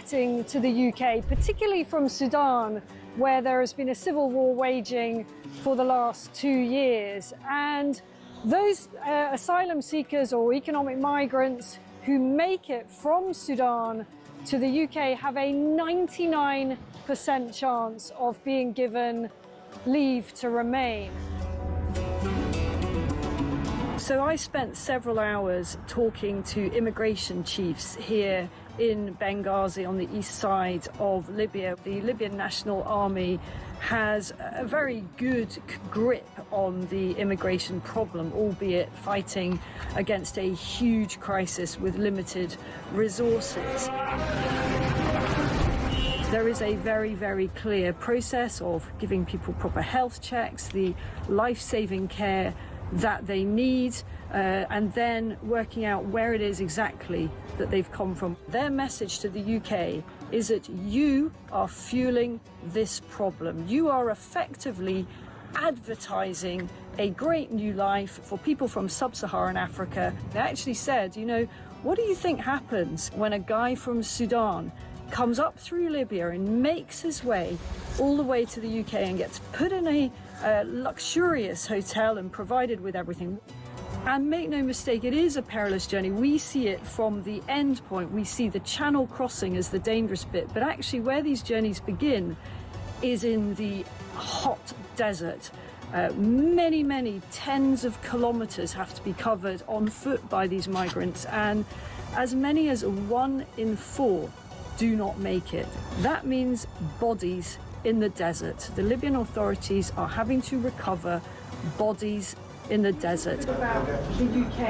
getting to the UK, particularly from Sudan, where there has been a civil war waging for the last 2 years. And those asylum seekers or economic migrants who make it from Sudan to the UK have a 99% chance of being given leave to remain. So I spent several hours talking to immigration chiefs here in Benghazi on the east side of Libya. The Libyan National Army has a very good grip on the immigration problem, albeit fighting against a huge crisis with limited resources. There is a very, very clear process of giving people proper health checks, the life-saving care that they need, and then working out where it is exactly that they've come from. Their message to the UK is that you are fueling this problem. You are effectively advertising a great new life for people from sub-Saharan Africa. They actually said, you know, what do you think happens when a guy from Sudan comes up through Libya and makes his way all the way to the UK and gets put in a luxurious hotel and provided with everything? And make no mistake, it is a perilous journey. We see it from the end point. We see the channel crossing as the dangerous bit. But actually where these journeys begin is in the hot desert. Many, many tens of kilometers have to be covered on foot by these migrants. And as many as 1 in 4 do not make it. That means bodies in the desert. The Libyan authorities are having to recover bodies in the desert. About the UK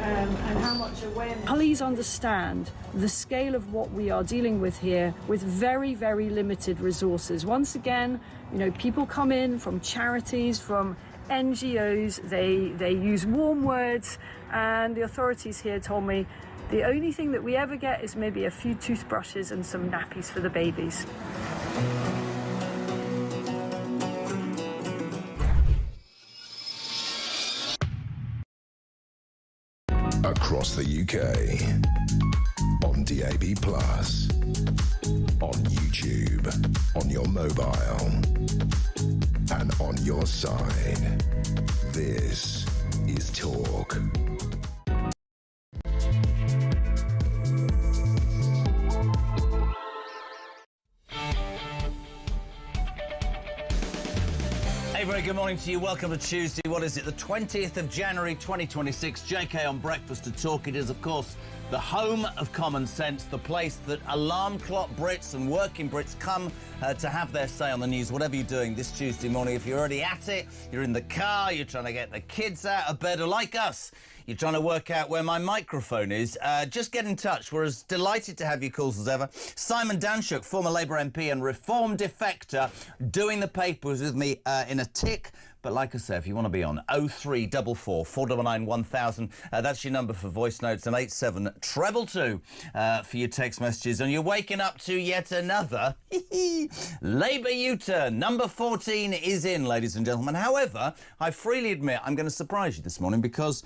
and how much awareness. Please understand the scale of what we are dealing with here with very, very limited resources. Once again, you know, people come in from charities, from NGOs, they use warm words, and the authorities here told me the only thing that we ever get is maybe a few toothbrushes and some nappies for the babies. Across the UK, on DAB+, on YouTube, on your mobile, and on your side. This is Talk. Very good morning to you. Welcome to Tuesday. What is it? The 20th of January 2026. JK on Breakfast to Talk. It is, of course, the home of common sense, the place that alarm clock Brits and working Brits come to have their say on the news, whatever you're doing this Tuesday morning. If you're already at it, you're in the car, you're trying to get the kids out of bed, or like us, you're trying to work out where my microphone is, just get in touch. We're as delighted to have your calls as ever. Simon Danshuk, former Labour MP and Reform defector, doing the papers with me in a tick. But like I say, if you want to be on, 0344 499 1000. That's your number for voice notes, and 87222 for your text messages. And you're waking up to yet another Labour U-turn. Number 14 is in, ladies and gentlemen. However, I freely admit I'm going to surprise you this morning because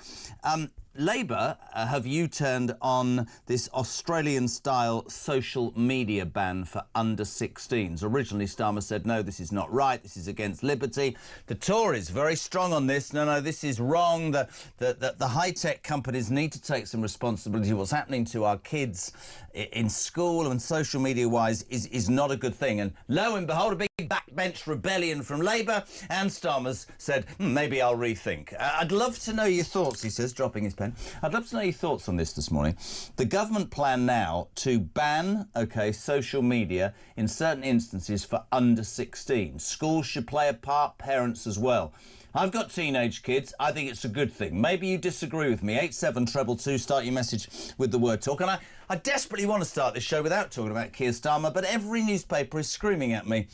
Labour have U-turned on this Australian-style social media ban for under 16s. Originally, Starmer said, no, this is not right, this is against liberty. The Tories very strong on this. No, this is wrong. The high-tech companies need to take some responsibility. What's happening to our kids in school and social media-wise is not a good thing. And lo and behold, a big backbench rebellion from Labour, and Starmer's said, maybe I'll rethink. I'd love to know your thoughts, he says, dropping his pen. I'd love to know your thoughts on this morning. The government plan now to ban, social media in certain instances for under 16. Schools should play a part, parents as well. I've got teenage kids. I think it's a good thing. Maybe you disagree with me. 87222, start your message with the word talk. And I desperately want to start this show without talking about Keir Starmer, but every newspaper is screaming at me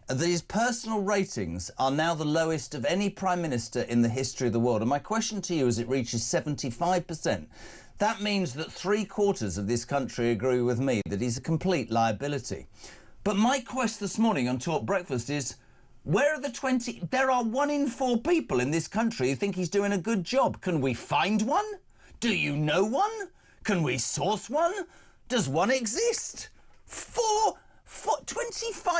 that his personal ratings are now the lowest of any Prime Minister in the history of the world. And my question to you is, it reaches 75%. That means that 3/4 of this country agree with me that he's a complete liability. But my quest this morning on Talk Breakfast is, where are the 20? There are 1 in 4 people in this country who think he's doing a good job. Can we find one? Do you know one? Can we source one? Does one exist? 4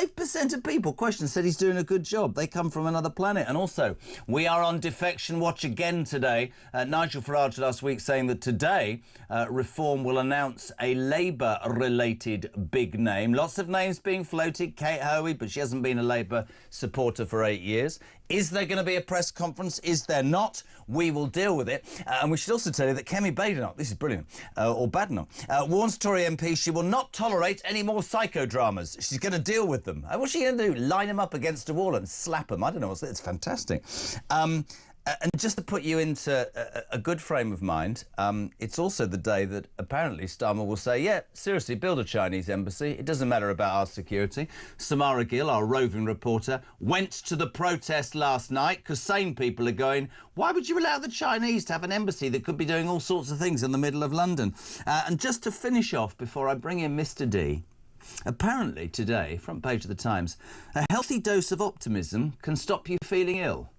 5% of people questioned said he's doing a good job. They come from another planet. And also, we are on Defection Watch again today. Nigel Farage last week saying that today Reform will announce a Labour-related big name. Lots of names being floated. Kate Hoey, but she hasn't been a Labour supporter for 8 years. Is there going to be a press conference? Is there not? We will deal with it. And we should also tell you that Kemi Badenoch, this is brilliant, or Badenoch, warns Tory MP she will not tolerate any more psychodramas. She's going to deal with them. What's she going to do? Line them up against a wall and slap them? I don't know. It's fantastic. And just to put you into a good frame of mind, it's also the day that apparently Starmer will say, yeah, seriously, build a Chinese embassy. It doesn't matter about our security. Samara Gill, our roving reporter, went to the protest last night because sane people are going, why would you allow the Chinese to have an embassy that could be doing all sorts of things in the middle of London? And just to finish off before I bring in Mr. D, apparently today, front page of the Times, a healthy dose of optimism can stop you feeling ill.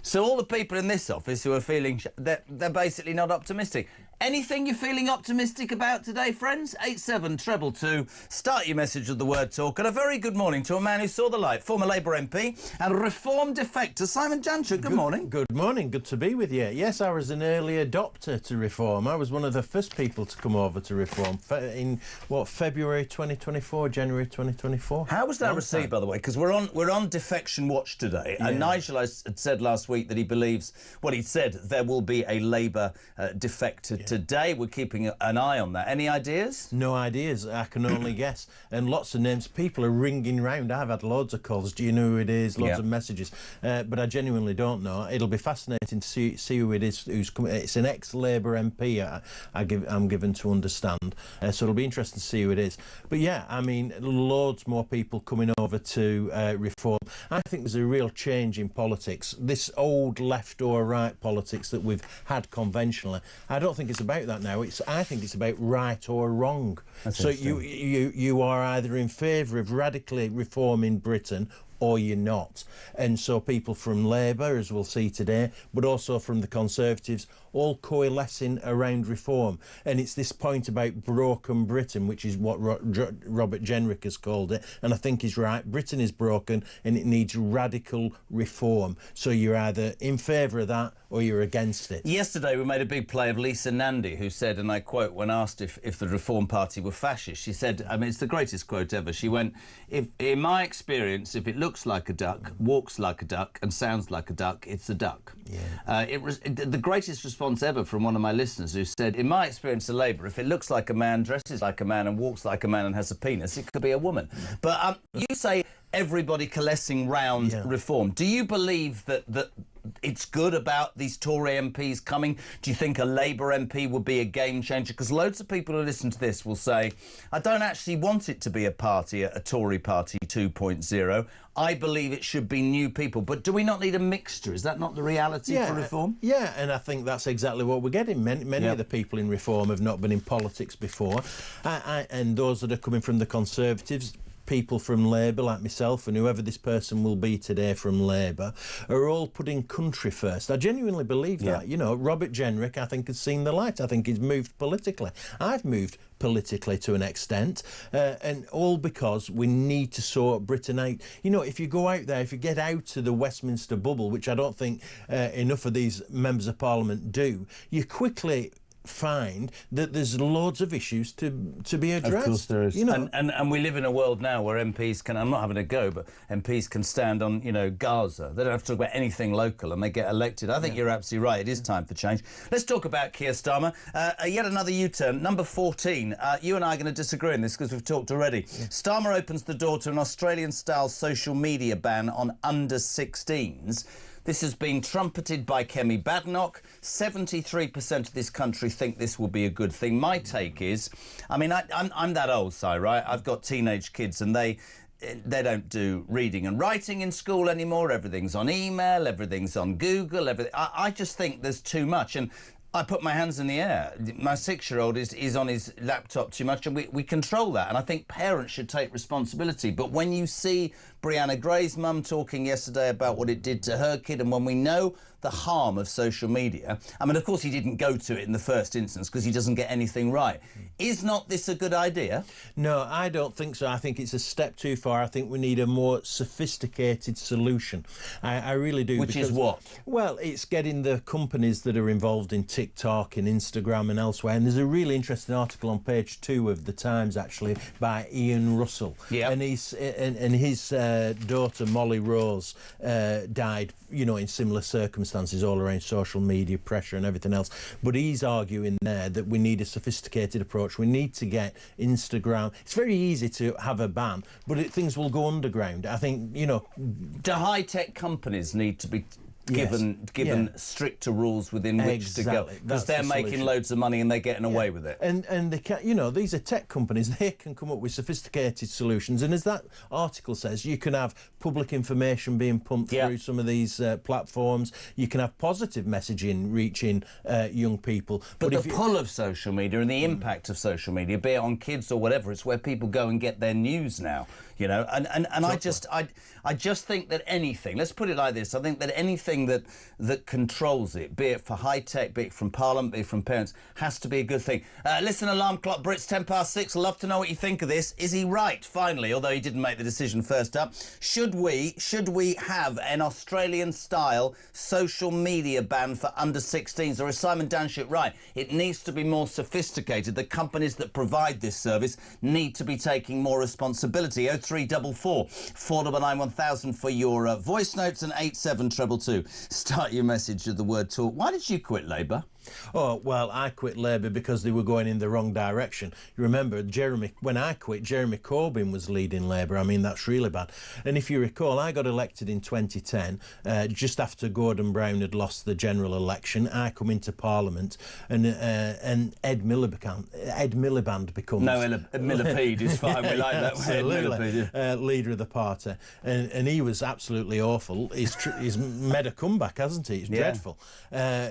So all the people in this office who are feeling... They're basically not optimistic. Anything you're feeling optimistic about today, friends? 87222. Start your message with the word talk. And a very good morning to a man who saw the light, former Labour MP and Reform defector Simon Janchuk. Good morning. Good morning. Good to be with you. Yes, I was an early adopter to Reform. I was one of the first people to come over to Reform in, February 2024, January 2024. How was that received, by the way? Because we're on Defection Watch today. Yeah. And Nigel had said last week that he believes... Well, he said there will be a Labour defector today. We're keeping an eye on that. Any ideas? No ideas. I can only guess. And lots of names. People are ringing round. I've had loads of calls. Do you know who it is? Loads of messages. But I genuinely don't know. It'll be fascinating to see who it is who's coming. It's an ex-Labour MP, I'm given to understand. So it'll be interesting to see who it is. But yeah, I mean, loads more people coming over to Reform. I think there's a real change in politics. This old left or right politics that we've had conventionally, I don't think it's about that now. I think it's about right or wrong. So you are either in favour of radically reforming Britain or you're not. And so people from Labour, as we'll see today, but also from the Conservatives, all coalescing around reform. And it's this point about broken Britain, which is what Robert Jenrick has called it, and I think he's right. Britain is broken and it needs radical reform. So you're either in favour of that or you're against it. Yesterday we made a big play of Lisa Nandy, who said, and I quote, when asked if the Reform Party were fascist, she said, I mean, it's the greatest quote ever. She went, in my experience, if it looks like a duck, walks like a duck and sounds like a duck, it's a duck. Yeah. It was the greatest response ever from one of my listeners who said, in my experience of Labour, if it looks like a man, dresses like a man and walks like a man and has a penis, it could be a woman. But you say everybody coalescing round reform. Do you believe that it's good about these Tory MPs coming? Do you think a Labour MP would be a game changer? Because loads of people who listen to this will say, I don't actually want it to be a party, a Tory party 2.0. I believe it should be new people. But do we not need a mixture? Is that not the reality for Reform? Yeah, and I think that's exactly what we're getting. Many of the people in Reform have not been in politics before. And those that are coming from the Conservatives, people from Labour like myself and whoever this person will be today from Labour are all putting country first. I genuinely believe that. You know, Robert Jenrick, I think, has seen the light. I think he's moved politically. I've moved politically to an extent, and all because we need to sort Britain out. You know, if you go out there, if you get out of the Westminster bubble, which I don't think enough of these members of Parliament do, you quickly find that there's loads of issues to be addressed. Of course there is. You know, and we live in a world now where MPs can, I'm not having a go, but MPs can stand on, you know, Gaza. They don't have to talk about anything local and they get elected. I think you're absolutely right. It is time for change. Let's talk about Keir Starmer. Yet another U-turn. Number 14. You and I are going to disagree on this because we've talked already. Starmer opens the door to an Australian-style social media ban on under-16s. This has been trumpeted by Kemi Badenoch. 73% of this country think this will be a good thing. My take is, I mean, I'm that old, Si, right? I've got teenage kids and they don't do reading and writing in school anymore. Everything's on email, everything's on Google, everything. I just think there's too much. And I put my hands in the air. My 6-year-old is on his laptop too much, and we control that. And I think parents should take responsibility. But when you see Brianna Gray's mum talking yesterday about what it did to her kid, and when we know the harm of social media, I mean, of course, he didn't go to it in the first instance because he doesn't get anything right. Is not this a good idea? No, I don't think so. I think it's a step too far. I think we need a more sophisticated solution. I really do. Which is what? Well, it's getting the companies that are involved in TikTok and Instagram and elsewhere. And there's a really interesting article on page 2 of the Times, actually, by Ian Russell. Yeah. And his daughter Molly Rose died, in similar circumstances all around social media pressure and everything else. But he's arguing there that we need a sophisticated approach. We need to get Instagram. It's very easy to have a ban, but things will go underground. I think, Do high-tech companies need to be given stricter rules within which to go, because they're making loads of money and they're getting away with it? And they can, these are tech companies. They can come up with sophisticated solutions. And as that article says, you can have public information being pumped through some of these platforms. You can have positive messaging reaching young people. But the pull of social media and the impact of social media, be it on kids or whatever, it's where people go and get their news now. And I just think that anything, let's put it like this, I think that anything that controls it, be it for high tech, be it from Parliament, be it from parents, has to be a good thing. Listen, alarm clock, Brits, 6:10. Love to know what you think of this. Is he right, finally, although he didn't make the decision first up? Should we have an Australian-style social media ban for under 16s? Or is Simon Danship right? It needs to be more sophisticated. The companies that provide this service need to be taking more responsibility. 0344 499 1000 for your voice notes, and 87222. Start your message with the word talk. Why did you quit Labour? Oh, well, I quit Labour because they were going in the wrong direction. You remember, when I quit, Jeremy Corbyn was leading Labour. I mean, that's really bad. And if you recall, I got elected in 2010, just after Gordon Brown had lost the general election. I come into Parliament, and Ed Miliband becomes... No, Millipede is fine. We like that word. Leader of the party. And he was absolutely awful. He's made a comeback, hasn't he? It's dreadful.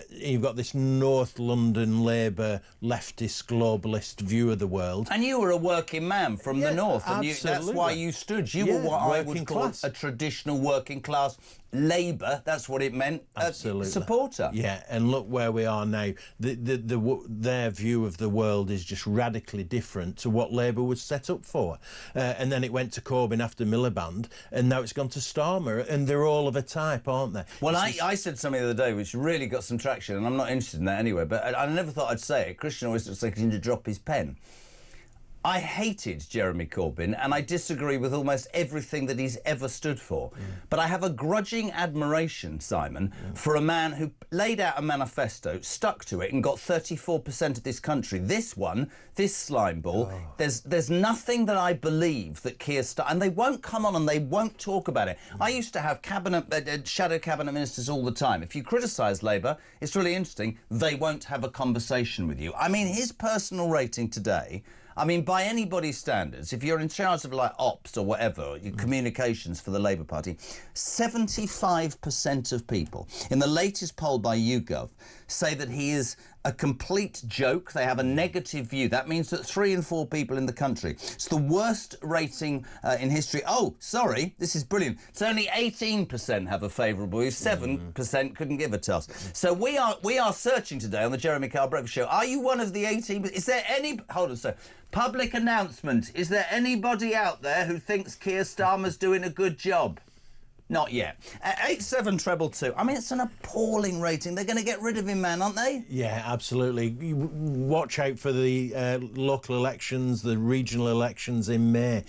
You've got this North London Labour leftist globalist view of the world. And you were a working man from the north, and that's why you stood. You were what I would call a traditional working class Labour, that's what it meant. Supporter. Yeah, and look where we are now. Their view of the world is just radically different to what Labour was set up for. And then it went to Corbyn after Miliband, and now it's gone to Starmer, and they're all of a type, aren't they? Well, I said something the other day which really got some traction, and I'm not interested in that anyway, but I never thought I'd say it. Christian always looks like he needed to drop his pen. I hated Jeremy Corbyn, and I disagree with almost everything that he's ever stood for. But I have a grudging admiration, Simon, for a man who laid out a manifesto, stuck to it, and got 34% of this country. This slime ball, there's nothing that I believe that Keir Starmer... And they won't come on and they won't talk about it. I used to have shadow cabinet ministers all the time. If you criticise Labour, it's really interesting, they won't have a conversation with you. I mean, his personal rating today... I mean, by anybody's standards, if you're in charge of, like, ops or whatever, your communications for the Labour Party, 75% of people in the latest poll by YouGov say that he is a complete joke. They have a negative view. That means that 3 in 4 people in the country. It's the worst rating in history. Oh, sorry, this is brilliant. It's only 18% have a favourable view. 7% couldn't give a toss. So we are searching today on the Jeremy Kyle Breakfast Show. Are you one of the 18? Is there any... Hold on, sir. Public announcement. Is there anybody out there who thinks Keir Starmer's doing a good job? Not yet. 87222. I mean, it's an appalling rating. They're going to get rid of him, man, aren't they? Yeah, absolutely. Watch out for the local elections, the regional elections in May.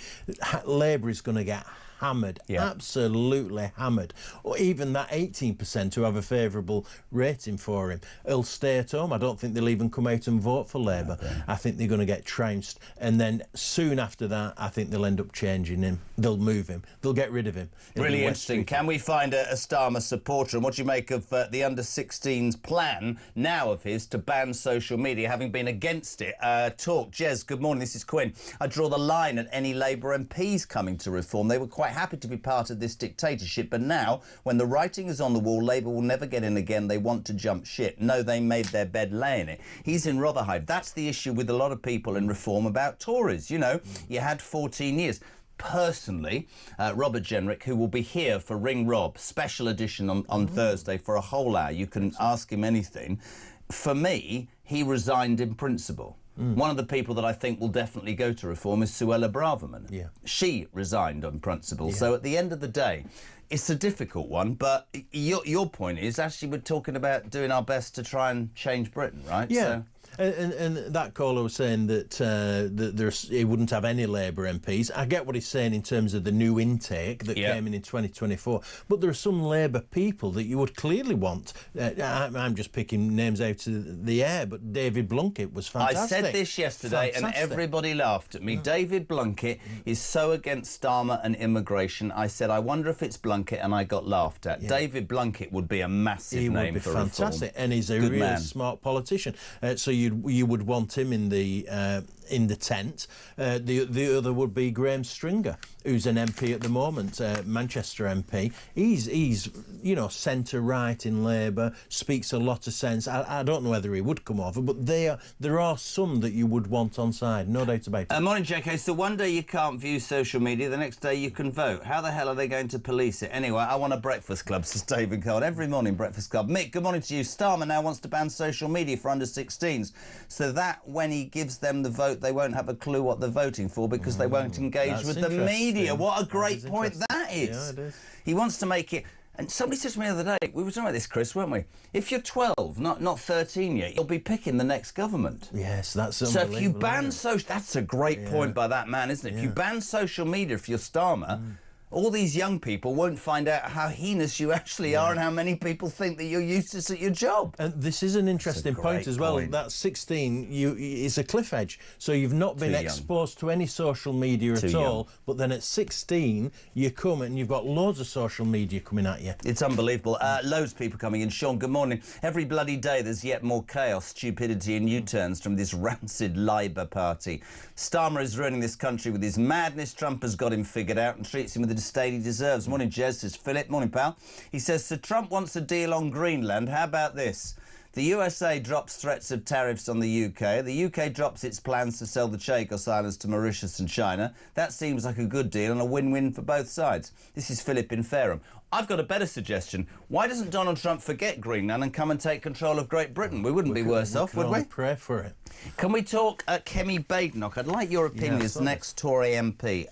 Labour is going to get hammered, absolutely hammered. Or even that 18% who have a favourable rating for him, he'll stay at home. I don't think they'll even come out and vote for Labour. I think they're going to get trounced. And then soon after that, I think they'll end up changing him. They'll move him. They'll get rid of him. Really interesting. Can we find a Starmer supporter? And what do you make of the under-16s plan now of his to ban social media, having been against it? Talk. Jez, good morning. This is Quinn. I draw the line at any Labour MPs coming to reform. They were quite quite happy to be part of this dictatorship, but now, when the writing is on the wall, Labour will never get in again. They want to jump ship. No, they made their bed laying it. He's in Rotherhithe. That's the issue with a lot of people in Reform about Tories. You know, you had 14 years. Personally, Robert Jenrick, who will be here for Ring Rob, special edition on Thursday for a whole hour. You can ask him anything. For me, he resigned in principle. One of the people that I think will definitely go to Reform is Suella Braverman. Yeah. She resigned on principle. So at the end of the day, it's a difficult one, but your point is actually we're talking about doing our best to try and change Britain, right? Yeah. So, And that caller was saying that he wouldn't have any Labour MPs. I get what he's saying in terms of the new intake that came in 2024, but there are some Labour people that you would clearly want. I'm just picking names out of the air, but David Blunkett was fantastic. I said this yesterday and everybody laughed at me. David Blunkett is so against Starmer and immigration. I said, I wonder if it's Blunkett, and I got laughed at. David Blunkett would be a massive name for Reform. He would be fantastic, and he's a really smart politician. So you would want him in the tent. The other would be Graham Stringer, who's an MP at the moment, Manchester MP. He's centre right in Labour, speaks a lot of sense. I don't know whether he would come over, but there are some that you would want on side, no doubt about it. Morning, JK. So one day you can't view social media, the next day you can vote. How the hell are they going to police it? Anyway, I want a Breakfast Club, says David Cole. Every morning, Breakfast Club. Mick, good morning to you. Starmer now wants to ban social media for under 16s, so that when he gives them the vote, they won't have a clue what they're voting for because they won't engage with the media. What a great point that is. Yeah, it is. He wants to make it... And somebody said to me the other day, we were talking about this, Chris, weren't we? If you're 12, not 13 yet, you'll be picking the next government. Yes, that's unbelievable. So if you ban social... That's a great point by that man, isn't it? If you ban social media, if you're Starmer... all these young people won't find out how heinous you actually are and how many people think that you're useless at your job. And this is an interesting point as well. That 16 is a cliff edge. So you've not been exposed to any social media at all, but then at 16 you come and you've got loads of social media coming at you. It's unbelievable. Loads of people coming in. Sean, good morning. Every bloody day there's yet more chaos, stupidity and U-turns from this rancid Labour Party. Starmer is ruining this country with his madness. Trump has got him figured out and treats him with the disdain he deserves. Morning, Jez, says Philip. Morning, pal. He says, so Trump wants a deal on Greenland. How about this? The USA drops threats of tariffs on the UK. The UK drops its plans to sell the Chagos Islands to Mauritius and China. That seems like a good deal and a win-win for both sides. This is Philip in Fareham. I've got a better suggestion. Why doesn't Donald Trump forget Greenland and come and take control of Great Britain? We wouldn't be worse off, would we? Pray for it. Can we talk Kemi Badenoch? I'd like your opinion as next Tory MP.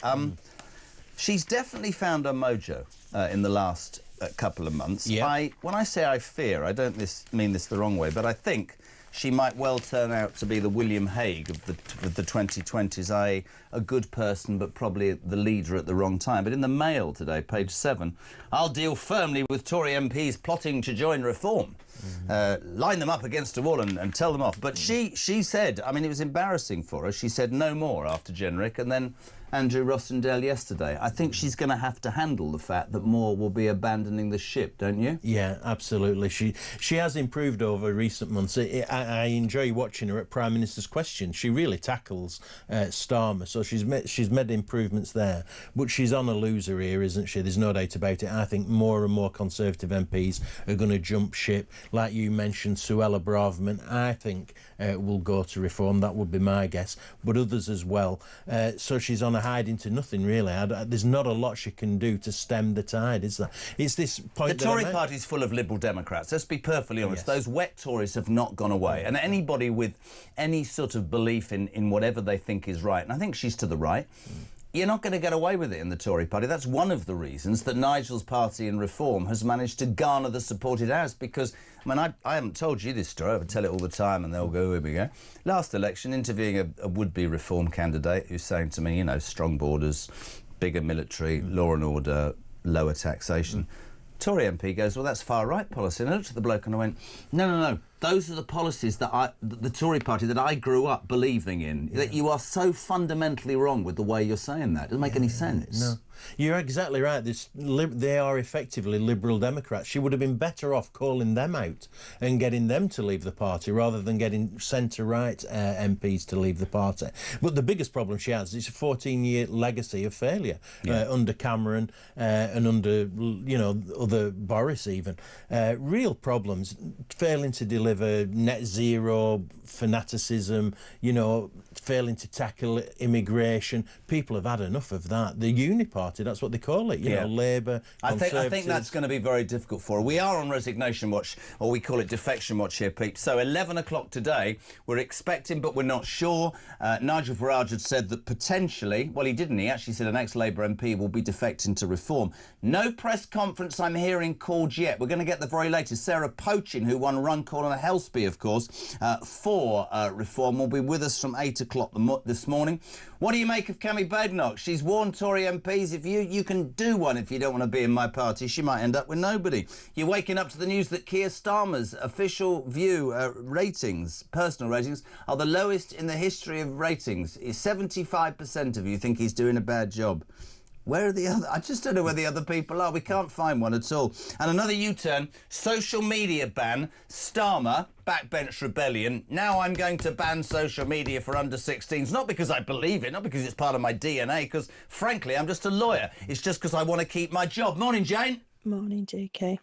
She's definitely found her mojo in the last couple of months. Yeah. When I say I fear, I don't mean this the wrong way, but I think she might well turn out to be the William Hague of the 2020s, i.e. a good person but probably the leader at the wrong time. But in the Mail today, page 7, I'll deal firmly with Tory MPs plotting to join Reform. Line them up against a wall and tell them off. But she said, I mean, it was embarrassing for her. She said no more after Jenrick, and then Andrew Rossendale yesterday. I think she's going to have to handle the fact that more will be abandoning the ship, don't you? Yeah, absolutely. She has improved over recent months. I enjoy watching her at Prime Minister's Questions. She really tackles Starmer, so she's made improvements there. But she's on a loser here, isn't she? There's no doubt about it. I think more and more Conservative MPs are going to jump ship. Like you mentioned, Suella Braverman, I think will go to Reform. That would be my guess. But others as well. So she's on a hide into nothing, really. There's not a lot she can do to stem the tide, is there? It's this point. The Tory party's full of Liberal Democrats. Let's be perfectly honest. Those wet Tories have not gone away. And anybody with any sort of belief in whatever they think is right, and I think she's to the right, you're not going to get away with it in the Tory party. That's one of the reasons that Nigel's party in Reform has managed to garner the support it has, because, I mean, I haven't told you this story, I would tell it all the time and they'll go, here we go. Last election, interviewing a would-be Reform candidate who's saying to me, you know, strong borders, bigger military, law and order, lower taxation. Tory MP goes, well, that's far-right policy. And I looked at the bloke and I went, no, those are the policies that the Tory party that I grew up believing in. That you are so fundamentally wrong with the way you're saying that. It doesn't make any sense. No. You're exactly right. They are effectively Liberal Democrats. She would have been better off calling them out and getting them to leave the party rather than getting centre-right MPs to leave the party. But the biggest problem she has is a 14-year legacy of failure under Cameron and under, you know, other Boris even. Real problems, failing to deliver net zero, fanaticism, you know, failing to tackle immigration. People have had enough of that. The Uni Party, that's what they call it, you know, Labour, I think that's going to be very difficult for her. We are on resignation watch, or we call it defection watch here, Pete. So 11 o'clock today, we're expecting, but we're not sure. Nigel Farage had said that potentially, well, he didn't. He actually said an ex-Labour MP will be defecting to Reform. No press conference I'm hearing called yet. We're going to get the very latest. Sarah Pochin, who won Runcorn and Helsby, of course, for Reform, will be with us from 8 o'clock this morning. What do you make of Cami Badenoch? She's warned Tory MPs, if you can do one if you don't want to be in my party, she might end up with nobody. You're waking up to the news that Keir Starmer's official view ratings, personal ratings, are the lowest in the history of ratings. 75% of you think he's doing a bad job. Where are the other? I just don't know where the other people are. We can't find one at all. And another U-turn, social media ban, Starmer, backbench rebellion. Now I'm going to ban social media for under 16s, not because I believe it, not because it's part of my DNA, because, frankly, I'm just a lawyer. It's just because I want to keep my job. Morning, Jane. Morning, JK.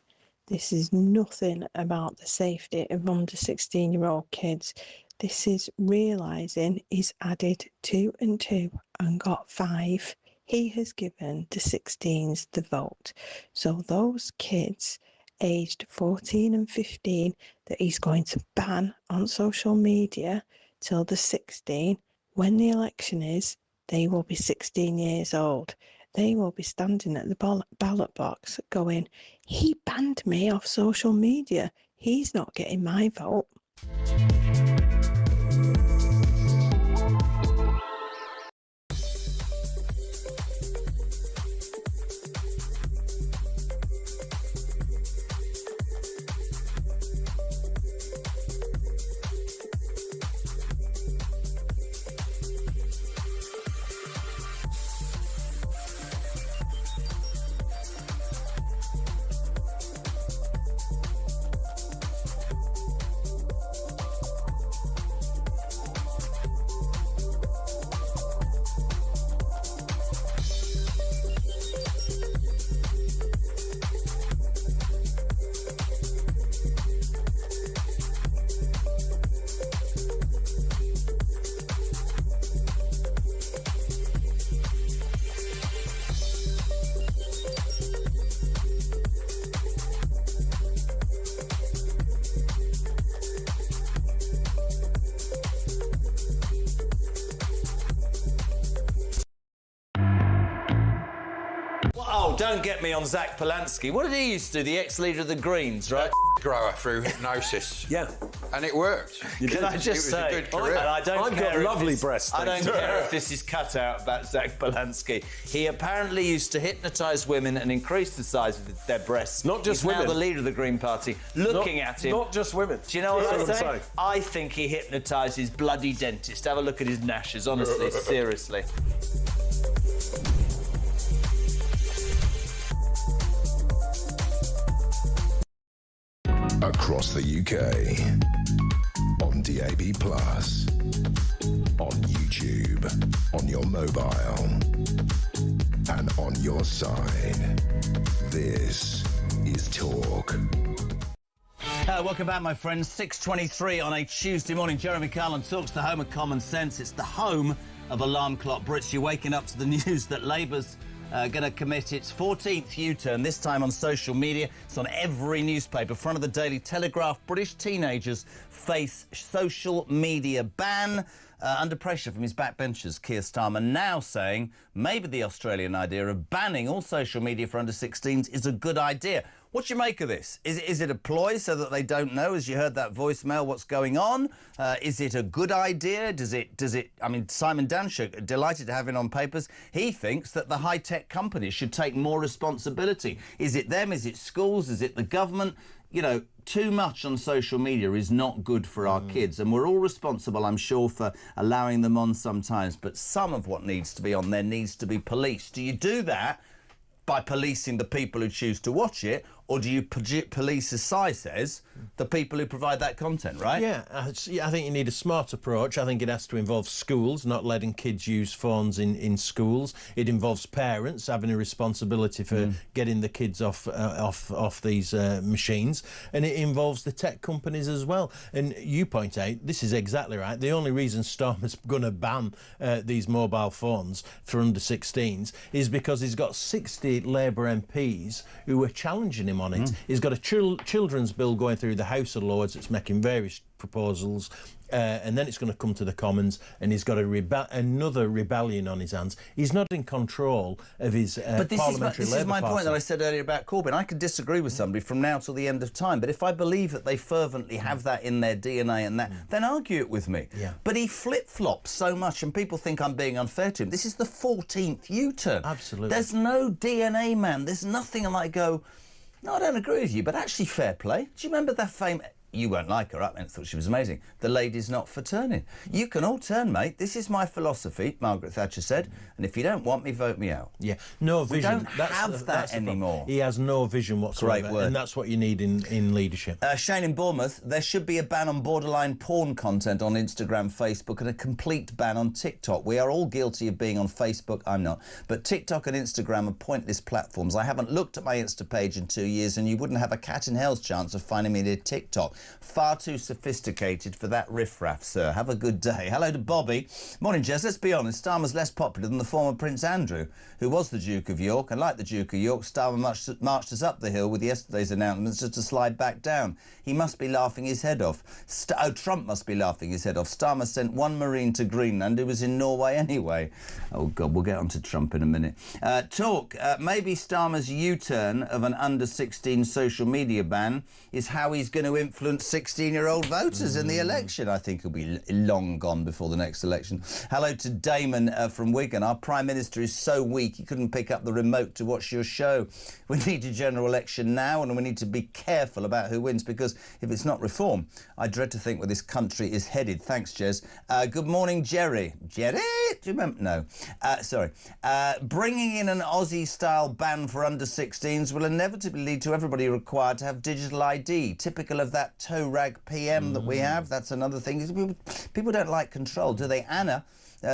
This is nothing about the safety of under 16-year-old kids. This is realising he's added 2 and 2 and got 5. He has given the 16s the vote. So those kids aged 14 and 15 that he's going to ban on social media till the 16, when the election is, they will be 16 years old. They will be standing at the ballot box going, he banned me off social media. He's not getting my vote. Oh, don't get me on Zach Polanski. What did he used to do, the ex-leader of the Greens, right? Grower through hypnosis. Yeah. And it worked. Can I just say, a good career. and I don't I've care got if lovely this- breasts, I don't thanks. care if this is cut out about Zach Polanski. He apparently used to hypnotise women and increase the size of their breasts. Not just He's women. now the leader of the Green Party, looking at him. Not just women. Do you know what That's I what say? I'm saying. I think he hypnotises bloody dentists. Have a look at his gnashes, honestly, seriously. Across the UK, on DAB+, on YouTube, on your mobile, and on your side. This is Talk. Welcome back, my friends. 6:23 on a Tuesday morning. Jeremy Carlin talks the home of common sense. It's the home of alarm clock Brits. You're waking up to the news that Labour's going to commit its 14th U-turn, this time on social media. It's on every newspaper. Front of the Daily Telegraph. British teenagers face social media ban. Under pressure from his backbenchers, Keir Starmer now saying maybe the Australian idea of banning all social media for under 16s is a good idea. What do you make of this? Is it a ploy so that they don't know, as you heard that voicemail, what's going on? Is it a good idea? Does it? I mean, Simon Danshuk, delighted to have him on papers. He thinks that the high-tech companies should take more responsibility. Is it them? Is it schools? Is it the government? you know, too much on social media is not good for our kids, and we're all responsible, I'm sure, for allowing them on sometimes, but some of what needs to be on there needs to be policed. Do you do that by policing the people who choose to watch it, or do you police, as Si says, the people who provide that content, right? Yeah, I think you need a smart approach. I think it has to involve schools, not letting kids use phones in schools. It involves parents having a responsibility for getting the kids off these machines, and it involves the tech companies as well. And you point out, this is exactly right. The only reason Starmer's going to ban these mobile phones for under 16s is because he's got 60 Labour MPs who are challenging him on it. He's got a children's bill going through the House of Lords. It's making various proposals, and then it's going to come to the Commons, and he's got another rebellion on his hands. He's not in control of his parliamentary This is my point that I said earlier about Corbyn. I could disagree with somebody from now till the end of time, but if I believe that they fervently have that in their DNA and that, then argue it with me. Yeah. But he flip-flops so much, and people think I'm being unfair to him. This is the 14th U-turn. Absolutely. There's no DNA, man. There's nothing, and I go, no, I don't agree with you, but actually fair play. Do you remember that famous... You won't like her, I thought she was amazing. The lady's not for turning. You can all turn, mate. This is my philosophy, Margaret Thatcher said, and if you don't want me, vote me out. Yeah, no vision. We don't have that anymore. He has no vision whatsoever, Great word. and that's what you need in leadership. Shane in Bournemouth, there should be a ban on borderline porn content on Instagram, Facebook, and a complete ban on TikTok. We are all guilty of being on Facebook. I'm not. But TikTok and Instagram are pointless platforms. I haven't looked at my Insta page in 2 years, and you wouldn't have a cat in hell's chance of finding me near TikTok. Far too sophisticated for that riffraff, sir. Have a good day. Hello to Bobby. Morning, Jez. Let's be honest, Starmer's less popular than the former Prince Andrew, who was the Duke of York, and like the Duke of York, Starmer marched us up the hill with yesterday's announcements just to slide back down. He must be laughing his head off. Trump must be laughing his head off. Starmer sent one Marine to Greenland who was in Norway anyway. Oh, God, we'll get on to Trump in a minute. Maybe Starmer's U-turn of an under-16 social media ban is how he's going to influence 16-year-old voters in the election. I think he'll be long gone before the next election. Hello to Damon from Wigan. Our Prime Minister is so weak he couldn't pick up the remote to watch your show. We need a general election now, and we need to be careful about who wins, because if it's not reform, I dread to think where this country is headed. Thanks, Jez. Good morning, Jerry. Jerry? Do you remember? No. Sorry. Bringing in an Aussie-style ban for under-16s will inevitably lead to everybody required to have digital ID, typical of that toe rag PM that we have. That's another thing. People don't like control, do they? Anna,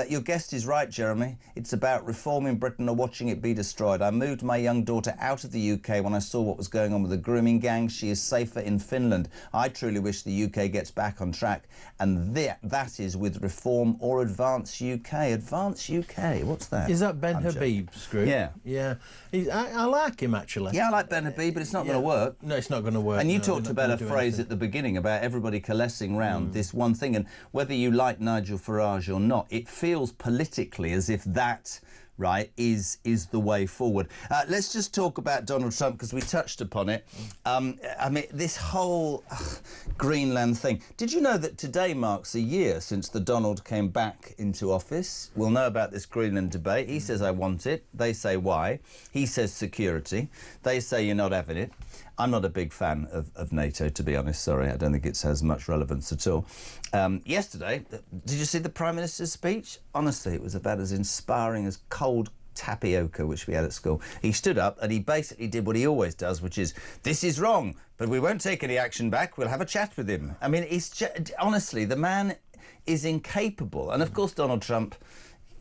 your guest is right, Jeremy. It's about reforming Britain or watching it be destroyed. I moved my young daughter out of the UK when I saw what was going on with the grooming gang. She is safer in Finland. I truly wish the UK gets back on track, and that is with reform or Advance UK. Advance UK, what's that? Is that Ben Habib, Screw? Yeah. Yeah. I like him, actually. Yeah, I like Ben Habib, but it's not going to work. No, it's not going to work. And you no, talked about a phrase at the beginning about everybody coalescing round this one thing, and whether you like Nigel Farage or not, it feels politically as if that, right, is the way forward. Let's just talk about Donald Trump, because we touched upon it. I mean, this whole Greenland thing. Did you know that today marks a year since the Donald came back into office? We'll know about this Greenland debate. He says, I want it. They say, why? He says, security. They say, you're not having it. I'm not a big fan of NATO, to be honest. Sorry, I don't think it has much relevance at all. Yesterday, did you see the Prime Minister's speech? Honestly, it was about as inspiring as cold tapioca, which we had at school. He stood up and he basically did what he always does, which is, this is wrong, but we won't take any action back. We'll have a chat with him. I mean, honestly, the man is incapable. And, of course, Donald Trump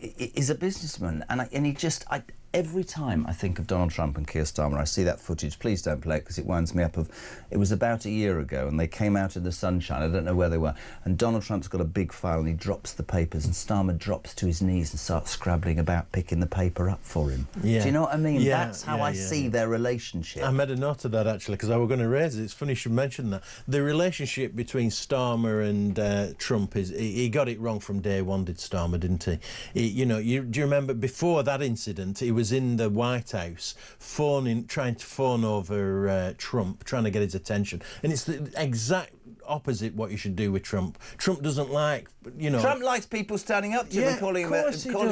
is a businessman. And he just... Every time I think of Donald Trump and Keir Starmer, I see that footage. Please don't play it, because it winds me up of... It was about a year ago, and they came out in the sunshine. I don't know where they were. And Donald Trump's got a big file, and he drops the papers, and Starmer drops to his knees and starts scrabbling about picking the paper up for him. Yeah. Do you know what I mean? Yeah, that's how I see their relationship. I made a note of that, actually, because I was going to raise it. It's funny you should mention that. The relationship between Starmer and Trump is... He got it wrong from day one, did Starmer, didn't he? Do you remember, before that incident, he was in the White House trying to phone over Trump, trying to get his attention. And it's the exact opposite what you should do with Trump. Trump doesn't like, you know... Trump likes people standing up to him and calling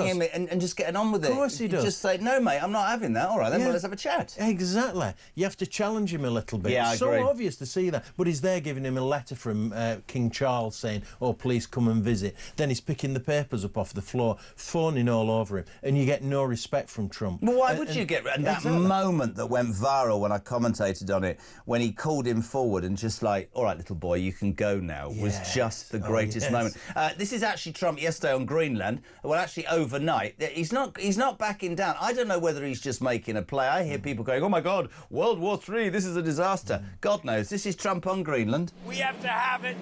him and just getting on with it. Of course he does. Just say, no, mate, I'm not having that. All right, then, well, let's have a chat. Exactly. You have to challenge him a little bit. Yeah, I it's agree. so obvious to see that. But he's there giving him a letter from King Charles saying, oh, please come and visit. Then he's picking the papers up off the floor, phoning all over him, and you get no respect from Trump. Well, why would you get... And that Exactly. moment that went viral when I commentated on it, when he called him forward and just like, all right, little boy, you can go now, was just the greatest moment. This is actually Trump yesterday on Greenland. Well, actually, overnight. He's not backing down. I don't know whether he's just making a play. I hear people going, oh, my God, World War III, this is a disaster. God knows. This is Trump on Greenland. We have to have it.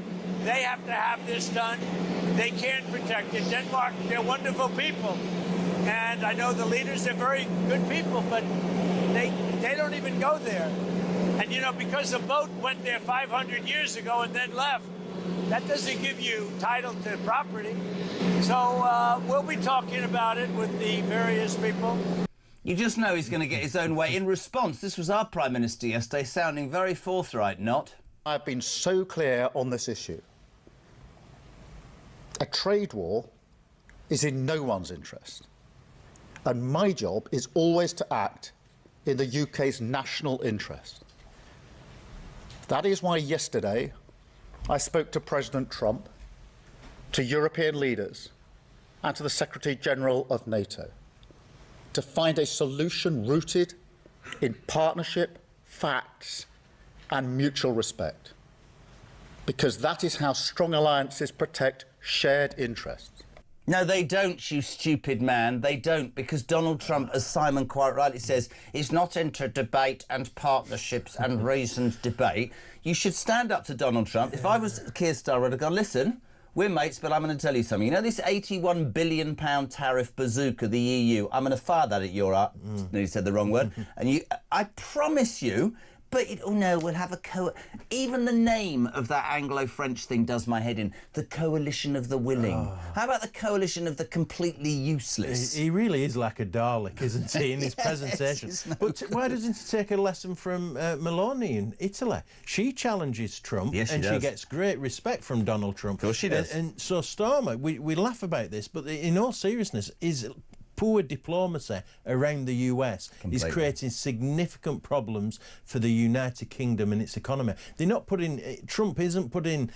They have to have this done. They can't protect it. Denmark, they're wonderful people. And I know the leaders, they're very good people, but they don't even go there. And, you know, because the boat went there 500 years ago and then left, that doesn't give you title to property. So we'll be talking about it with the various people. You just know he's going to get his own way. In response, this was our Prime Minister yesterday, sounding very forthright, not? I've been so clear on this issue. A trade war is in no one's interest. And my job is always to act in the UK's national interest. That is why yesterday I spoke to President Trump, to European leaders, and to the Secretary-General of NATO to find a solution rooted in partnership, facts, and mutual respect. Because that is how strong alliances protect shared interests. No, they don't, you stupid man. They don't, because Donald Trump, as Simon quite rightly says, is not into debate and partnerships and reasoned debate. You should stand up to Donald Trump. If I was Keir Starmer, I'd have gone, listen, we're mates, but I'm going to tell you something. You know this £81 billion tariff bazooka, the EU? I'm going to fire that at your art. Nearly said the wrong word. And I promise you... But, oh no, we'll have a even the name of that Anglo-French thing does my head in. The coalition of the willing. Oh. How about the coalition of the completely useless? He really is like a Dalek, isn't he, in his presentation? But why doesn't he take a lesson from Meloni in Italy? She challenges Trump, yes, and she gets great respect from Donald Trump. Of course she does. And so Starmer, we laugh about this, but in all seriousness, is... poor diplomacy around the US is creating significant problems for the United Kingdom and its economy. They're not putting... Trump isn't putting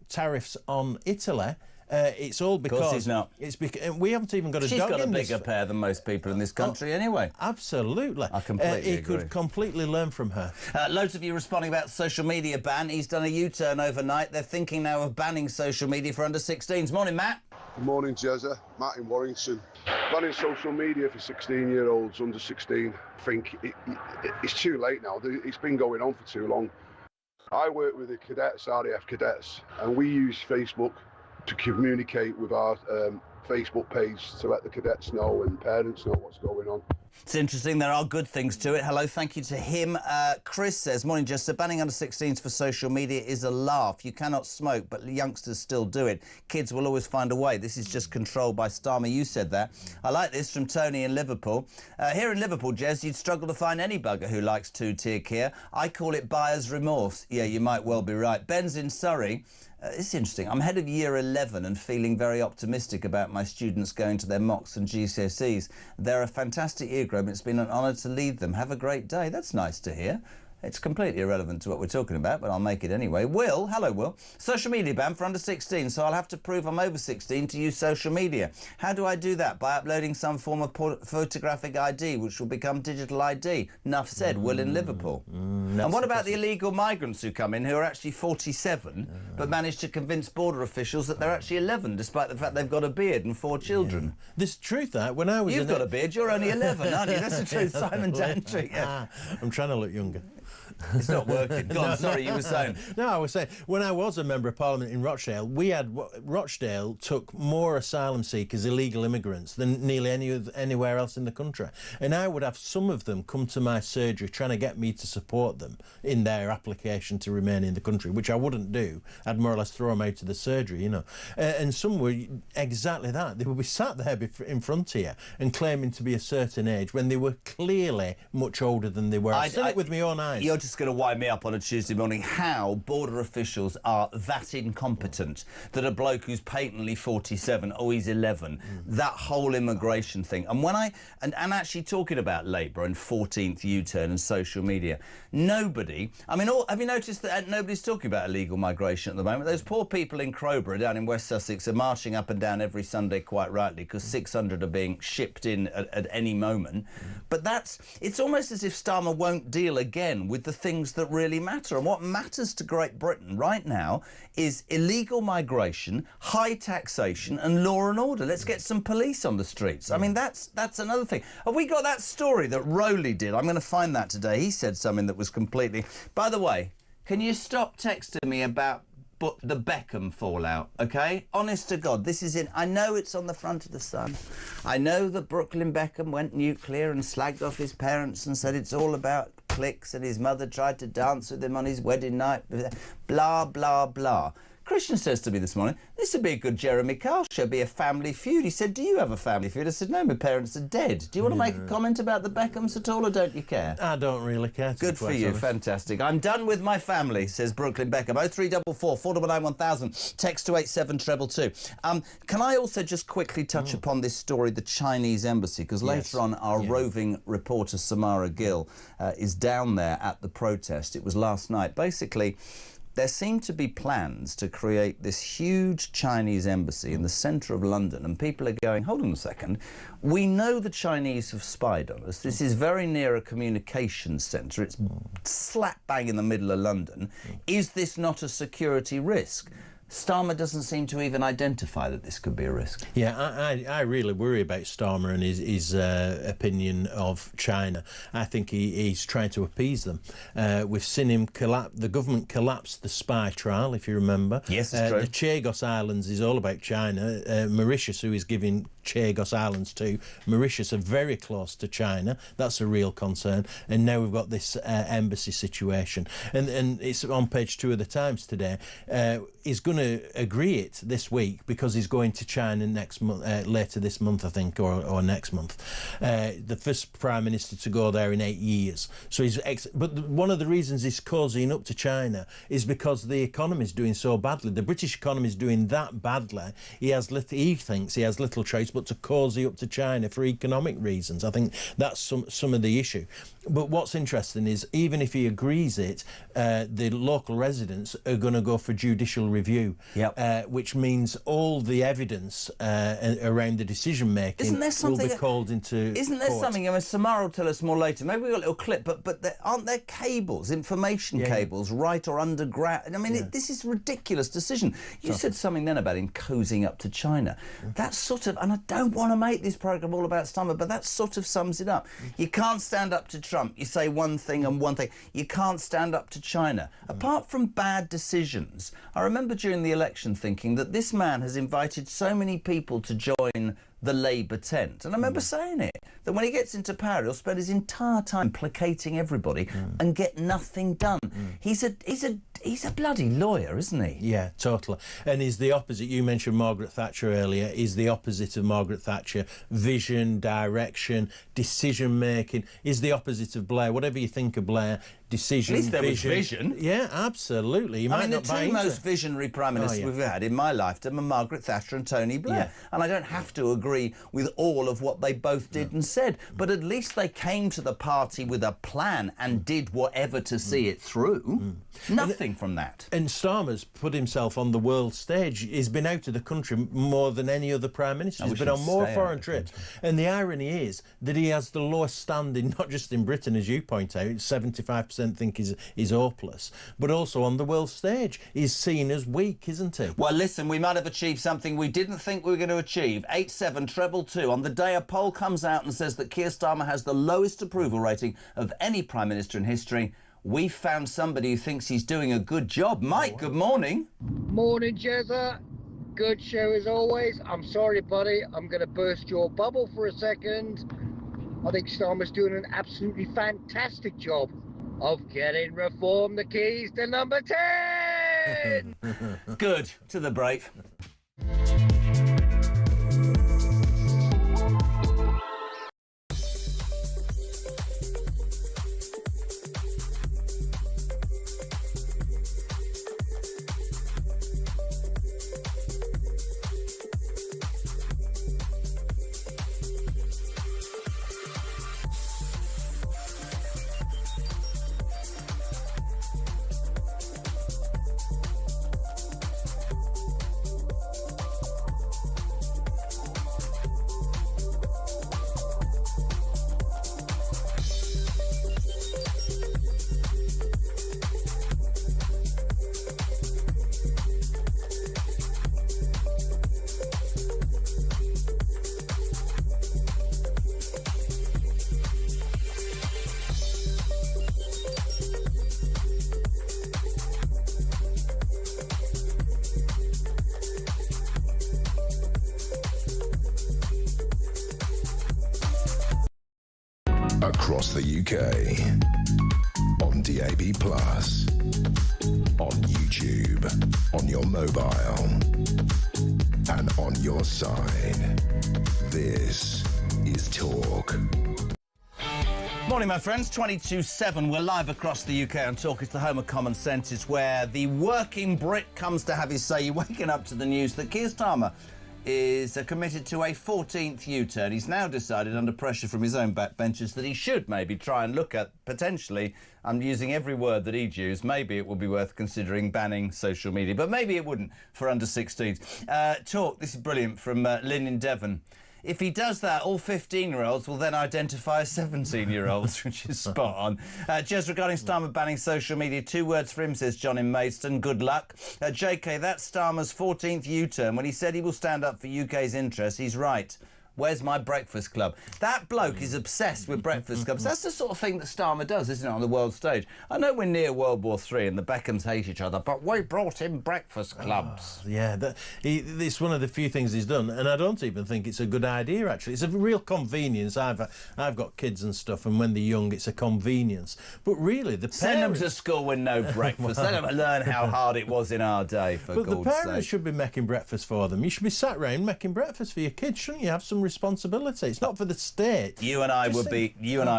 tariffs on Italy. It's all because... Of course he's not. It's because we haven't even got a She's dog got a in bigger pair than most people in this country anyway. Absolutely. I completely agree. He could completely learn from her. Loads of you responding about social media ban. He's done a U-turn overnight. They're thinking now of banning social media for under-16s. Morning, Matt. Good morning, Jezza. Matt in Warrington. Banning social media for 16-year-olds under 16, I think it's too late now. It's been going on for too long. I work with the cadets, RAF cadets, and we use Facebook to communicate with our Facebook page to let the cadets know and parents know what's going on. It's interesting. There are good things to it. Hello, thank you to him. Chris says, morning, Jester. Banning under 16s for social media is a laugh. You cannot smoke, but youngsters still do it. Kids will always find a way. This is just controlled by Starmer. You said that. I like this from Tony in Liverpool. Here in Liverpool, Jez, you'd struggle to find any bugger who likes two-tier Kia. I call it buyer's remorse. Yeah, you might well be right. Ben's in Surrey. It's interesting. I'm head of year 11 and feeling very optimistic about my students going to their mocks and GCSEs. They're a fantastic year group. It's been an honour to lead them. Have a great day. That's nice to hear. It's completely irrelevant to what we're talking about, but I'll make it anyway. Will, hello, Will. Social media ban for under 16, so I'll have to prove I'm over 16 to use social media. How do I do that? By uploading some form of photographic ID, which will become digital ID. Enough said, Will in Liverpool. And what about the illegal migrants who come in who are actually 47, but manage to convince border officials that they're actually 11, despite the fact they've got a beard and 4 children? Yeah. There's truth that when I was... You've got a beard, you're only 11, aren't you? That's the truth, Simon Dantry. Yeah. I'm trying to look younger. It's not working. Go on, sorry, you were saying. No, I was saying, when I was a Member of Parliament in Rochdale, Rochdale took more asylum seekers, illegal immigrants, than nearly anywhere else in the country. And I would have some of them come to my surgery trying to get me to support them in their application to remain in the country, which I wouldn't do. I'd more or less throw them out of the surgery, you know. And some were exactly that. They would be sat there in front of you and claiming to be a certain age when they were clearly much older than they were. I've seen it with my own eyes. lies. You're just going to wind me up on a Tuesday morning. How border officials are that incompetent that a bloke who's patently 47, he's 11, that whole immigration thing. And when and actually talking about Labour and 14th U-turn and social media, nobody, I mean, have you noticed that nobody's talking about illegal migration at the moment? Those poor people in Crowborough down in West Sussex are marching up and down every Sunday, quite rightly, because 600 are being shipped in at any moment. But it's almost as if Starmer won't deal again with the things that really matter. And what matters to Great Britain right now is illegal migration, high taxation and law and order. Let's get some police on the streets. I mean, that's another thing. Have we got that story that Rowley did? I'm going to find that today. He said something that was completely... By the way, can you stop texting me about the Beckham fallout, OK? Honest to God, this is in... I know it's on the front of the Sun. I know that Brooklyn Beckham went nuclear and slagged off his parents and said it's all about clicks and his mother tried to dance with him on his wedding night. Blah, blah, blah. Christian says to me this morning, this would be a good Jeremy Kyle show, be a family feud. He said, do you have a family feud? I said, no, my parents are dead. Do you want to make a comment about the Beckhams at all, or don't you care? I don't really care. Good for you, fantastic. I'm done with my family, says Brooklyn Beckham. 0344 499 1000, text to 87222. Can I also just quickly touch upon this story, the Chinese embassy, because later on our roving reporter Samara Gill is down there at the protest. It was last night. Basically, there seem to be plans to create this huge Chinese embassy in the centre of London, and people are going, hold on a second, we know the Chinese have spied on us. This is very near a communications centre. It's slap bang in the middle of London. Is this not a security risk? Starmer doesn't seem to even identify that this could be a risk. Yeah, I really worry about Starmer and his opinion of China. I think he's trying to appease them. We've seen him the government collapse the spy trial, if you remember. Yes, it's true. The Chagos Islands is all about China. Mauritius, who is giving Chagos Islands to Mauritius, are very close to China. That's a real concern. And now we've got this embassy situation. And it's on page 2 of the Times today. He's going to agree it this week because he's going to China next month, later this month, I think, or next month. The first Prime Minister to go there in 8 years. So but one of the reasons he's cozying up to China is because the economy is doing so badly. The British economy is doing that badly. He thinks he has little choice but to cozy up to China for economic reasons. I think that's some of the issue. But what's interesting is even if he agrees it, the local residents are going to go for judicial review. Which means all the evidence around the decision making will be called into Isn't there court. something? I mean, Samara will tell us more later. Maybe we've got a little clip, but aren't there cables, information cables, right or underground? I mean, this is a ridiculous decision. You said something then about him cozying up to China. That sort of, and I don't want to make this programme all about Starmer, but that sort of sums it up. You can't stand up to Trump. You say one thing and one thing. You can't stand up to China. Apart from bad decisions, I remember during the election thinking that this man has invited so many people to join the Labour tent. And I remember saying it, that when he gets into power, he'll spend his entire time placating everybody and get nothing done. He's a bloody lawyer, isn't he? Yeah, totally. And he's the opposite. You mentioned Margaret Thatcher earlier. He's the opposite of Margaret Thatcher. Vision, direction, decision-making. He's the opposite of Blair. Whatever you think of Blair, decision, At least there was vision. Yeah, absolutely. You might the not buy two most it. visionary Prime Ministers we've had in my lifetime are Margaret Thatcher and Tony Blair. And I don't have to agree with all of what they both did and said, but at least they came to the party with a plan and did whatever to see it through. Nothing from that. And Starmer's put himself on the world stage. He's been out of the country more than any other Prime Minister. He's been on more foreign trips. And the irony is that he has the lowest standing, not just in Britain, as you point out, 75% think he's hopeless, but also on the world stage. He's seen as weak, isn't he? Well, listen, we might have achieved something we didn't think we were going to achieve. 87222. On the day a poll comes out and says that Keir Starmer has the lowest approval rating of any Prime Minister in history, we've found somebody who thinks he's doing a good job. Mike, good morning. Morning, Jezza. Good show as always. I'm sorry, buddy. I'm going to burst your bubble for a second. I think Starmer's doing an absolutely fantastic job of getting reform the keys to number 10. Good. To the brave. across the UK. On DAB+, on YouTube, on your mobile, and on your side. This is Talk. Morning, my friends. 22/7. We're live across the UK on Talk. It's the home of common sense. It's where the working Brit comes to have his say. You're waking up to the news that Keir Starmer is committed to a 14th U-turn. He's now decided, under pressure from his own backbenchers, that he should maybe try and look at, potentially, I'm using every word that he'd use, maybe it would be worth considering banning social media, but maybe it wouldn't for under-16s. Talk, this is brilliant, from Lynn in Devon. If he does that, all 15-year-olds will then identify as 17-year-olds, which is spot on. Just regarding Starmer banning social media, 2 words for him, says John in Maidstone. Good luck. JK, that's Starmer's 14th U-turn. When he said he will stand up for UK's interests, he's right. Where's my breakfast club? That bloke is obsessed with breakfast clubs. That's the sort of thing that Starmer does, isn't it, on the world stage? I know we're near World War III and the Beckhams hate each other, but we brought in breakfast clubs. It's one of the few things he's done, and I don't even think it's a good idea, actually. It's a real convenience. I've got kids and stuff, and when they're young, it's a convenience. But really, the parents... Send them to school with no breakfast. Let them learn how hard it was in our day, for God's sake. But the parents should be making breakfast for them. You should be sat round making breakfast for your kids, shouldn't you? Have some responsibility. It's not for the state. You and I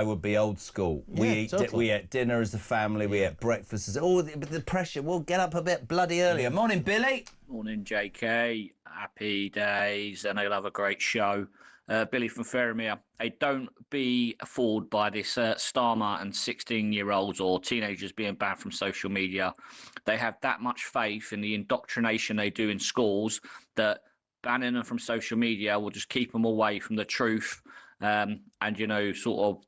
would be old school. We ate dinner as a family. We ate breakfast as the pressure. We'll get up a bit bloody earlier. Morning, Billy. Morning, JK. Happy days, and they'll have a great show. Billy from Ferrymere. Hey, don't be fooled by this Starmer and 16-year-olds or teenagers being banned from social media. They have that much faith in the indoctrination they do in schools that banning them from social media will just keep them away from the truth, and sort of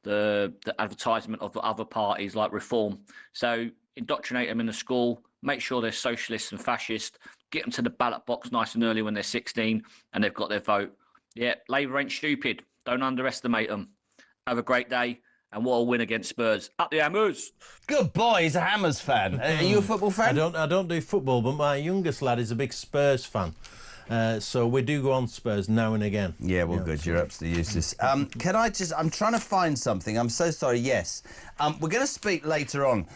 the advertisement of the other parties like Reform. So indoctrinate them in the school, make sure they're socialists and fascists, get them to the ballot box nice and early when they're 16 and they've got their vote. Yeah, Labour ain't stupid. Don't underestimate them. Have a great day. And what a win against Spurs. Up the Hammers. Good boy, he's a Hammers fan. Are you a football fan? I don't do football, but my youngest lad is a big Spurs fan. So we do go on Spurs now and again. Yeah, well, good. You're absolutely useless. I'm trying to find something. I'm so sorry. Yes. We're going to speak later on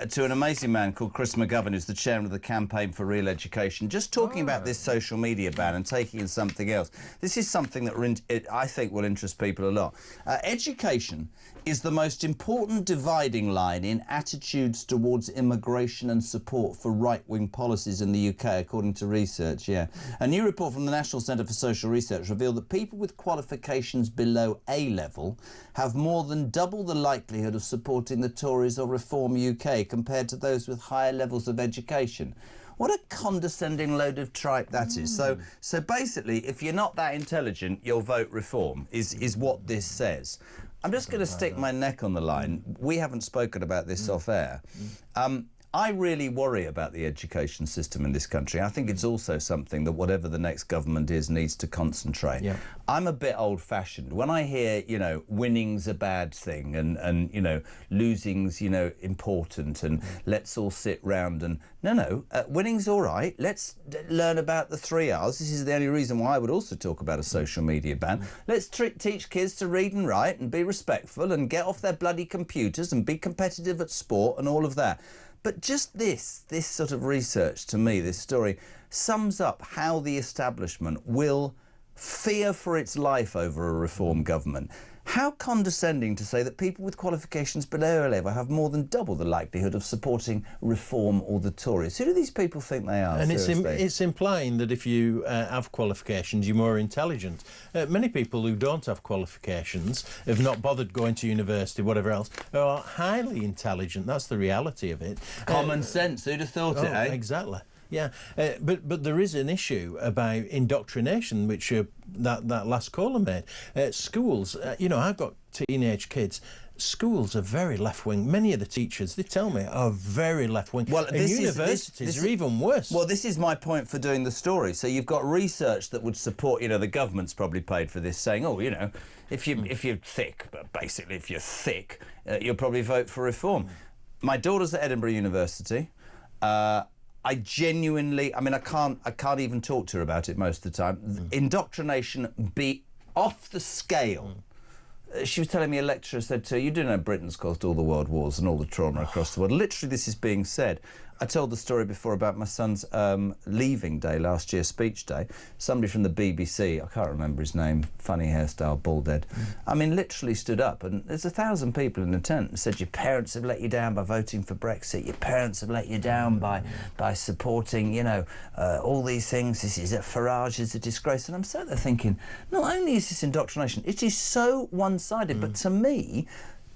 to an amazing man called Chris McGovern, who's the chairman of the Campaign for Real Education, just talking about this social media ban and taking in something else. This is something that I think will interest people a lot. Education is the most important dividing line in attitudes towards immigration and support for right-wing policies in the UK, according to research, A new report from the National Centre for Social Research revealed that people with qualifications below A-level have more than double the likelihood of supporting the Tories or Reform UK compared to those with higher levels of education. What a condescending load of tripe that is. So basically, if you're not that intelligent, you'll vote Reform, is what this says. I'm just going to stick my neck on the line. We haven't spoken about this off air. I really worry about the education system in this country. I think it's also something that whatever the next government is needs to concentrate. Yeah. I'm a bit old-fashioned. When I hear, winning's a bad thing and losing's, important and let's all sit round and... No, winning's all right. Let's learn about the 3 R's. This is the only reason why I would also talk about a social media ban. Let's teach kids to read and write and be respectful and get off their bloody computers and be competitive at sport and all of that. But just this sort of research, to me, this story, sums up how the establishment will fear for its life over a Reform government. How condescending to say that people with qualifications below A-level have more than double the likelihood of supporting Reform or the Tories. Who do these people think they are? And it's implying that if you have qualifications, you're more intelligent. Many people who don't have qualifications, have not bothered going to university, whatever else, are highly intelligent. That's the reality of it. Common sense. Who'd have thought it, eh? Exactly. Yeah, but there is an issue about indoctrination, which that last caller made. Schools, I've got teenage kids. Schools are very left-wing. Many of the teachers, they tell me, are very left-wing. Well, and universities are even worse. Well, this is my point for doing the story. So you've got research that would support, the government's probably paid for this, saying, if you're thick, but basically if you're thick, you'll probably vote for Reform. My daughter's at Edinburgh University. I genuinely, I can't even talk to her about it most of the time. Indoctrination be off the scale. she was telling me a lecturer said to her, you do know Britain's caused all the world wars and all the trauma across the world. Literally, this is being said. I told the story before about my son's leaving day last year, speech day. Somebody from the BBC, I can't remember his name, funny hairstyle, bald head. I mean, literally stood up, and there's 1,000 people in the tent and said, your parents have let you down by voting for Brexit. Your parents have let you down by supporting, you know, all these things. This is Farage is a disgrace. And I'm sat there thinking, not only is this indoctrination, it is so one-sided, but to me,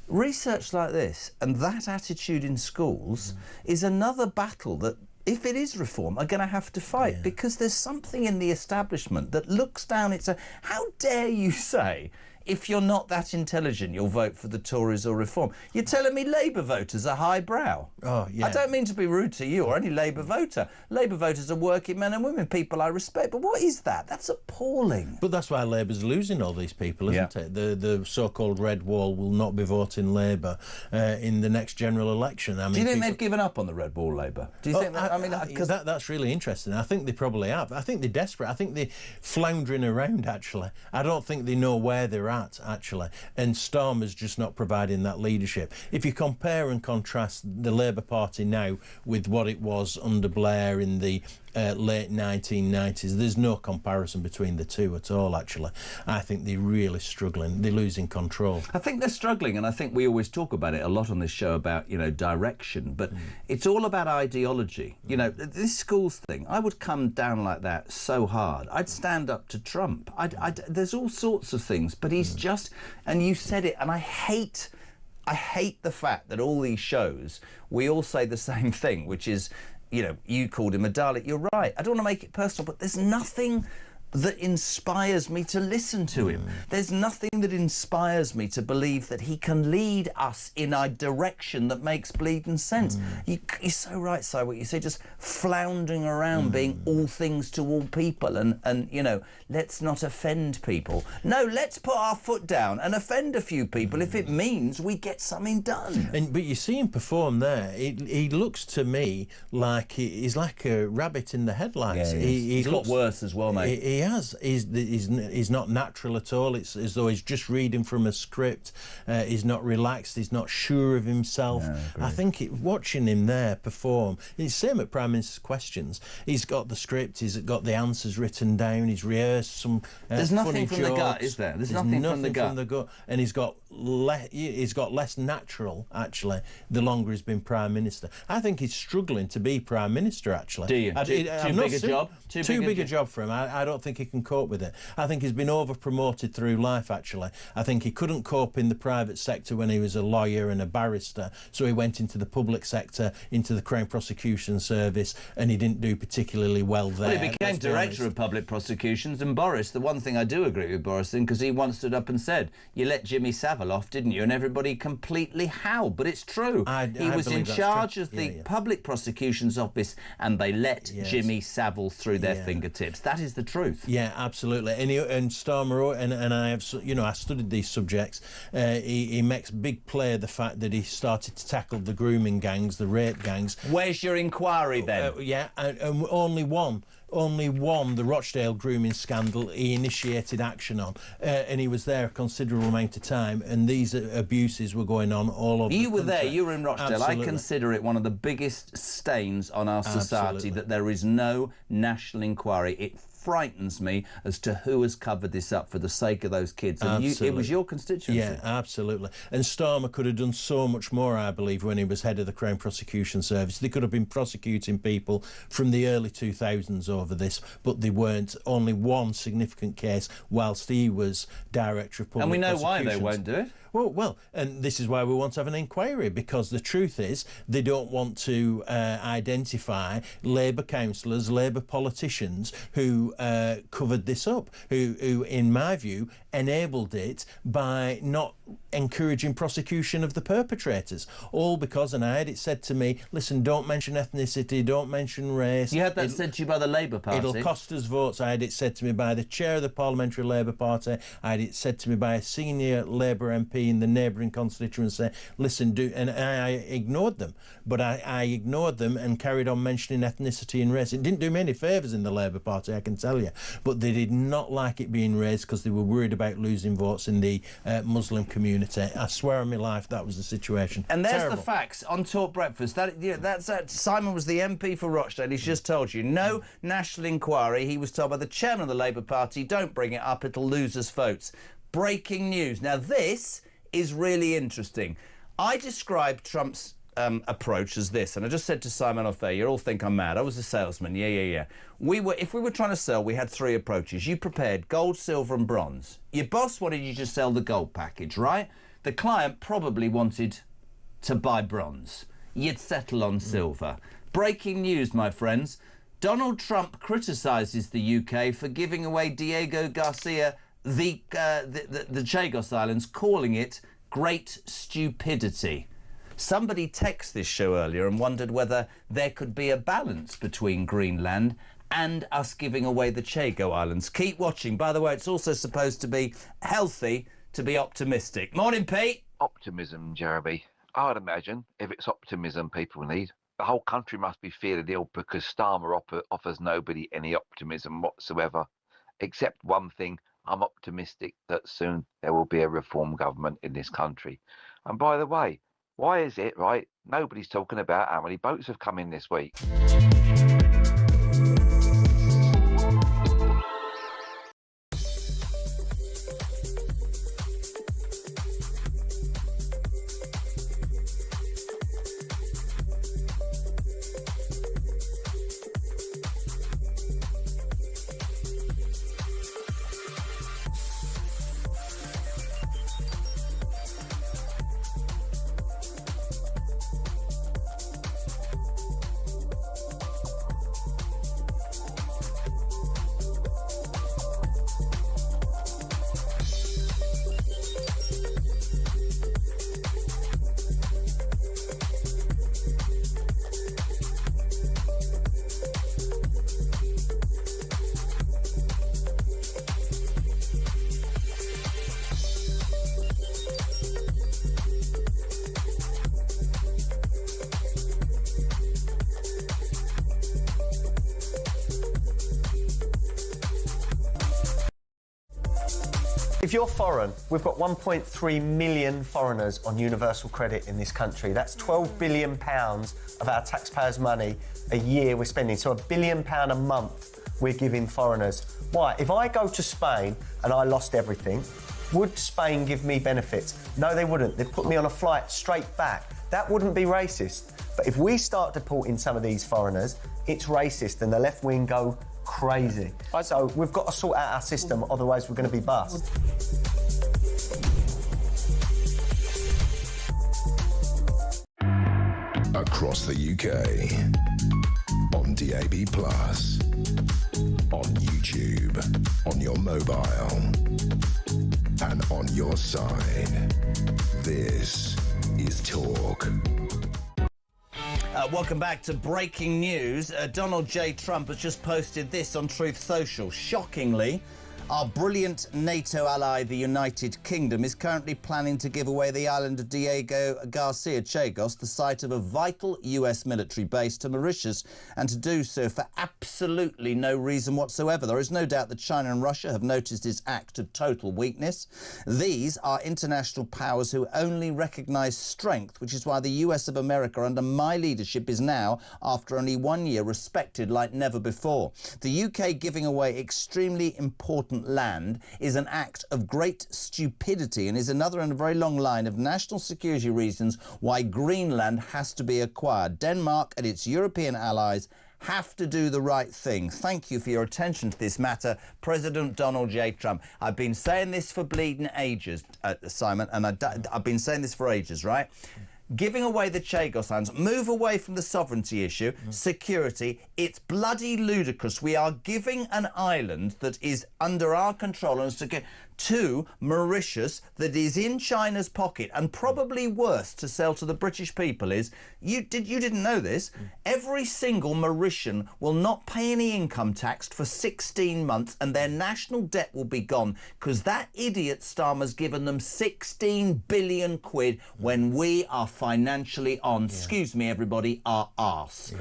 research like this and that attitude in schools is another battle that, if it is reform, are going to have to fight, because there's something in the establishment that looks down. It's how dare you say, if you're not that intelligent, you'll vote for the Tories or reform? You're telling me Labour voters are highbrow? Oh, yeah. I don't mean to be rude to you or any Labour voter. Labour voters are working men and women, people I respect. But what is that? That's appalling. But that's why Labour's losing all these people, isn't it? The so-called Red Wall will not be voting Labour in the next general election. I mean, do you think they've given up on the Red Wall, Labour? Do you think that? I mean, because that's really interesting. I think they probably have. I think they're desperate. I think they're floundering around, actually. I don't think they know where they're at, actually, and Starmer's just not providing that leadership. If you compare and contrast the Labour Party now with what it was under Blair in the late 1990s, there's no comparison between the two at all, actually. I think they're really struggling. They're losing control. I think they're struggling, and I think we always talk about it a lot on this show about, you know, direction, but it's all about ideology. You know, this schools thing, I would come down like that so hard. I'd stand up to Trump. There's all sorts of things, but he's just, and you said it, and I hate the fact that all these shows, we all say the same thing, which is, you know, you called him a Dalek. You're right. I don't want to make it personal, but there's nothing that inspires me to listen to him. There's nothing that inspires me to believe that he can lead us in a direction that makes bleeding sense. You're so right, Si, what you say, just floundering around being all things to all people and, you know, let's not offend people. No, let's put our foot down and offend a few people if it means we get something done. But you see him perform there. He looks to me like he's like a rabbit in the headlights. Yeah, he's got worse as well, mate. He has. He's not natural at all. It's as though he's just reading from a script. He's not relaxed. He's not sure of himself. No, I think watching him there perform, it's the same at Prime Minister's Questions. He's got the script. He's got the answers written down. He's rehearsed some There's nothing from jokes. The gut, is there? There's nothing from the gut. And he's got less natural, actually, the longer he's been Prime Minister. I think he's struggling to be Prime Minister, actually. Do you? Too big a job for him. I don't think he can cope with it. I think he's been over-promoted through life, actually. I think he couldn't cope in the private sector when he was a lawyer and a barrister, so he went into the public sector, into the Crown Prosecution Service, and he didn't do particularly well there. Well, he became Director of Public Prosecutions, and Boris, the one thing I do agree with Boris in, because he once stood up and said, you let Jimmy Savile off, didn't you? And everybody completely howled, but it's true. He was in charge of the Public Prosecutions Office, and they let Jimmy Savile through their fingertips. That is the truth. Yeah, absolutely. And Starmer, and I have, you know, I studied these subjects. He makes big play of the fact that he started to tackle the grooming gangs, the rape gangs. Where's your inquiry then? And only one, the Rochdale grooming scandal, he initiated action on, and he was there a considerable amount of time, and these abuses were going on all over You the were country. there, you were in Rochdale. Absolutely. I consider it one of the biggest stains on our society that there is no national inquiry. It frightens me as to who has covered this up for the sake of those kids. And it was your constituency. Yeah, absolutely. And Starmer could have done so much more, I believe, when he was head of the Crown Prosecution Service. They could have been prosecuting people from the early 2000s over this, but they weren't. Only one significant case whilst he was Director of Public And we know Prosecutions. why they won't do it. Well, and this is why we want to have an inquiry, because the truth is they don't want to identify Labour councillors, Labour politicians who covered this up, who, in my view, enabled it by not encouraging prosecution of the perpetrators, all because, and I had it said to me, listen, don't mention ethnicity, don't mention race. You had that said to you by the Labour Party? It'll cost us votes. I had it said to me by the chair of the Parliamentary Labour Party. I had it said to me by a senior Labour MP in the neighbouring constituency. Listen, and I ignored them. But I ignored them and carried on mentioning ethnicity and race. It didn't do me any favours in the Labour Party, I can tell you. But they did not like it being raised because they were worried about losing votes in the Muslim community. I swear on my life that was the situation. And there's Terrible. the facts on Talk Breakfast. That's Simon was the MP for Rochdale. He's just told you no national inquiry. He was told by the chairman of the Labour Party, don't bring it up, it'll lose us votes. Breaking news. Now this is really interesting. I described Trump's approach as this, and I just said to Simon off there, you all think I'm mad. I was a salesman. Yeah. If we were trying to sell, we had three approaches. You prepared gold, silver and bronze. Your boss wanted you to sell the gold package, right? The client probably wanted to buy bronze. You'd settle on silver. Breaking news, my friends. Donald Trump criticises the UK for giving away Diego Garcia the Chagos Islands, calling it great stupidity. Somebody texted this show earlier and wondered whether there could be a balance between Greenland and us giving away the Chagos Islands. Keep watching. By the way, it's also supposed to be healthy to be optimistic. Morning, Pete. Optimism, Jeremy. I would imagine if it's optimism people need, the whole country must be feeling ill because Starmer offers nobody any optimism whatsoever. Except one thing, I'm optimistic that soon there will be a reform government in this country. And by the way, why is it, right, nobody's talking about how many boats have come in this week? If you're foreign, we've got 1.3 million foreigners on universal credit in this country. That's £12 billion of our taxpayers' money a year we're spending. So £1 billion a month we're giving foreigners. Why? If I go to Spain and I lost everything, would Spain give me benefits? No, they wouldn't. They'd put me on a flight straight back. That wouldn't be racist. But if we start deporting some of these foreigners, it's racist and the left wing go crazy. So we've got to sort out our system, otherwise we're going to be bust. Across the UK, on DAB+, on YouTube, on your mobile, and on your side. This is Talk. Welcome back to breaking news. Donald J. Trump has just posted this on Truth Social. Shockingly, our brilliant NATO ally, the United Kingdom, is currently planning to give away the island of Diego Garcia Chagos, the site of a vital US military base, to Mauritius, and to do so for absolutely no reason whatsoever. There is no doubt that China and Russia have noticed this act of total weakness. These are international powers who only recognise strength, which is why the US of America, under my leadership, is now, after only 1 year, respected like never before. The UK giving away extremely important land is an act of great stupidity and is another in a very long line of national security reasons why Greenland has to be acquired. Denmark and its European allies have to do the right thing. Thank you for your attention to this matter, President Donald J. Trump. I've been saying this for bleeding ages, Simon, and I've been saying this for ages, right? Giving away the Chagos Islands, move away from the sovereignty issue, security, it's bloody ludicrous. We are giving an island that is under our control and secure to Mauritius that is in China's pocket, and probably worse to sell to the British people is, you didn't know this, every single Mauritian will not pay any income tax for 16 months and their national debt will be gone because that idiot Starmer's given them 16 billion quid when we are financially on, excuse me everybody, our arse.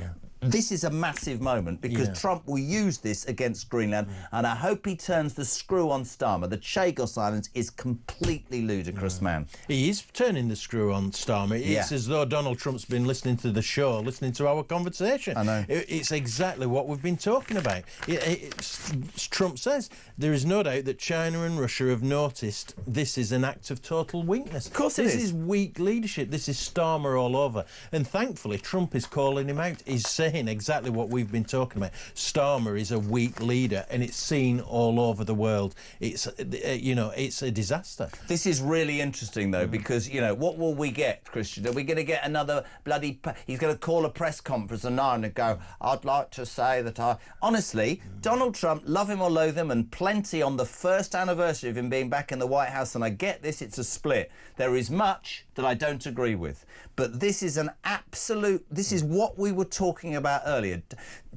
This is a massive moment because Trump will use this against Greenland, and I hope he turns the screw on Starmer. The Chagos Islands is completely ludicrous, man. He is turning the screw on Starmer. It's as though Donald Trump's been listening to the show, listening to our conversation. I know. It's exactly what we've been talking about. Trump says there is no doubt that China and Russia have noticed this is an act of total weakness. Of course it is. This is weak leadership. This is Starmer all over. And thankfully, Trump is calling him out. He's saying exactly what we've been talking about. Starmer is a weak leader, and it's seen all over the world. It's it's a disaster. This is really interesting though, because what will we get, Christian? Are we going to get another bloody? He's going to call a press conference and go, "I'd like to say that I honestly, Donald Trump, love him or loathe him, and plenty on the first anniversary of him being back in the White House. And I get this; it's a split. There is much that I don't agree with, but this is an absolute. This is what we were talking about earlier.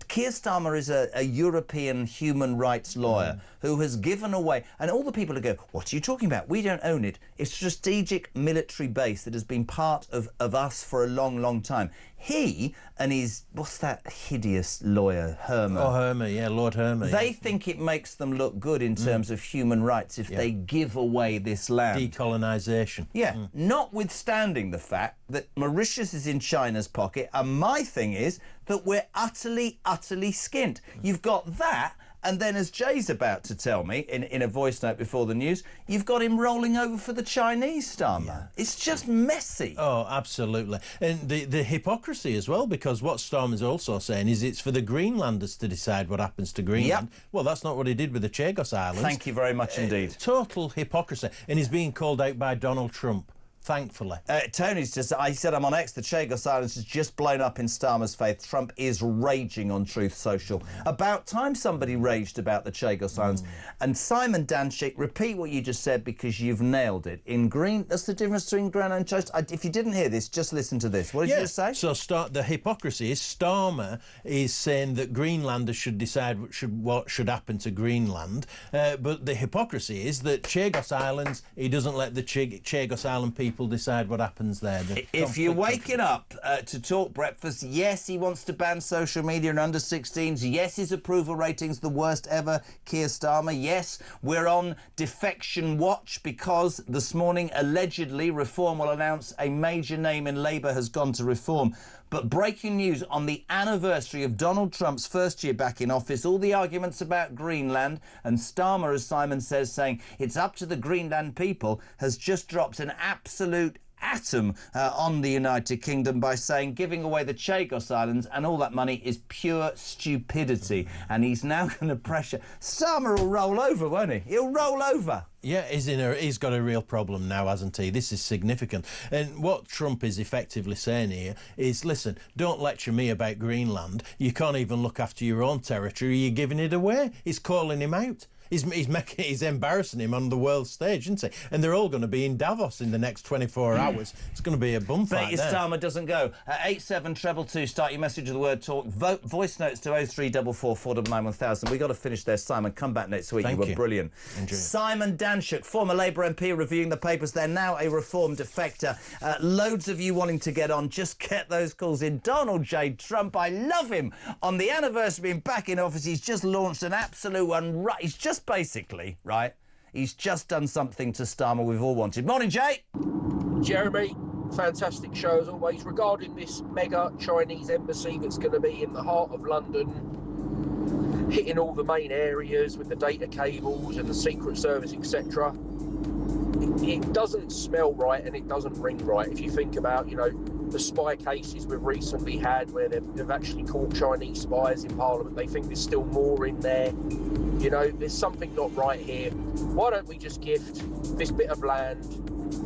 Keir Starmer is a European human rights lawyer who has given away, and all the people who go, what are you talking about? We don't own it. It's a strategic military base that has been part of us for a long, long time. He and his, what's that hideous lawyer, Hermer? Oh, Hermer, yeah, Lord Hermer. They think it makes them look good in terms of human rights if they give away this land. Decolonisation. Yeah, notwithstanding the fact that Mauritius is in China's pocket, and my thing is that we're utterly, utterly skint. You've got that, and then as Jay's about to tell me in a voice note before the news, you've got him rolling over for the Chinese, Starmer. It's just messy. Oh, absolutely. And the hypocrisy as well, because what Starmer's also saying is it's for the Greenlanders to decide what happens to Greenland. Well, that's not what he did with the Chagos Islands. Thank you very much indeed. Total hypocrisy. And he's being called out by Donald Trump. Thankfully. Tony's just, I said I'm on X, the Chagos Islands has just blown up in Starmer's faith. Trump is raging on Truth Social. About time somebody raged about the Chagos Islands. And Simon Danchik, repeat what you just said because you've nailed it. In green, that's the difference between Greenland and Chagos. If you didn't hear this, just listen to this. What did you just say? So the hypocrisy is Starmer is saying that Greenlanders should decide what should happen to Greenland. But the hypocrisy is that Chagos Islands, he doesn't let the Chagos Island people decide what happens there. If you're waking up to talk breakfast, yes, he wants to ban social media and under 16s. Yes, his approval rating's the worst ever, Keir Starmer. Yes, we're on defection watch because this morning, allegedly, Reform will announce a major name in Labour has gone to Reform. But breaking news on the anniversary of Donald Trump's first year back in office, all the arguments about Greenland, and Starmer, as Simon says, saying it's up to the Greenland people, has just dropped an absolute atom on the United Kingdom by saying giving away the Chagos Islands and all that money is pure stupidity. And he's now going to pressure. Starmer will roll over, won't he? He'll roll over. Yeah, he's got a real problem now, hasn't he? This is significant. And what Trump is effectively saying here is, listen, don't lecture me about Greenland. You can't even look after your own territory. You're giving it away. He's calling him out. He's embarrassing him on the world stage, isn't he? And they're all going to be in Davos in the next 24 hours. It's going to be a bum fight there. Starmer doesn't go. 87222, start your message with the word talk. Voice notes to 0344 499 1000. We've got to finish there, Simon. Come back next week. Thank you were brilliant. Enjoy. Simon Danchuk, former Labour MP, reviewing the papers. They're now a Reform defector. Loads of you wanting to get on. Just get those calls in. Donald J. Trump, I love him. On the anniversary of being back in office, he's just launched an absolute one. He's just basically, right, he's just done something to Starmer we've all wanted. Morning, Jay. Jeremy, fantastic show as always. Regarding this mega Chinese embassy that's going to be in the heart of London, hitting all the main areas with the data cables and the Secret Service, etc. It doesn't smell right and it doesn't ring right. If you think about, the spy cases we've recently had where they've actually caught Chinese spies in Parliament, they think there's still more in there. There's something not right here. Why don't we just gift this bit of land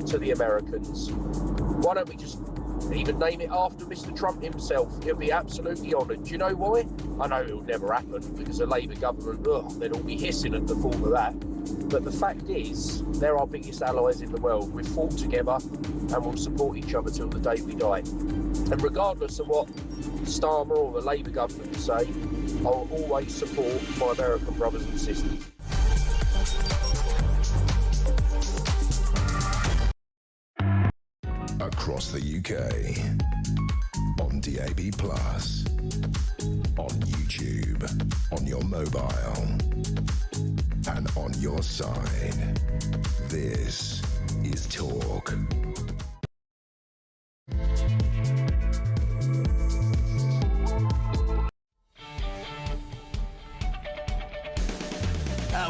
to the Americans? Why don't we just Even name it after Mr. Trump himself. He'll be absolutely honoured. Do you know why? I know it'll never happen because the Labour government, they'd all be hissing at the thought of that. But the fact is, they're our biggest allies in the world. We've fought together and we'll support each other till the day we die. And regardless of what Starmer or the Labour government say, I'll always support my American brothers and sisters. Across the UK, on DAB+, on YouTube, on your mobile, and on your side. This is Talk.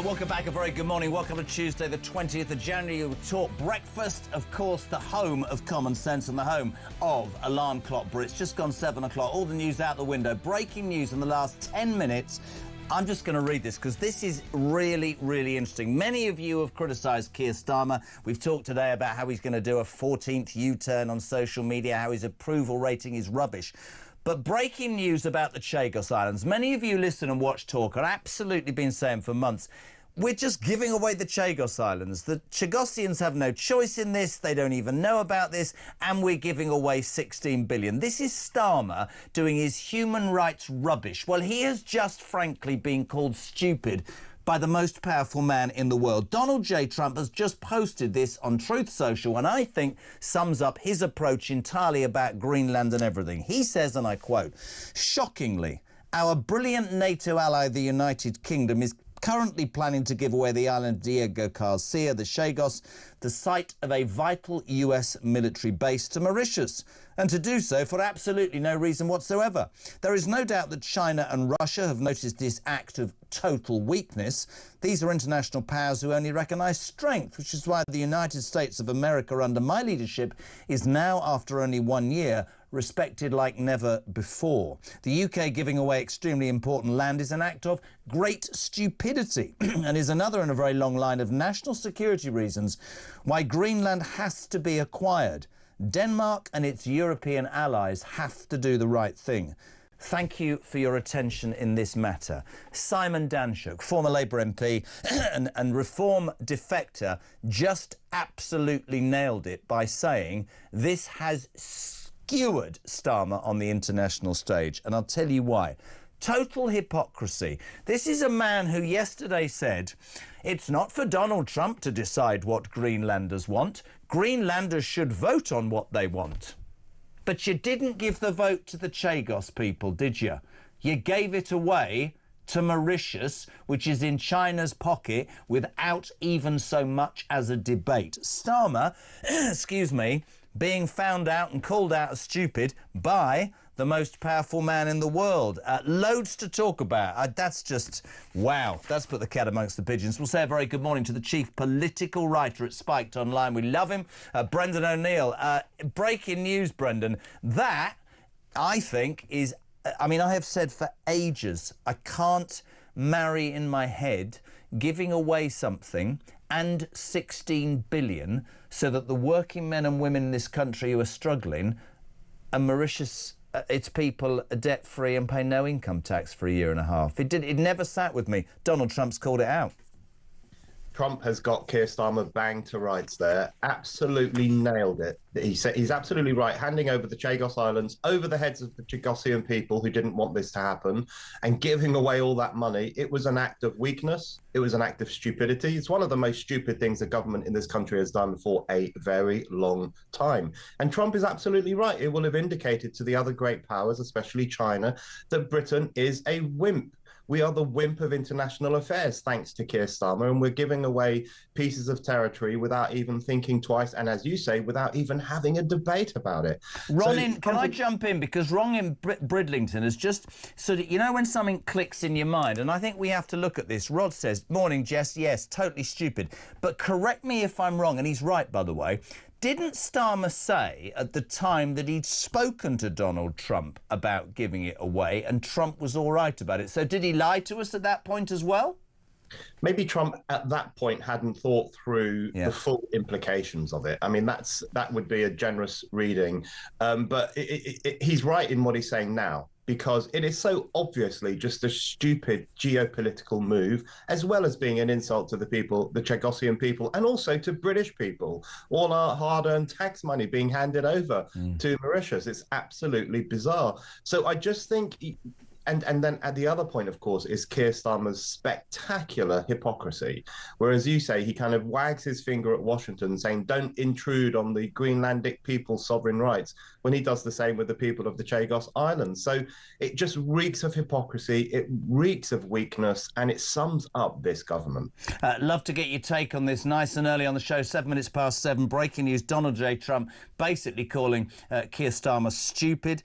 Welcome back, a very good morning. Welcome to Tuesday, the 20th of January. We talk breakfast, of course, the home of common sense and the home of Alarm Clock Brits. Just gone 7 o'clock, all the news out the window. Breaking news in the last 10 minutes. I'm just going to read this because this is really, really interesting. Many of you have criticised Keir Starmer. We've talked today about how he's going to do a 14th U-turn on social media, how his approval rating is rubbish. But breaking news about the Chagos Islands. Many of you listen and watch Talk are absolutely been saying for months, we're just giving away the Chagos Islands. The Chagosians have no choice in this. They don't even know about this. And we're giving away 16 billion. This is Starmer doing his human rights rubbish. Well, he has just frankly been called stupid by the most powerful man in the world. Donald J. Trump has just posted this on Truth Social and I think sums up his approach entirely about Greenland and everything. He says, and I quote, "Shockingly, our brilliant NATO ally, the United Kingdom, is currently planning to give away the island of Diego Garcia, the Chagos, the site of a vital US military base, to Mauritius, and to do so for absolutely no reason whatsoever. There is no doubt that China and Russia have noticed this act of total weakness. These are international powers who only recognise strength, which is why the United States of America under my leadership is now, after only 1 year, respected like never before. The UK giving away extremely important land is an act of great stupidity and is another in a very long line of national security reasons why Greenland has to be acquired. Denmark and its European allies have to do the right thing. Thank you for your attention in this matter." Simon Danshuk, former Labour MP and Reform defector, just absolutely nailed it by saying this has skewered Starmer on the international stage, and I'll tell you why. Total hypocrisy. This is a man who yesterday said, it's not for Donald Trump to decide what Greenlanders want. Greenlanders should vote on what they want. But you didn't give the vote to the Chagos people, did you? You gave it away to Mauritius, which is in China's pocket, without even so much as a debate. Starmer, excuse me, being found out and called out as stupid by the most powerful man in the world. Loads to talk about. That's just, wow, that's put the cat amongst the pigeons. We'll say a very good morning to the chief political writer at Spiked Online. We love him, Brendan O'Neill. Breaking news, Brendan. That, I think, is, I mean, I have said for ages, I can't marry in my head giving away something and 16 billion so that the working men and women in this country who are struggling, and Mauritius, its people are debt-free and pay no income tax for a year and a half. It never sat with me. Donald Trump's called it out. Trump has got Keir Starmer banged to rights there. Absolutely nailed it. He's absolutely right. Handing over the Chagos Islands over the heads of the Chagosian people who didn't want this to happen and giving away all that money. It was an act of weakness. It was an act of stupidity. It's one of the most stupid things the government in this country has done for a very long time. And Trump is absolutely right. It will have indicated to the other great powers, especially China, that Britain is a wimp. We are the wimp of international affairs, thanks to Keir Starmer, and we're giving away pieces of territory without even thinking twice, and as you say, without even having a debate about it. Ronin, can I jump in? Because Ronin Bridlington has just sort of, you know when something clicks in your mind, and I think we have to look at this. Rod says, morning, Jess, yes, totally stupid. But correct me if I'm wrong, and he's right, by the way. Didn't Starmer say at the time that he'd spoken to Donald Trump about giving it away and Trump was all right about it? So did he lie to us at that point as well? Maybe Trump at that point hadn't thought through the full implications of it. I mean, that would be a generous reading. But he's right in what he's saying now, because it is so obviously just a stupid geopolitical move, as well as being an insult to the people, the Chagossian people, and also to British people. All our hard-earned tax money being handed over to Mauritius. It's absolutely bizarre. So I just think... And then at the other point, of course, is Keir Starmer's spectacular hypocrisy. Whereas you say he kind of wags his finger at Washington saying, don't intrude on the Greenlandic people's sovereign rights, when he does the same with the people of the Chagos Islands. So it just reeks of hypocrisy, it reeks of weakness, and it sums up this government. Love to get your take on this nice and early on the show, 7 minutes past 7. Breaking news, Donald J. Trump basically calling Keir Starmer stupid,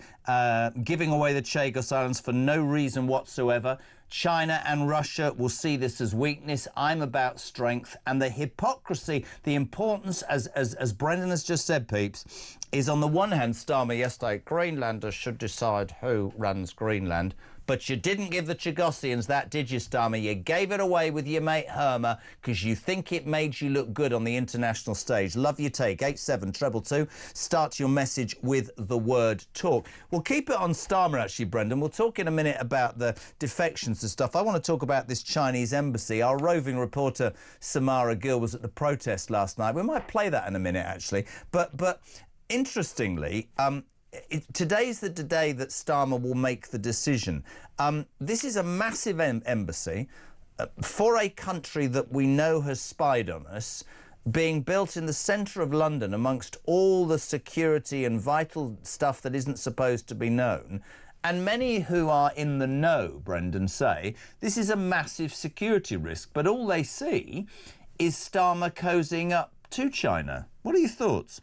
giving away the Chagos Islands for no reason whatsoever. China and Russia will see this as weakness. I'm about strength. And the hypocrisy, the importance, as Brendan has just said, peeps, is on the one hand, Starmer yesterday, Greenlanders should decide who runs Greenland. But you didn't give the Chagossians that, did you, Starmer? You gave it away with your mate Herma because you think it made you look good on the international stage. Love your take. 87222. Start your message with the word talk. We'll keep it on Starmer, actually, Brendan. We'll talk in a minute about the defections and stuff. I want to talk about this Chinese embassy. Our roving reporter, Samara Gill, was at the protest last night. We might play that in a minute, actually. But interestingly... today's the day that Starmer will make the decision. This is a massive embassy for a country that we know has spied on us, being built in the centre of London amongst all the security and vital stuff that isn't supposed to be known. And many who are in the know, Brendan, say this is a massive security risk. But all they see is Starmer cozying up to China. What are your thoughts?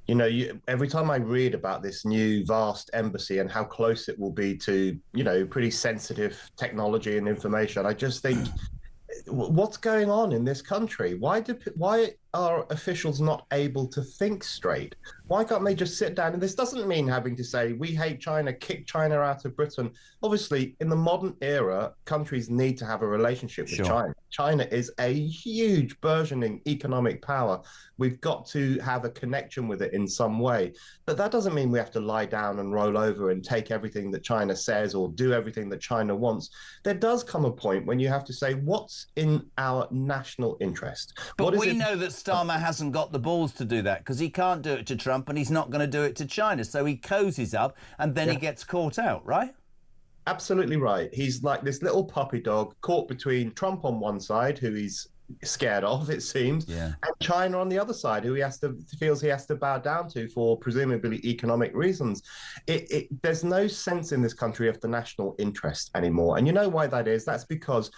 You know, every time I read about this new vast embassy and how close it will be to, you know, pretty sensitive technology and information, I just think, what's going on in this country? Why are officials not able to think straight? Why can't they just sit down? And this doesn't mean having to say, we hate China, kick China out of Britain. Obviously, in the modern era, countries need to have a relationship with China. China is a huge, burgeoning economic power. We've got to have a connection with it in some way. But that doesn't mean we have to lie down and roll over and take everything that China says or do everything that China wants. There does come a point when you have to say, what's in our national interest? But we know that Starmer hasn't got the balls to do that because he can't do it to Trump and he's not going to do it to China. So he cozies up and then he gets caught out, right? Absolutely right. He's like this little puppy dog caught between Trump on one side, who he's scared of, it seems, and China on the other side, who feels he has to bow down to for presumably economic reasons. There's no sense in this country of the national interest anymore. And you know why that is? That's because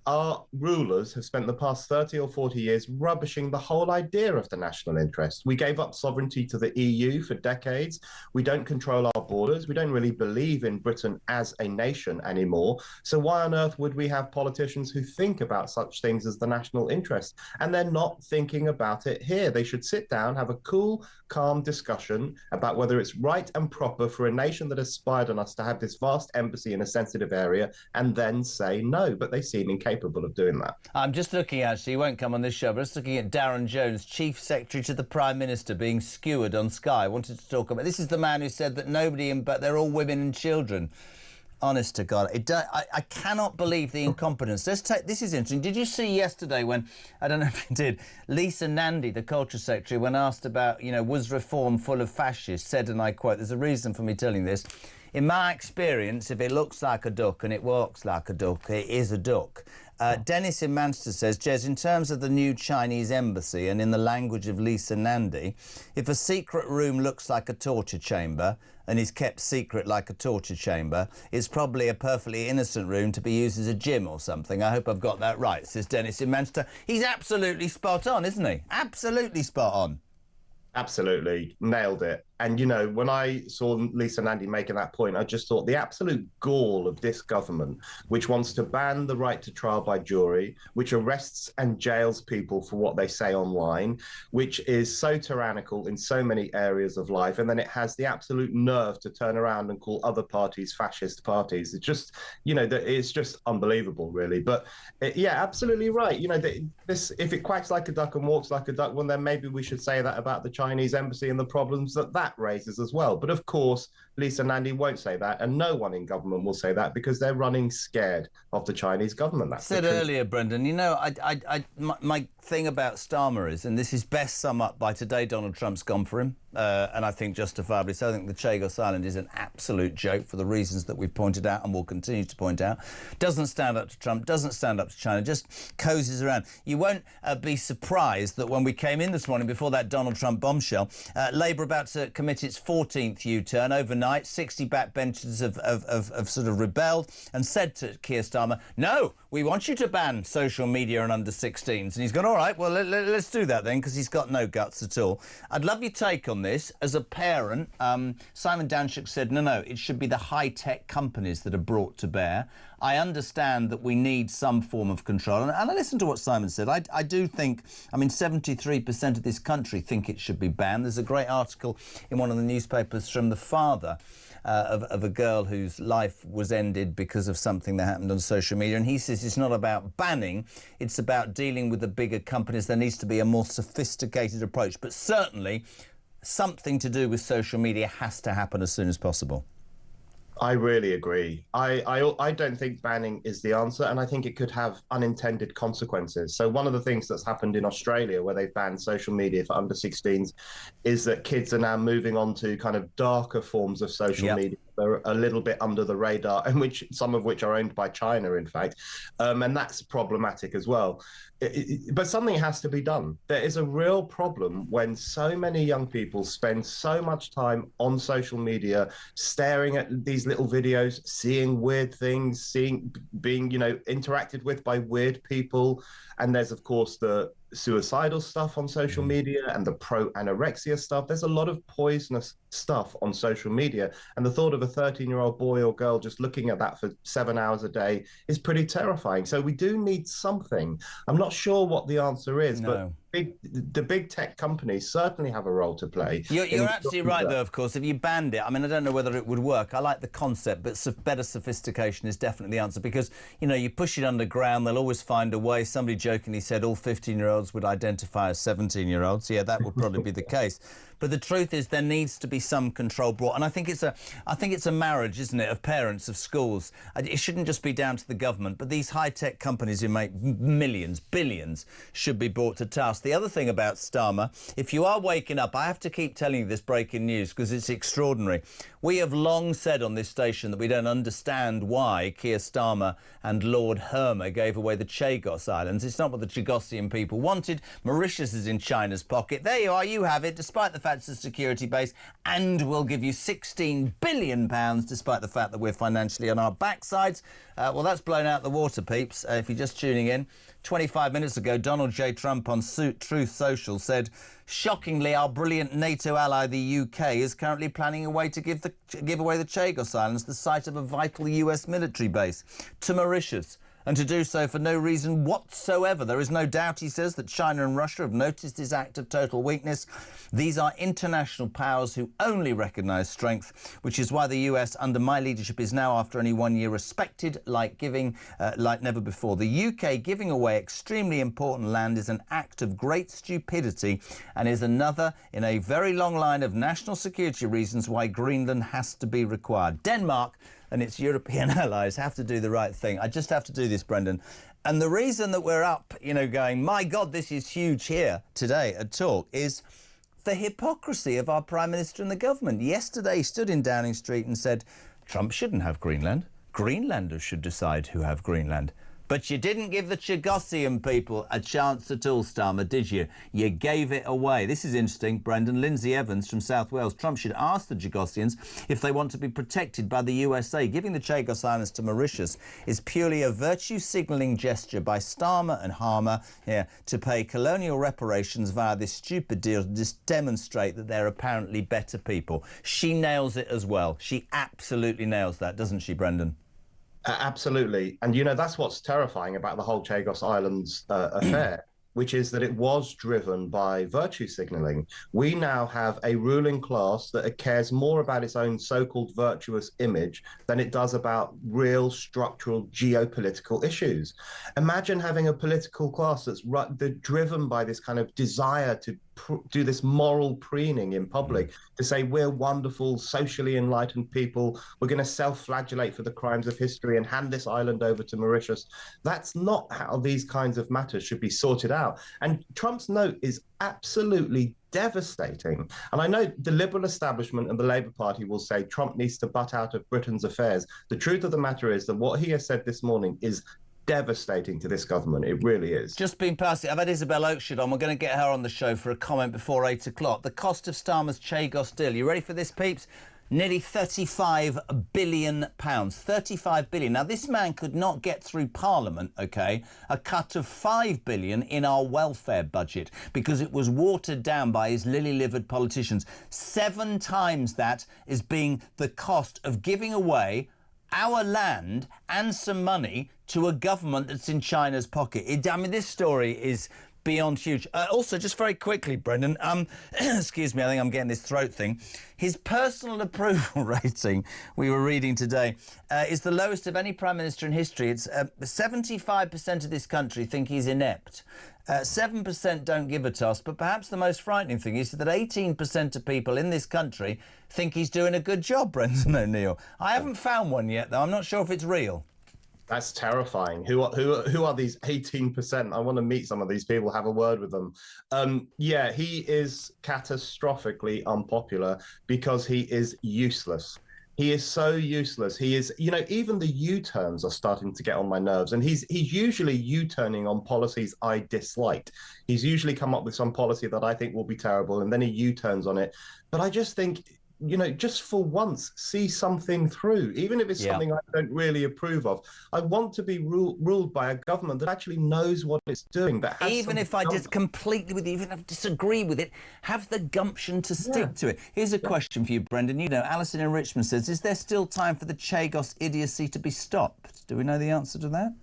our rulers have spent the past 30 or 40 years rubbishing the whole idea of the national interest. We gave up sovereignty to the EU for decades. We don't control our borders. We don't really believe in Britain as a nation anymore. So why on earth would we have politicians who think about such things as the national interest? And they're not thinking about it here. They should sit down, have a cool, calm discussion about whether it's right and proper for a nation that has spied on us to have this vast embassy in a sensitive area and then say no. But they seem incapable of doing that. I'm just looking, actually, he won't come on this show, but just looking at Darren Jones, Chief Secretary to the Prime Minister, being skewered on Sky. I wanted to talk about... This is the man who said that nobody, but they're all women and children. Honest to God, I cannot believe the incompetence. This is interesting. Did you see yesterday when, I don't know if you did, Lisa Nandy, the Culture Secretary, when asked about, you know, was reform full of fascists, said, and I quote, there's a reason for me telling this, in my experience, if it looks like a duck and it walks like a duck, it is a duck. Dennis in Manchester says, Jez, in terms of the new Chinese embassy and in the language of Lisa Nandy, if a secret room looks like a torture chamber and is kept secret like a torture chamber, it's probably a perfectly innocent room to be used as a gym or something. I hope I've got that right, says Dennis in Manchester. He's absolutely spot on, isn't he? Absolutely spot on. Absolutely. Nailed it. And, you know, when I saw Lisa Nandy making that point, I just thought the absolute gall of this government, which wants to ban the right to trial by jury, which arrests and jails people for what they say online, which is so tyrannical in so many areas of life. And then it has the absolute nerve to turn around and call other parties fascist parties. It's just, you know, it's just unbelievable, really. But yeah, absolutely right. You know, this, if it quacks like a duck and walks like a duck, well, then maybe we should say that about the Chinese embassy and the problems that raises as well. But of course, Lisa Nandy won't say that, and no one in government will say that because they're running scared of the Chinese government. That's said earlier, Brendan, you know, my thing about Starmer is, and this is best summed up by today, Donald Trump's gone for him, and I think justifiably so. I think the Chagos Island is an absolute joke for the reasons that we've pointed out and will continue to point out. Doesn't stand up to Trump, doesn't stand up to China, just cozies around. You won't be surprised that when we came in this morning before that Donald Trump bombshell, Labour about to commit its 14th U-turn overnight. 60 backbenchers have sort of rebelled and said to Keir Starmer, no, we want you to ban social media and under 16s. And he's gone, all right, well, let's do that then, because he's got no guts at all. I'd love your take on this. As a parent, Simon Danczuk said, no, it should be the high-tech companies that are brought to bear. I understand that we need some form of control. And I listened to what Simon said. I do think, I mean, 73% of this country think it should be banned. There's a great article in one of the newspapers from the father of a girl whose life was ended because of something that happened on social media. And he says it's not about banning, it's about dealing with the bigger companies. There needs to be a more sophisticated approach. But certainly something to do with social media has to happen as soon as possible. I really agree. I don't think banning is the answer, and I think it could have unintended consequences. So one of the things that's happened in Australia, where they've banned social media for under 16s, is that kids are now moving on to kind of darker forms of social media. They're a little bit under the radar, and some of which are owned by China, in fact, and that's problematic as well. But something has to be done. There is a real problem when so many young people spend so much time on social media, staring at these little videos, seeing weird things, being, you know, interacted with by weird people. And there's, of course, the suicidal stuff on social media and the pro-anorexia stuff. There's a lot of poisonous stuff on social media. And the thought of a 13-year-old boy or girl just looking at that for 7 hours a day is pretty terrifying. So we do need something. I'm not sure what the answer is, but the big tech companies certainly have a role to play. You're absolutely right, though, of course. If you banned it, I mean, I don't know whether it would work. I like the concept, but better sophistication is definitely the answer because, you know, you push it underground, they'll always find a way. Somebody jokingly said all 15-year-olds would identify as 17-year-olds. Yeah, that would probably be the case. But the truth is there needs to be some control brought. And I think it's a marriage, isn't it, of parents, of schools. It shouldn't just be down to the government, but these high-tech companies who make millions, billions, should be brought to task. The other thing about Starmer, if you are waking up, I have to keep telling you this breaking news because it's extraordinary. We have long said on this station that we don't understand why Keir Starmer and Lord Hermer gave away the Chagos Islands. It's not what the Chagosian people wanted. Mauritius is in China's pocket. There you are, you have it, despite the fact it's a security base, and we'll give you £16 billion, despite the fact that we're financially on our backsides. Well, that's blown out the water, peeps. If you're just tuning in, 25 minutes ago, Donald J. Trump on Truth Social said, shockingly, our brilliant NATO ally, the UK, is currently planning a way to give away the Chagos Islands, the site of a vital US military base, to Mauritius. And to do so for no reason whatsoever. There is no doubt, he says, that China and Russia have noticed his act of total weakness. These are international powers who only recognise strength, which is why the US, under my leadership, is now, after only 1 year, respected like never before. The UK giving away extremely important land is an act of great stupidity and is another in a very long line of national security reasons why Greenland has to be required. Denmark and its European allies have to do the right thing. I just have to do this, Brendan. And the reason that we're up, you know, going, my God, this is huge here today at Talk, is the hypocrisy of our Prime Minister and the government. Yesterday he stood in Downing Street and said, Trump shouldn't have Greenland. Greenlanders should decide who have Greenland. But you didn't give the Chagossian people a chance at all, Starmer, did you? You gave it away. This is interesting, Brendan. Lindsay Evans from South Wales. Trump should ask the Chagossians if they want to be protected by the USA. Giving the Chagos Islands to Mauritius is purely a virtue signalling gesture by Starmer and Harmer to pay colonial reparations via this stupid deal to just demonstrate that they're apparently better people. She nails it as well. She absolutely nails that, doesn't she, Brendan? Absolutely. And, you know, that's what's terrifying about the whole Chagos Islands affair, which is that it was driven by virtue signaling. We now have a ruling class that cares more about its own so-called virtuous image than it does about real structural geopolitical issues. Imagine having a political class that's driven by this kind of desire to do this moral preening in public, to say we're wonderful, socially enlightened people, we're going to self-flagellate for the crimes of history and hand this island over to Mauritius. That's not how these kinds of matters should be sorted out. And Trump's note is absolutely devastating. And I know the Liberal establishment and the Labour Party will say Trump needs to butt out of Britain's affairs. The truth of the matter is that what he has said this morning is devastating to this government. It really is. Just been past it. I've had Isabel Oakeshott on. We're going to get her on the show for a comment before 8 o'clock. The cost of Starmer's Chagos deal. You ready for this, peeps? Nearly £35 billion. 35 billion. Now, this man could not get through Parliament, OK, a cut of £5 billion in our welfare budget because it was watered down by his lily-livered politicians. 7 times that is being the cost of giving away our land and some money to a government that's in China's pocket. I mean, this story is beyond huge. Also, just very quickly, Brendan, excuse me, I think I'm getting this throat thing. His personal approval rating, we were reading today, is the lowest of any Prime Minister in history. It's 75% of this country think he's inept. 7% don't give a toss, but perhaps the most frightening thing is that 18% of people in this country think he's doing a good job, Brendan O'Neill. I haven't found one yet, though. I'm not sure if it's real. That's terrifying. Who are these 18%? I want to meet some of these people, have a word with them. Yeah, he is catastrophically unpopular because he is useless. He is so useless. He is, you know, even the U-turns are starting to get on my nerves. And he's usually U-turning on policies I dislike. He's usually come up with some policy that I think will be terrible, and then he U-turns on it. But I just think, you know, just for once, see something through, even if it's something I don't really approve of. I want to be ruled by a government that actually knows what it's doing. That has even if I just completely with you, even if I disagree with it, have the gumption to stick to it. Here's a question for you, Brendan. You know, Alison in Richmond says, is there still time for the Chagos idiocy to be stopped? Do we know the answer to that?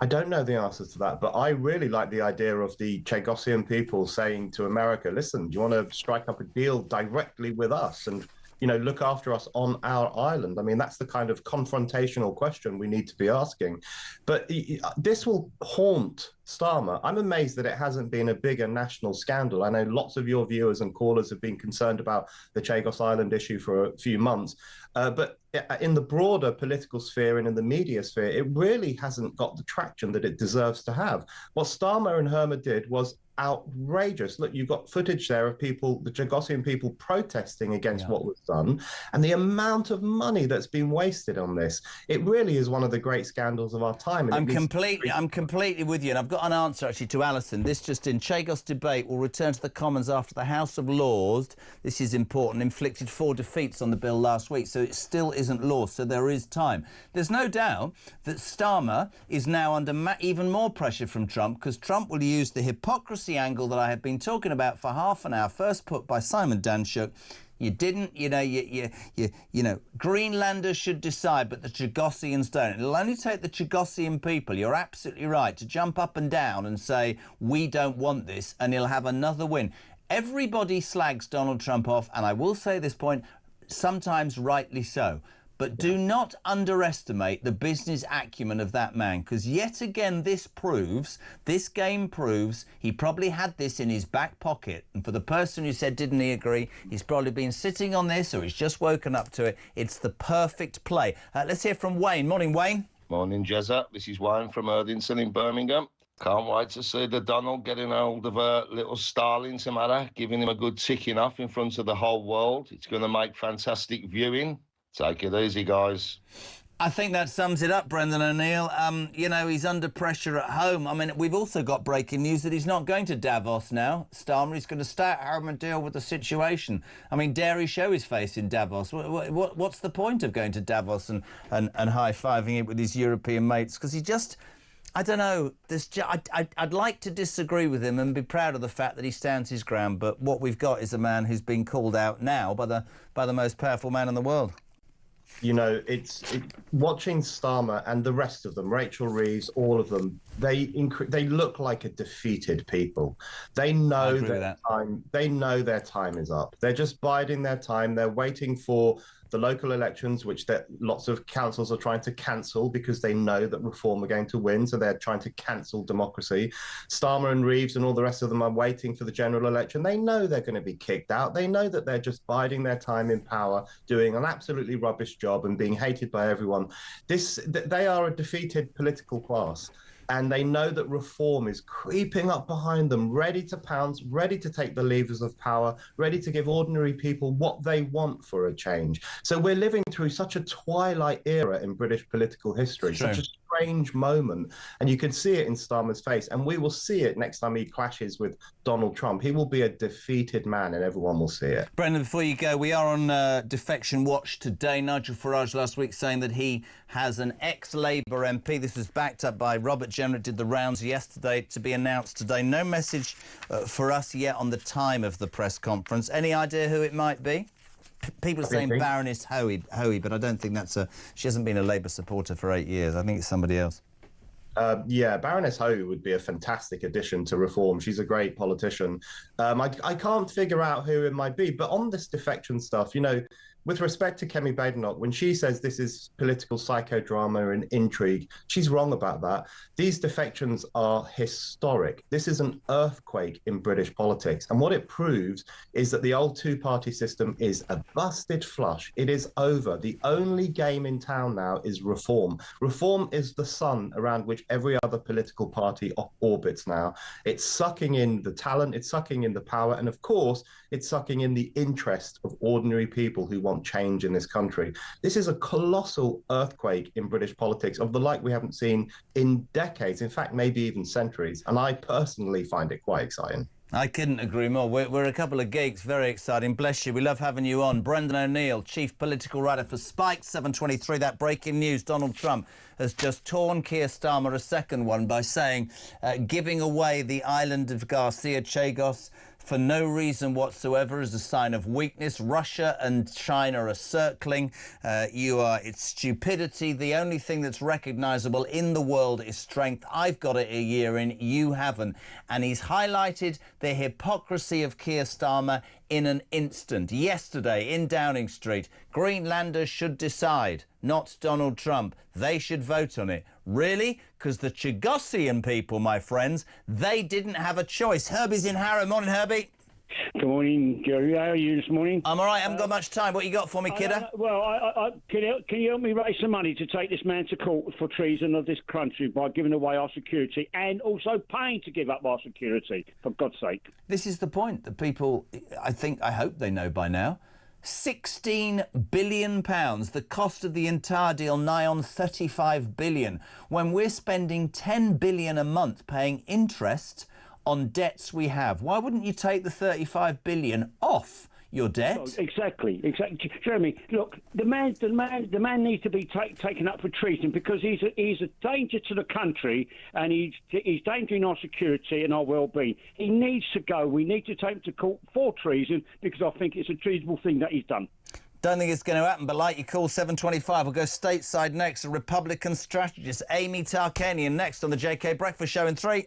I don't know the answer to that, but I really like the idea of the Chagossian people saying to America, listen, do you want to strike up a deal directly with us and, you know, look after us on our island? I mean, that's the kind of confrontational question we need to be asking. But this will haunt Starmer. I'm amazed that it hasn't been a bigger national scandal. I know lots of your viewers and callers have been concerned about the Chagos Island issue for a few months. But in the broader political sphere and in the media sphere, it really hasn't got the traction that it deserves to have. What Starmer and Hermer did was outrageous. Look, you've got footage there of people, the Chagossian people, protesting against what was done, and the amount of money that's been wasted on this. It really is one of the great scandals of our time. And I'm completely with you, and I've got an answer actually to Alison. This just in: Chagos debate will return to the Commons after the House of Lords. This is important. Inflicted 4 defeats on the bill last week, so it still isn't law. So there is time. There's no doubt that Starmer is now under even more pressure from Trump, because Trump will use the hypocrisy angle that I have been talking about for half an hour, first put by Simon Danshuk. You didn't, you know, Greenlanders should decide, but the Chagossians don't. It'll only take the Chagossian people, you're absolutely right, to jump up and down and say, we don't want this, and he'll have another win. Everybody slags Donald Trump off, and I will say this point, sometimes rightly so. But do not underestimate the business acumen of that man, because yet again this game proves he probably had this in his back pocket. And for the person who said, didn't he agree, he's probably been sitting on this or he's just woken up to it. It's the perfect play. Let's hear from Wayne. Morning, Wayne. Morning, Jezza. This is Wayne from Erdington in Birmingham. Can't wait to see the Donald getting hold of a little Starling tomorrow, giving him a good ticking off in front of the whole world. It's going to make fantastic viewing. Take it easy, guys. I think that sums it up, Brendan O'Neill. You know, he's under pressure at home. I mean, we've also got breaking news that he's not going to Davos now. Starmer, he's going to stay at home and deal with the situation. I mean, dare he show his face in Davos? What's the point of going to Davos and high-fiving it with his European mates? Because he just... I don't know. I'd like to disagree with him and be proud of the fact that he stands his ground, but what we've got is a man who's been called out now by the most powerful man in the world. You know, watching Starmer and the rest of them, Rachel Reeves, all of them, they look like a defeated people. They know their time. They know their time is up. They're just biding their time. They're waiting for the local elections, which lots of councils are trying to cancel because they know that Reform are going to win, so they're trying to cancel democracy. Starmer and Reeves and all the rest of them are waiting for the general election. They know they're going to be kicked out. They know that they're just biding their time in power, doing an absolutely rubbish job and being hated by everyone. They are a defeated political class. And they know that Reform is creeping up behind them, ready to pounce, ready to take the levers of power, ready to give ordinary people what they want for a change. So we're living through such a twilight era in British political history, such a strange moment. And you can see it in Starmer's face. And we will see it next time he clashes with Donald Trump. He will be a defeated man and everyone will see it. Brendan, before you go, we are on Defection Watch today. Nigel Farage last week saying that he has an ex-Labour MP. This was backed up by Robert Jenner. Did the rounds yesterday, to be announced today. No message for us yet on the time of the press conference. Any idea who it might be? People are saying Baroness Hoey, but I don't think she hasn't been a Labour supporter for 8 years. I think it's somebody else. Yeah, Baroness Hoey would be a fantastic addition to Reform. She's a great politician. I can't figure out who it might be, but on this defection stuff, you know, with respect to Kemi Badenoch, when she says this is political psychodrama and intrigue, she's wrong about that. These defections are historic. This is an earthquake in British politics. And what it proves is that the old two-party system is a busted flush. It is over. The only game in town now is Reform. Reform is the sun around which every other political party orbits now. It's sucking in the talent, it's sucking in the power, and of course, it's sucking in the interest of ordinary people who want change in this country. This is a colossal earthquake in British politics of the like we haven't seen in decades, in fact, maybe even centuries. And I personally find it quite exciting. I couldn't agree more. We're a couple of geeks. Very exciting. Bless you. We love having you on. Brendan O'Neill, chief political writer for Spike 723. That breaking news, Donald Trump has just torn Keir Starmer a second one by saying giving away the island of Garcia Chagos for no reason whatsoever is a sign of weakness. Russia and China are circling. It's stupidity. The only thing that's recognisable in the world is strength. I've got it a year in, you haven't. And he's highlighted the hypocrisy of Keir Starmer in an instant. Yesterday in Downing Street, Greenlanders should decide, not Donald Trump. They should vote on it. Really? Because the Chagosian people, my friends, they didn't have a choice. Herbie's in Harrow. Morning, Herbie. Good morning, Jerry. How are you this morning? I'm all right. I haven't got much time. What you got for me, kidder? Can you help me raise some money to take this man to court for treason of this country by giving away our security and also paying to give up our security, for God's sake? This is the point that people, I hope they know by now. £16 billion, the cost of the entire deal, nigh on 35 billion, when we're spending 10 billion a month paying interest on debts we have. Why wouldn't you take the 35 billion off your debt? Oh, exactly. Jeremy, look, the man needs to be taken up for treason because he's a danger to the country and he's endangering our security and our well-being. He needs to go. We need to take him to court for treason because I think it's a treasonable thing that he's done. Don't think it's going to happen, but like you call 725, we'll go stateside next. A Republican strategist, Amy Tarkanian, next on the JK Breakfast Show in 3.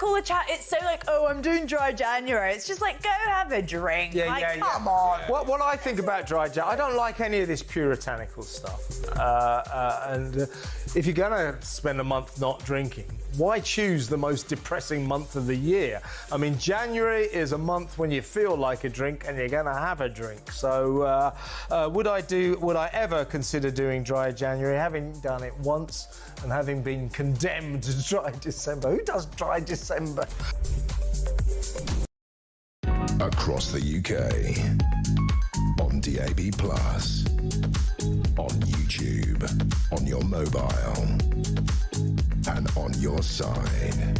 call a chat. It's so like, oh, I'm doing dry January. It's just like, go have a drink. Come on. What I think about dry January, I don't like any of this puritanical stuff. If you're going to spend a month not drinking, why choose the most depressing month of the year? I mean, January is a month when you feel like a drink and you're going to have a drink. So would I ever consider doing dry January, having done it once and having been condemned to dry December? Who does dry December? Across the UK, on DAB+, on YouTube, on your mobile, and on your side.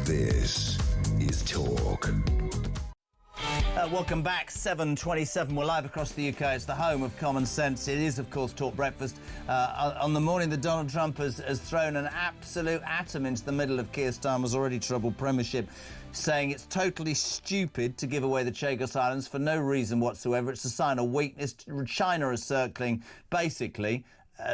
This is Talk. Welcome back, 7:27. We're live across the UK. It's the home of common sense. It is, of course, Talk Breakfast. On the morning that Donald Trump has thrown an absolute atom into the middle of Keir Starmer's already troubled premiership, saying it's totally stupid to give away the Chagos Islands for no reason whatsoever. It's a sign of weakness. China is circling, basically,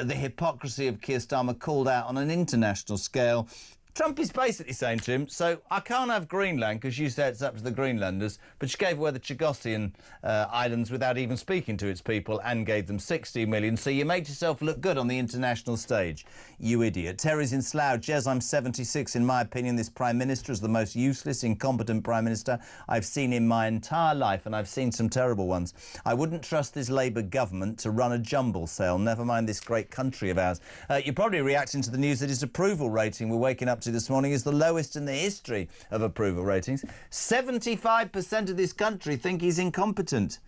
the hypocrisy of Keir Starmer called out on an international scale. Trump is basically saying to him, so I can't have Greenland because you said it's up to the Greenlanders, but you gave away the Chagosian islands without even speaking to its people and gave them 60 million, so you made yourself look good on the international stage. You idiot. Terry's in Slough. Jez, I'm 76. In my opinion, this Prime Minister is the most useless, incompetent Prime Minister I've seen in my entire life, and I've seen some terrible ones. I wouldn't trust this Labour government to run a jumble sale, never mind this great country of ours. You're probably reacting to the news that his approval rating we're waking up to this morning is the lowest in the history of approval ratings. 75% of this country think he's incompetent.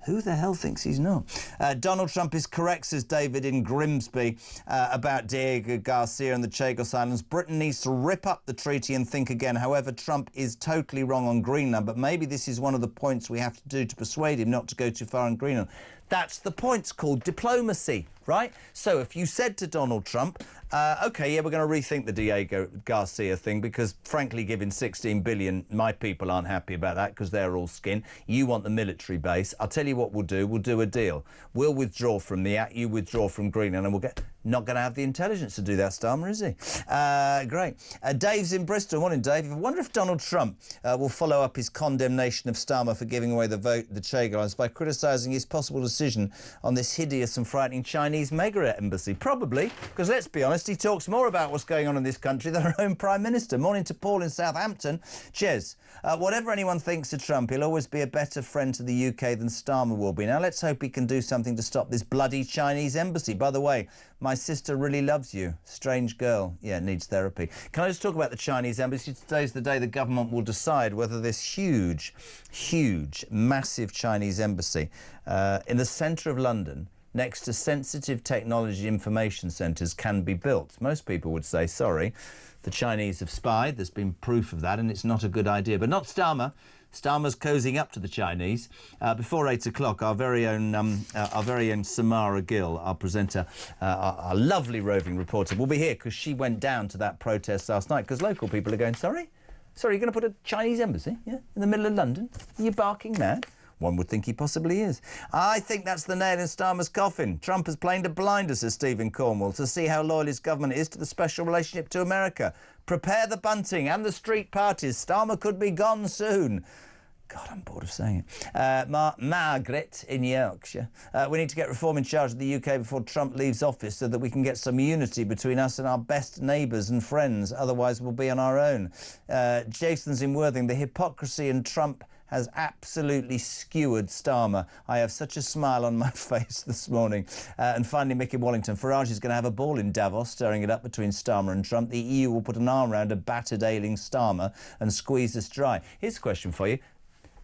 Who the hell thinks he's not? Donald Trump is correct, says David in Grimsby, about Diego Garcia and the Chagos Islands. Britain needs to rip up the treaty and think again. However, Trump is totally wrong on Greenland, but maybe this is one of the points we have to do to persuade him not to go too far on Greenland. That's the point. It's called diplomacy, right? So if you said to Donald Trump, OK, yeah, we're going to rethink the Diego Garcia thing because, frankly, giving 16 billion, my people aren't happy about that because they're all skin. You want the military base. I'll tell you what we'll do. We'll do a deal. We'll withdraw from the act. You withdraw from Greenland and we'll get... Not going to have the intelligence to do that, Starmer, is he? Great. Dave's in Bristol. Morning, Dave. I wonder if Donald Trump will follow up his condemnation of Starmer for giving away the Chagos Islands by criticising his possible decision on this hideous and frightening Chinese mega embassy. Probably, because let's be honest, he talks more about what's going on in this country than our own Prime Minister. Morning to Paul in Southampton. Cheers. Whatever anyone thinks of Trump, he'll always be a better friend to the UK than Starmer will be. Now, let's hope he can do something to stop this bloody Chinese embassy. By the way, my sister really loves you. Strange girl. Yeah, needs therapy. Can I just talk about the Chinese embassy? Today's the day the government will decide whether this huge, massive Chinese embassy in the centre of London, next to sensitive technology information centres, can be built. Most people would say, sorry, the Chinese have spied. There's been proof of that, and it's not a good idea. But not Starmer. Starmer's cozying up to the Chinese. Before 8 o'clock, our very own Samara Gill, our presenter, our lovely roving reporter, will be here because she went down to that protest last night because local people are going, sorry, you're going to put a Chinese embassy, in the middle of London? Are you barking mad? One would think he possibly is. I think that's the nail in Starmer's coffin. Trump has played a blinder, says Stephen Cornwall, to see how loyal his government is to the special relationship to America. Prepare the bunting and the street parties. Starmer could be gone soon. God, I'm bored of saying it. Margaret in Yorkshire. We need to get reform in charge of the UK before Trump leaves office so that we can get some unity between us and our best neighbours and friends. Otherwise, we'll be on our own. Jason's in Worthing. The hypocrisy in Trump has absolutely skewered Starmer. I have such a smile on my face this morning. And finally, Mickey Wallington. Farage is going to have a ball in Davos, stirring it up between Starmer and Trump. The EU will put an arm around a battered, ailing Starmer and squeeze us dry. Here's a question for you.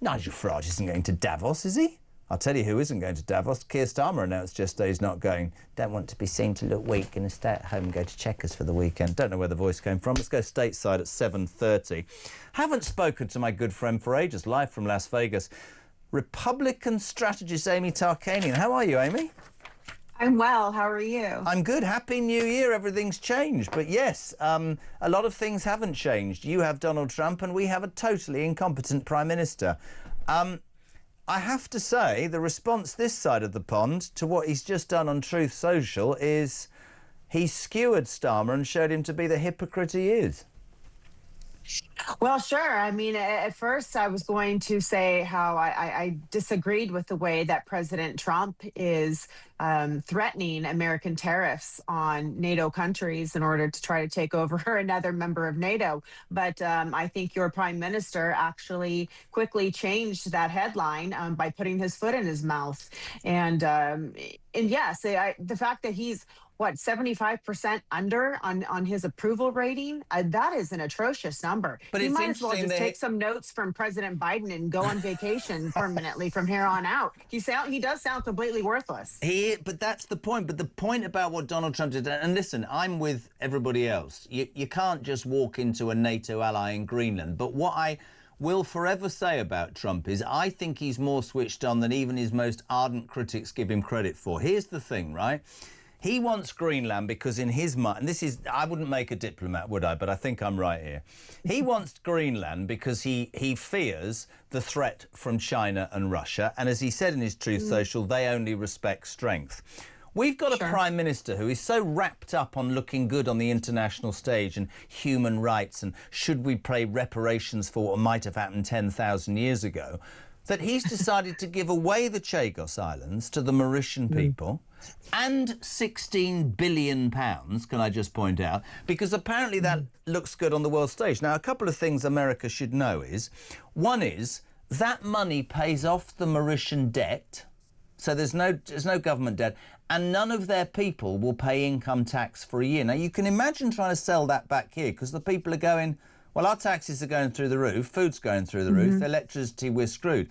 Nigel Farage isn't going to Davos, is he? I'll tell you who isn't going to Davos. Keir Starmer announced yesterday he's not going. Don't want to be seen to look weak. Going to stay at home and go to Chequers for the weekend. Don't know where the voice came from. Let's go stateside at 7:30. Haven't spoken to my good friend for ages, live from Las Vegas. Republican strategist Amy Tarkanian. How are you, Amy? I'm well. How are you? I'm good. Happy New Year. Everything's changed. But yes, a lot of things haven't changed. You have Donald Trump and we have a totally incompetent Prime Minister. I have to say, the response this side of the pond to what he's just done on Truth Social is he skewered Starmer and showed him to be the hypocrite he is. Well, sure. I mean, at first I was going to say how I disagreed with the way that President Trump is threatening American tariffs on NATO countries in order to try to take over another member of NATO. But I think your prime minister actually quickly changed that headline by putting his foot in his mouth. And yes, the fact that he's what 75% under on his approval rating, that is an atrocious number. But He it's might as well interesting just that take some notes from President Biden and go on vacation permanently from here on out. He does sound completely worthless. But that's the point. But the point about what Donald Trump did, and listen, I'm with everybody else. You can't just walk into a NATO ally in Greenland. But what I will forever say about Trump is I think he's more switched on than even his most ardent critics give him credit for. Here's the thing, right? He wants Greenland because in his mind, and this is, I wouldn't make a diplomat, would I? But I think I'm right here. He wants Greenland because he fears the threat from China and Russia. And as he said in his Truth Social, they only respect strength. We've got a prime minister who is so wrapped up on looking good on the international stage and human rights and should we pay reparations for what might have happened 10,000 years ago, that he's decided to give away the Chagos Islands to the Mauritian people and £16 billion, can I just point out, because apparently that looks good on the world stage. Now, a couple of things America should know is, one is that money pays off the Mauritian debt, so there's no government debt, and none of their people will pay income tax for a year. Now, you can imagine trying to sell that back here, because the people are going, well, our taxes are going through the roof, food's going through the roof, electricity, we're screwed.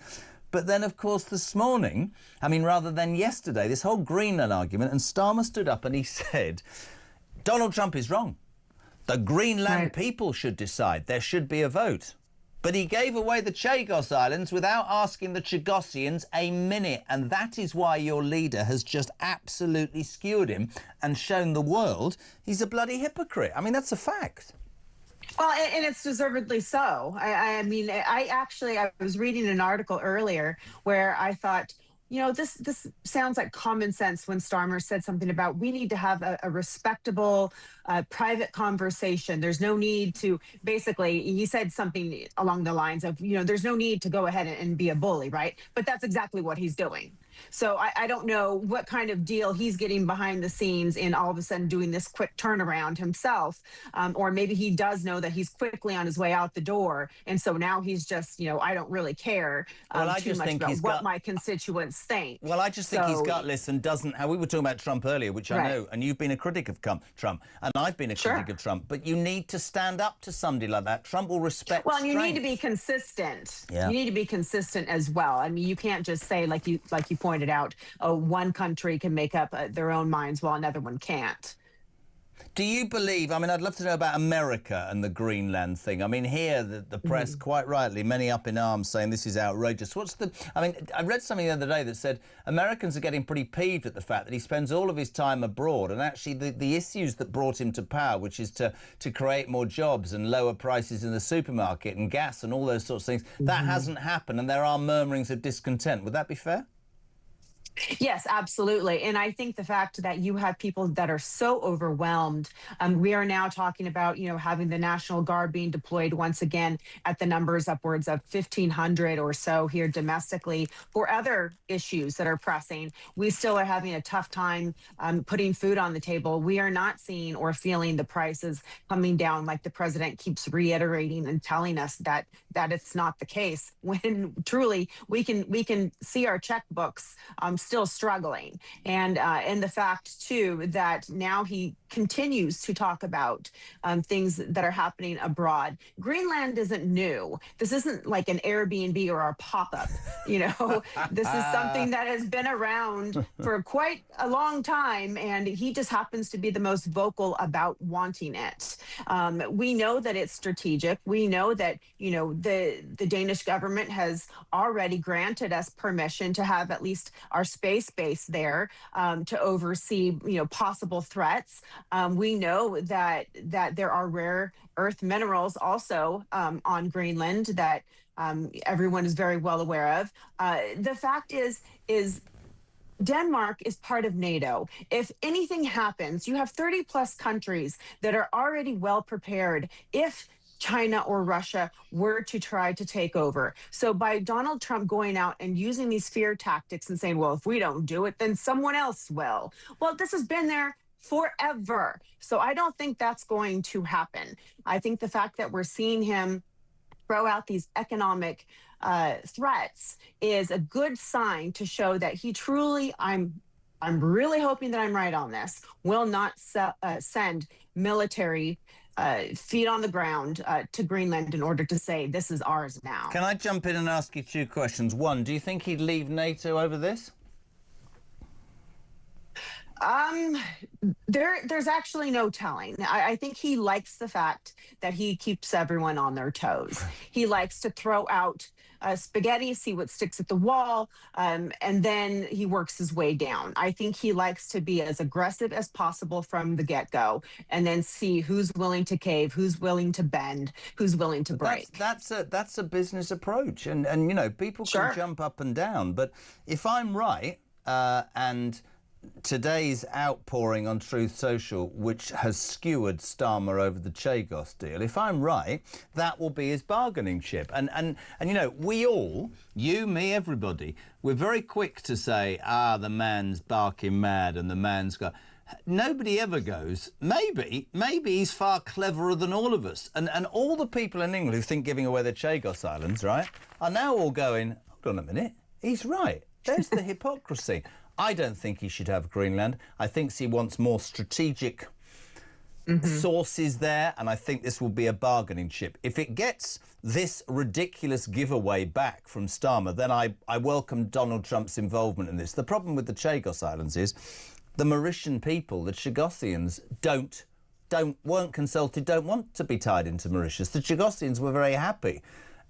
But then, of course, this morning, I mean, rather than yesterday, this whole Greenland argument, and Starmer stood up and he said, Donald Trump is wrong. The Greenland people should decide. There should be a vote. But he gave away the Chagos Islands without asking the Chagosians a minute. And that is why your leader has just absolutely skewered him and shown the world he's a bloody hypocrite. I mean, that's a fact. Well, and it's deservedly so. I mean, I was reading an article earlier where I thought, you know, this sounds like common sense when Starmer said something about we need to have a respectable private conversation. There's no need to, basically, he said something along the lines of, you know, there's no need to go ahead and be a bully, right? But that's exactly what he's doing. So I don't know what kind of deal he's getting behind the scenes in all of a sudden doing this quick turnaround himself. Or maybe he does know that he's quickly on his way out the door. And so now he's just, you know, I don't really care too much about what my constituents think. Well, I just think he's gutless and doesn't. We were talking about Trump earlier, which I know, and you've been a critic of Trump, and I've been a critic of Trump. But you need to stand up to somebody like that. Trump will respect. Well, and you need to be consistent. Yeah. You need to be consistent as well. I mean, you can't just say, like you pointed out, oh, one country can make up their own minds while another one can't. Do you believe, I mean, I'd love to know about America and the Greenland thing. I mean, here, the press, quite rightly, many up in arms saying this is outrageous. I mean, I read something the other day that said Americans are getting pretty peeved at the fact that he spends all of his time abroad, and actually the issues that brought him to power, which is to create more jobs and lower prices in the supermarket and gas and all those sorts of things, that hasn't happened, and there are murmurings of discontent. Would that be fair? Yes, absolutely. And I think the fact that you have people that are so overwhelmed, we are now talking about, you know, having the National Guard being deployed once again at the numbers upwards of 1,500 or so here domestically for other issues that are pressing. We still are having a tough time putting food on the table. We are not seeing or feeling the prices coming down like the president keeps reiterating and telling us that it's not the case, when truly we can see our checkbooks still struggling. And the fact, too, that now he continues to talk about things that are happening abroad. Greenland isn't new. This isn't like an Airbnb or a pop-up, you know. This is something that has been around for quite a long time, and he just happens to be the most vocal about wanting it. We know that it's strategic. We know that, you know, the Danish government has already granted us permission to have at least our space base there to oversee, you know, possible threats. We know that there are rare earth minerals also on Greenland that everyone is very well aware of. The fact is Denmark is part of NATO. If anything happens, you have 30 plus countries that are already well prepared if China or Russia were to try to take over. So by Donald Trump going out and using these fear tactics and saying, well, if we don't do it, then someone else will. Well, this has been there forever. So I don't think that's going to happen. I think the fact that we're seeing him throw out these economic threats is a good sign to show that he truly, I'm really hoping that I'm right on this, will not send military feet on the ground to Greenland in order to say this is ours now. Can I jump in and ask you two questions? One, do you think he'd leave NATO over this? There's actually no telling. I think he likes the fact that he keeps everyone on their toes. He likes to throw out spaghetti, see what sticks at the wall, and then he works his way down. I think he likes to be as aggressive as possible from the get-go, and then see who's willing to cave, who's willing to bend, who's willing to break. That's a business approach, and you know, people can jump up and down. But if I'm right, and today's outpouring on Truth Social, which has skewered Starmer over the Chagos deal, if I'm right, that will be his bargaining chip. And you know, we all, you, me, everybody, we're very quick to say, the man's barking mad and the man's got... Nobody ever goes, maybe he's far cleverer than all of us. And all the people in England who think giving away the Chagos Islands, right, are now all going, hold on a minute, he's right. There's the hypocrisy. I don't think he should have Greenland. I think he wants more strategic sources there, and I think this will be a bargaining chip. If it gets this ridiculous giveaway back from Starmer, then I welcome Donald Trump's involvement in this. The problem with the Chagos Islands is the Mauritian people, the Chagosians, weren't consulted, don't want to be tied into Mauritius. The Chagosians were very happy.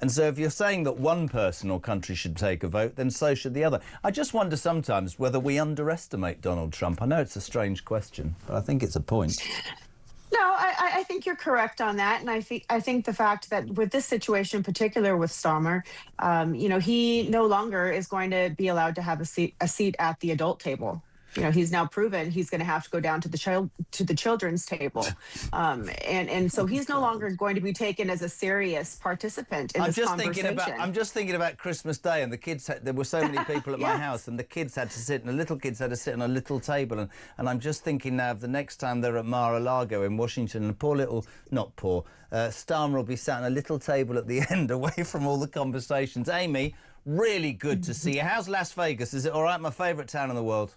And so if you're saying that one person or country should take a vote, then so should the other. I just wonder sometimes whether we underestimate Donald Trump. I know it's a strange question, but I think it's a point. No, I think you're correct on that. And I think the fact that with this situation in particular with Starmer, you know, he no longer is going to be allowed to have a seat at the adult table. You know, he's now proven he's going to have to go down to the children's table, and so he's no longer going to be taken as a serious participant in this conversation. I'm just thinking about Christmas Day, and the kids. There were so many people at my house, and the kids had to sit, and the little kids had to sit on a little table, and I'm just thinking now of the next time they're at Mar-a-Lago in Washington, and Starmer will be sat on a little table at the end, away from all the conversations. Amy, really good to see you. How's Las Vegas? Is it all right? My favourite town in the world.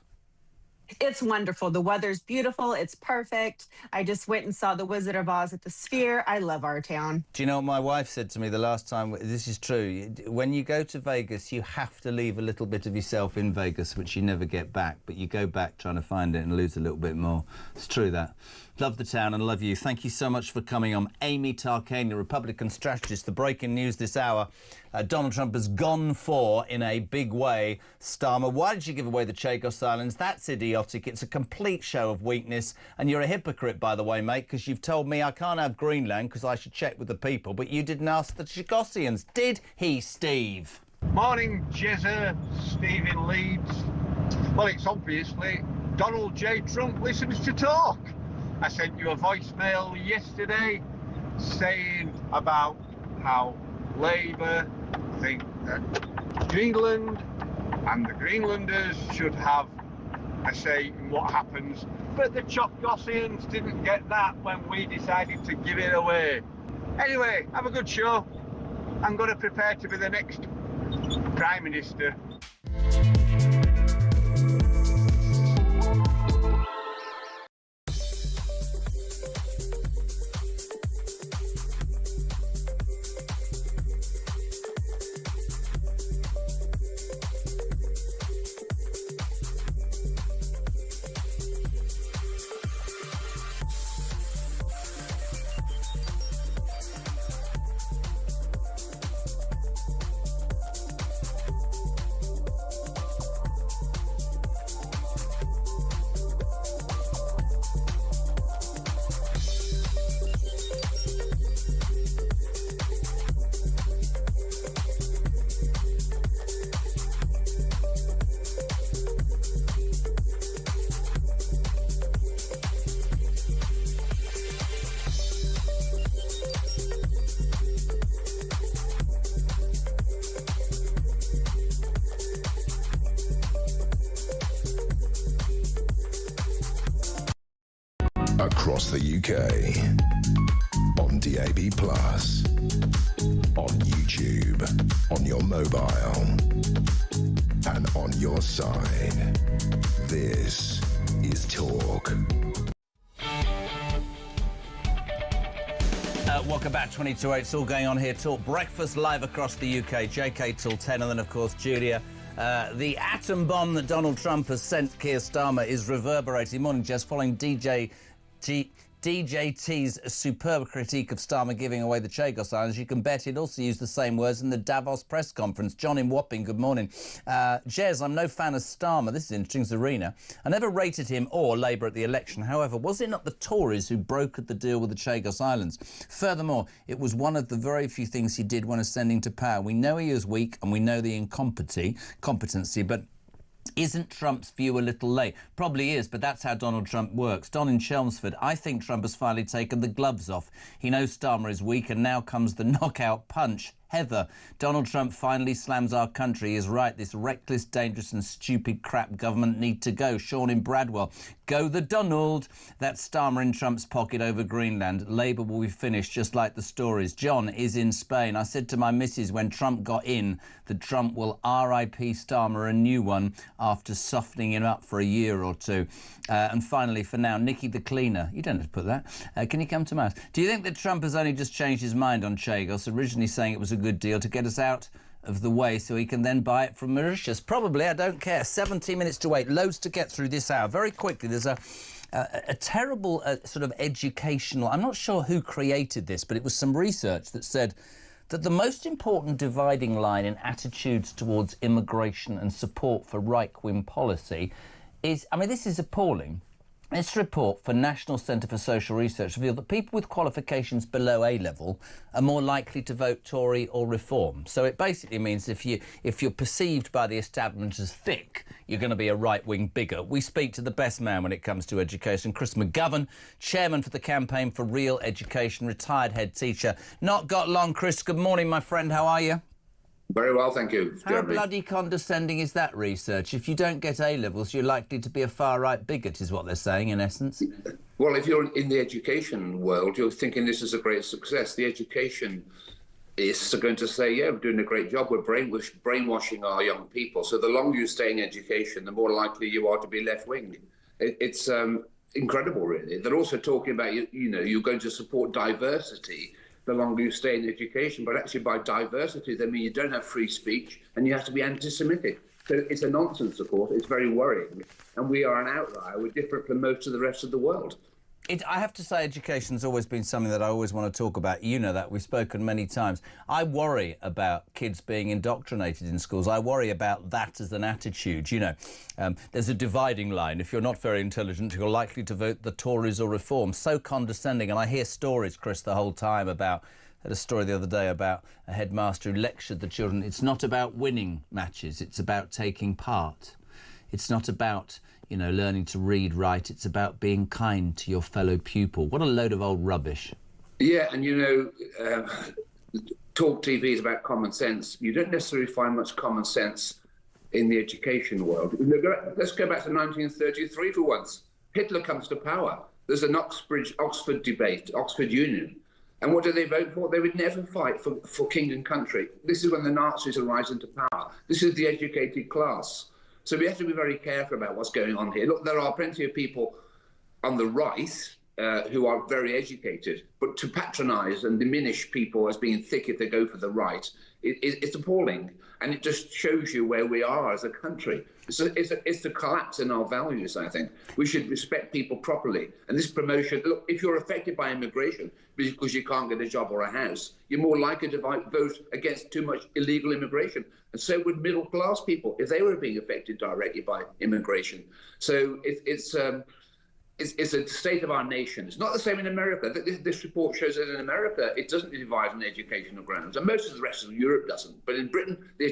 It's wonderful. The weather's beautiful. It's perfect. I just went and saw The Wizard of Oz at the Sphere. I love our town. Do you know what my wife said to me the last time? This is true. When you go to Vegas, you have to leave a little bit of yourself in Vegas, which you never get back. But you go back trying to find it and lose a little bit more. It's true, that. Love the town and love you. Thank you so much for coming on. Amy Tarkanian, Republican strategist. The breaking news this hour. Donald Trump has gone for, in a big way, Starmer. Why did you give away the Chagos Islands? That's idiotic. It's a complete show of weakness. And you're a hypocrite, by the way, mate, because you've told me I can't have Greenland because I should check with the people, but you didn't ask the Chagosians. Did he, Steve? Morning, Jezza, Steve in Leeds. Well, it's obviously Donald J. Trump listens to talk. I sent you a voicemail yesterday saying about how Labour think that Greenland and the Greenlanders should have a say in what happens, but the Chagosians didn't get that when we decided to give it away. Anyway, have a good show. I'm going to prepare to be the next Prime Minister. across the UK. On DAB+, on YouTube, on your mobile, and on your side. This is Talk. Welcome back, 22.8. It's all going on here. Talk breakfast live across the UK. JK till 10, and then, of course, Julia. The atom bomb that Donald Trump has sent Keir Starmer is reverberating. Morning, Jess. Following DJT's superb critique of Starmer giving away the Chagos Islands, you can bet he'd also use the same words in the Davos press conference. John in Wapping, good morning. Jez, I'm no fan of Starmer. This is interesting, Zarina. I never rated him or Labour at the election. However, was it not the Tories who brokered the deal with the Chagos Islands? Furthermore, it was one of the very few things he did when ascending to power. We know he is weak and we know the incompetency, but isn't Trump's view a little late? Probably is, but that's how Donald Trump works. Don in Chelmsford, I think Trump has finally taken the gloves off. He knows Starmer is weak, and now comes the knockout punch. Heather, Donald Trump finally slams our country. He is right. This reckless, dangerous and stupid crap government need to go. Sean in Bradwell, go the Donald. That's Starmer in Trump's pocket over Greenland. Labour will be finished just like the stories. John is in Spain. I said to my missus when Trump got in that Trump will RIP Starmer a new one after softening him up for a year or two. And finally, for now, Nikki the Cleaner. You don't have to put that. Can you come to Matt? Do you think that Trump has only just changed his mind on Chagos, originally saying it was a good deal to get us out of the way so he can then buy it from Mauritius? Probably, I don't care. 17 minutes to wait. Loads to get through this hour. Very quickly, there's a terrible sort of educational... I'm not sure who created this, but it was some research that said that the most important dividing line in attitudes towards immigration and support for right-wing policy is... I mean, this is appalling. This report for National Centre for Social Research revealed that people with qualifications below A-level are more likely to vote Tory or Reform. So it basically means if you're perceived by the establishment as thick, you're going to be a right-wing bigot. We speak to the best man when it comes to education, Chris McGovern, chairman for the Campaign for Real Education, retired head teacher. Not got long, Chris. Good morning, my friend. How are you? Very well, thank you, How Jeremy. bloody condescending is that research? If you don't get A-levels, you're likely to be a far-right bigot, is what they're saying, in essence. Well, if you're in the education world, you're thinking this is a great success. The education is going to say, yeah, we're doing a great job. We're brainwashing our young people. So the longer you stay in education, the more likely you are to be left-wing. It's incredible, really. They're also talking about, you're going to support diversity the longer you stay in education. But actually, by diversity, they mean you don't have free speech and you have to be anti-Semitic. So it's a nonsense, of course. It's very worrying. And we are an outlier. We're different from most of the rest of the world. I have to say education's always been something that I always want to talk about. You know that. We've spoken many times. I worry about kids being indoctrinated in schools. I worry about that as an attitude. There's a dividing line. If you're not very intelligent, you're likely to vote the Tories or Reform. So condescending. And I hear stories, Chris, the whole time about... I had a story the other day about a headmaster who lectured the children. It's not about winning matches. It's about taking part. It's not about... learning to read, write. It's about being kind to your fellow pupil. What a load of old rubbish. Yeah, and Talk TV is about common sense. You don't necessarily find much common sense in the education world. Let's go back to 1933 for once. Hitler comes to power. There's an Oxford debate, Oxford Union. And what do they vote for? They would never fight for king and country. This is when the Nazis are rising to power. This is the educated class. So we have to be very careful about what's going on here. Look, there are plenty of people on the right who are very educated, but to patronise and diminish people as being thick if they go for the right, it's appalling. And it just shows you where we are as a country. It's the collapse in our values, I think. We should respect people properly. And this promotion, look, if you're affected by immigration because you can't get a job or a house, you're more likely to vote against too much illegal immigration. And so would middle-class people if they were being affected directly by immigration. So it's a state of our nation. It's not the same in America. This report shows that in America, it doesn't divide on educational grounds, and most of the rest of Europe doesn't. But in Britain, the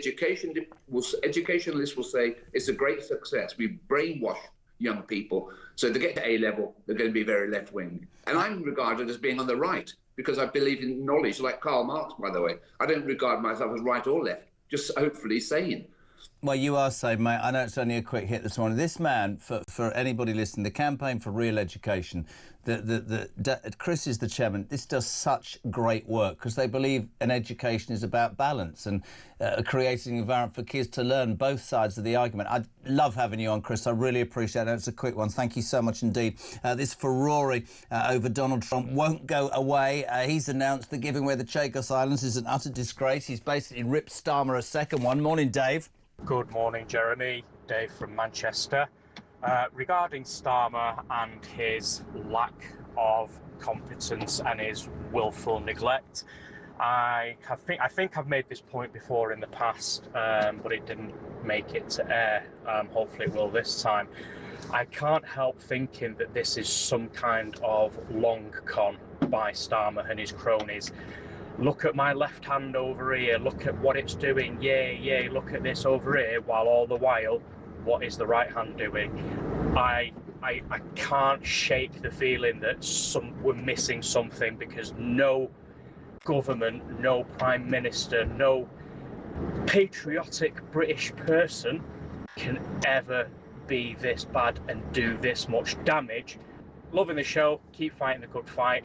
educationalists will say it's a great success. We brainwash young people. So they get to A-level, they're going to be very left-wing. And I'm regarded as being on the right because I believe in knowledge, like Karl Marx, by the way. I don't regard myself as right or left, just hopefully sane. Well, you are saying, mate, I know it's only a quick hit this morning. This man, for anybody listening, the Campaign for Real Education, Chris is the chairman. This does such great work because they believe an education is about balance and creating an environment for kids to learn both sides of the argument. I love having you on, Chris. I really appreciate it. It's a quick one. Thank you so much indeed. This furore over Donald Trump won't go away. He's announced that giving away the Chagos Islands is an utter disgrace. He's basically ripped Starmer a second one. Morning, Dave. Good morning, Jeremy. Dave from Manchester. Regarding Starmer and his lack of competence and his willful neglect, I think I've made this point before in the past, but it didn't make it to air. Hopefully it will this time. I can't help thinking that this is some kind of long con by Starmer and his cronies. Look at my left hand over here, look at what it's doing, yay, look at this over here, while all the while, what is the right hand doing? I can't shake the feeling that we're missing something, because no government, no prime minister, no patriotic British person can ever be this bad and do this much damage. Loving the show, keep fighting the good fight.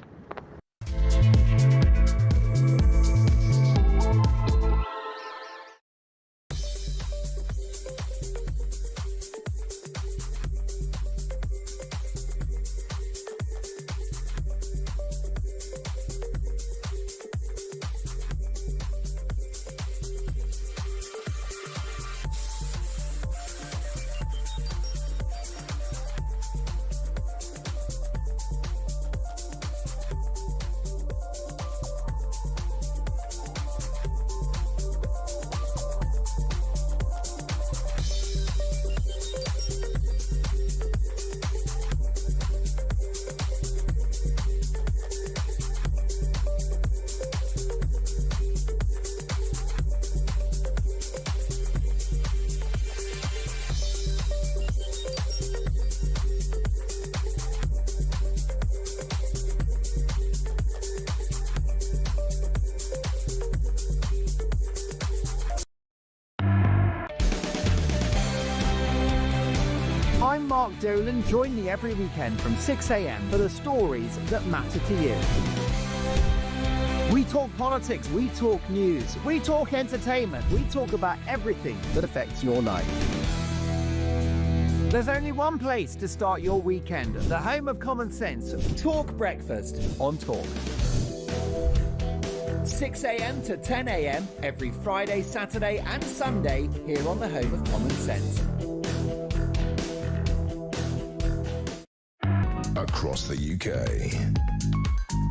I'm Mark Dolan. Join me every weekend from 6 a.m. for the stories that matter to you. We talk politics, we talk news, we talk entertainment, we talk about everything that affects your life. There's only one place to start your weekend, the home of common sense. Talk Breakfast on Talk. 6 a.m. to 10 a.m. every Friday, Saturday and Sunday here on the home of common sense. Across the UK,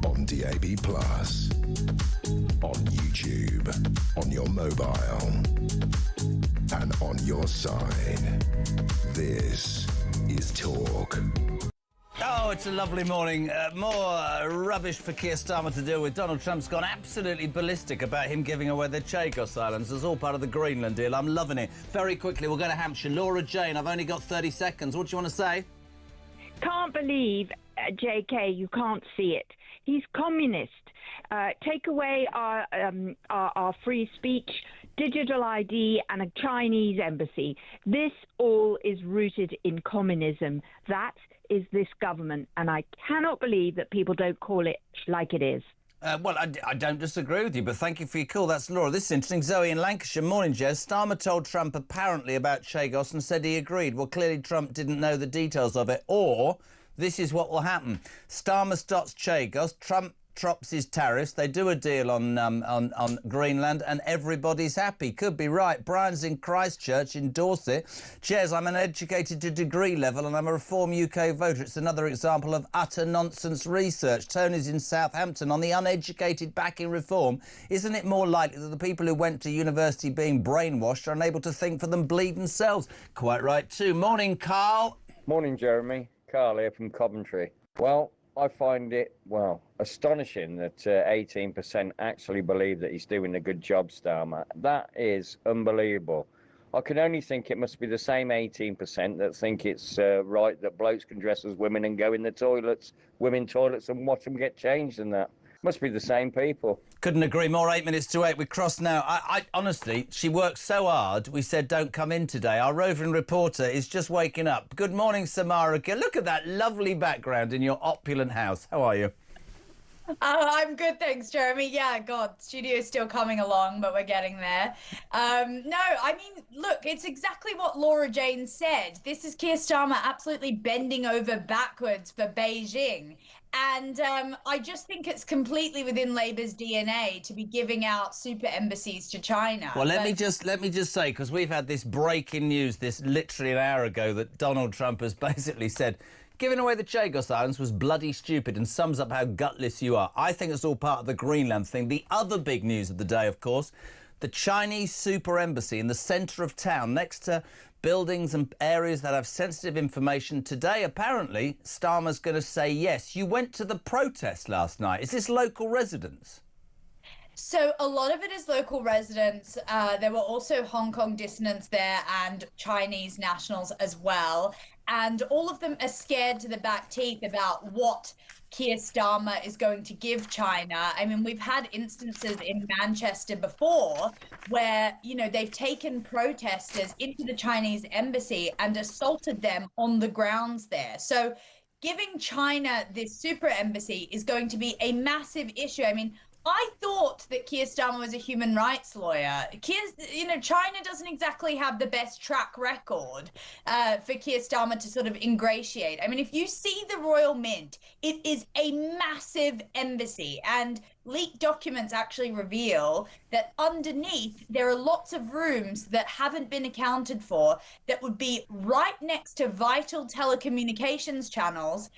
on DAB+, on YouTube, on your mobile, and on your side. This is Talk. Oh, it's a lovely morning. More rubbish for Keir Starmer to deal with. Donald Trump's gone absolutely ballistic about him giving away the Chagos Islands as all part of the Greenland deal. I'm loving it. Very quickly, we'll go to Hampshire. Laura Jane, I've only got 30 seconds. What do you want to say? Can't believe, JK, you can't see it. He's communist. Take away our free speech, digital ID, and a Chinese embassy. This all is rooted in communism. That is this government, and I cannot believe that people don't call it like it is. Well, I don't disagree with you, but thank you for your call. That's Laura. This is interesting. Zoe in Lancashire. Morning, Jez. Starmer told Trump apparently about Chagos and said he agreed. Well, clearly Trump didn't know the details of it. Or this is what will happen. Starmer stops Chagos. Trump drops his tariffs. They do a deal on Greenland and everybody's happy. Could be right. Brian's in Christchurch in Dorset. Jez, I'm an educated to degree level and I'm a Reform UK voter. It's another example of utter nonsense research. Tony's in Southampton on the uneducated backing Reform. Isn't it more likely that the people who went to university being brainwashed are unable to think for them bleed themselves? Quite right too. Morning, Carl. Morning, Jeremy. Carl here from Coventry. Well, I find it, astonishing that 18% actually believe that he's doing a good job, Starmer. That is unbelievable. I can only think it must be the same 18% that think it's right that blokes can dress as women and go in the toilets, women toilets, and watch them get changed and that. Must be the same people. Couldn't agree more. 8 minutes to 8. We're crossed now. I honestly, she worked so hard. We said don't come in today. Our roving reporter is just waking up. Good morning, Samara. Look at that lovely background in your opulent house. How are you? I'm good, thanks, Jeremy. Yeah, God, studio's still coming along, but we're getting there. No, I mean, look, it's exactly what Laura Jane said. This is Keir Starmer absolutely bending over backwards for Beijing. And I just think it's completely within Labour's DNA to be giving out super embassies to China. Well, let me just say, because we've had this breaking news, this literally an hour ago, that Donald Trump has basically said giving away the Chagos Islands was bloody stupid and sums up how gutless you are. I think it's all part of the Greenland thing. The other big news of the day, of course, the Chinese super embassy in the centre of town next to buildings and areas that have sensitive information. Today, apparently, Starmer's going to say yes. You went to the protest last night. Is this local residents? So a lot of it is local residents. There were also Hong Kong dissidents there and Chinese nationals as well. And all of them are scared to the back teeth about what Keir Starmer is going to give China. I mean, we've had instances in Manchester before where, you know, they've taken protesters into the Chinese embassy and assaulted them on the grounds there. So giving China this super embassy is going to be a massive issue. I mean, I thought that Keir Starmer was a human rights lawyer. China doesn't exactly have the best track record for Keir Starmer to sort of ingratiate. I mean, if you see the Royal Mint, it is a massive embassy, and leaked documents actually reveal that underneath there are lots of rooms that haven't been accounted for that would be right next to vital telecommunications channels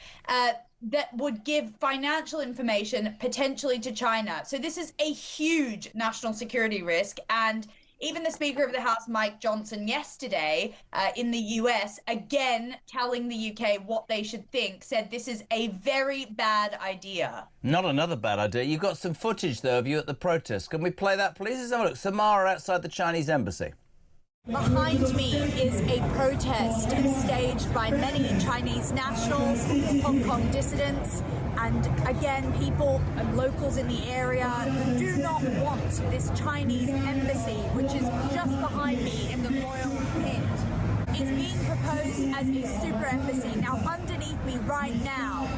that would give financial information potentially to China. So this is a huge national security risk. And even the Speaker of the House, Mike Johnson, yesterday in the US, again telling the UK what they should think, said this is a very bad idea. Not another bad idea. You've got some footage, though, of you at the protest. Can we play that, please? Let's have a look. Samara outside the Chinese embassy. Behind me is a protest staged by many Chinese nationals, Hong Kong dissidents, and again, people and locals in the area who do not want this Chinese embassy, which is just behind me in the Royal Mint. It's being proposed as a super embassy. Now, underneath me right now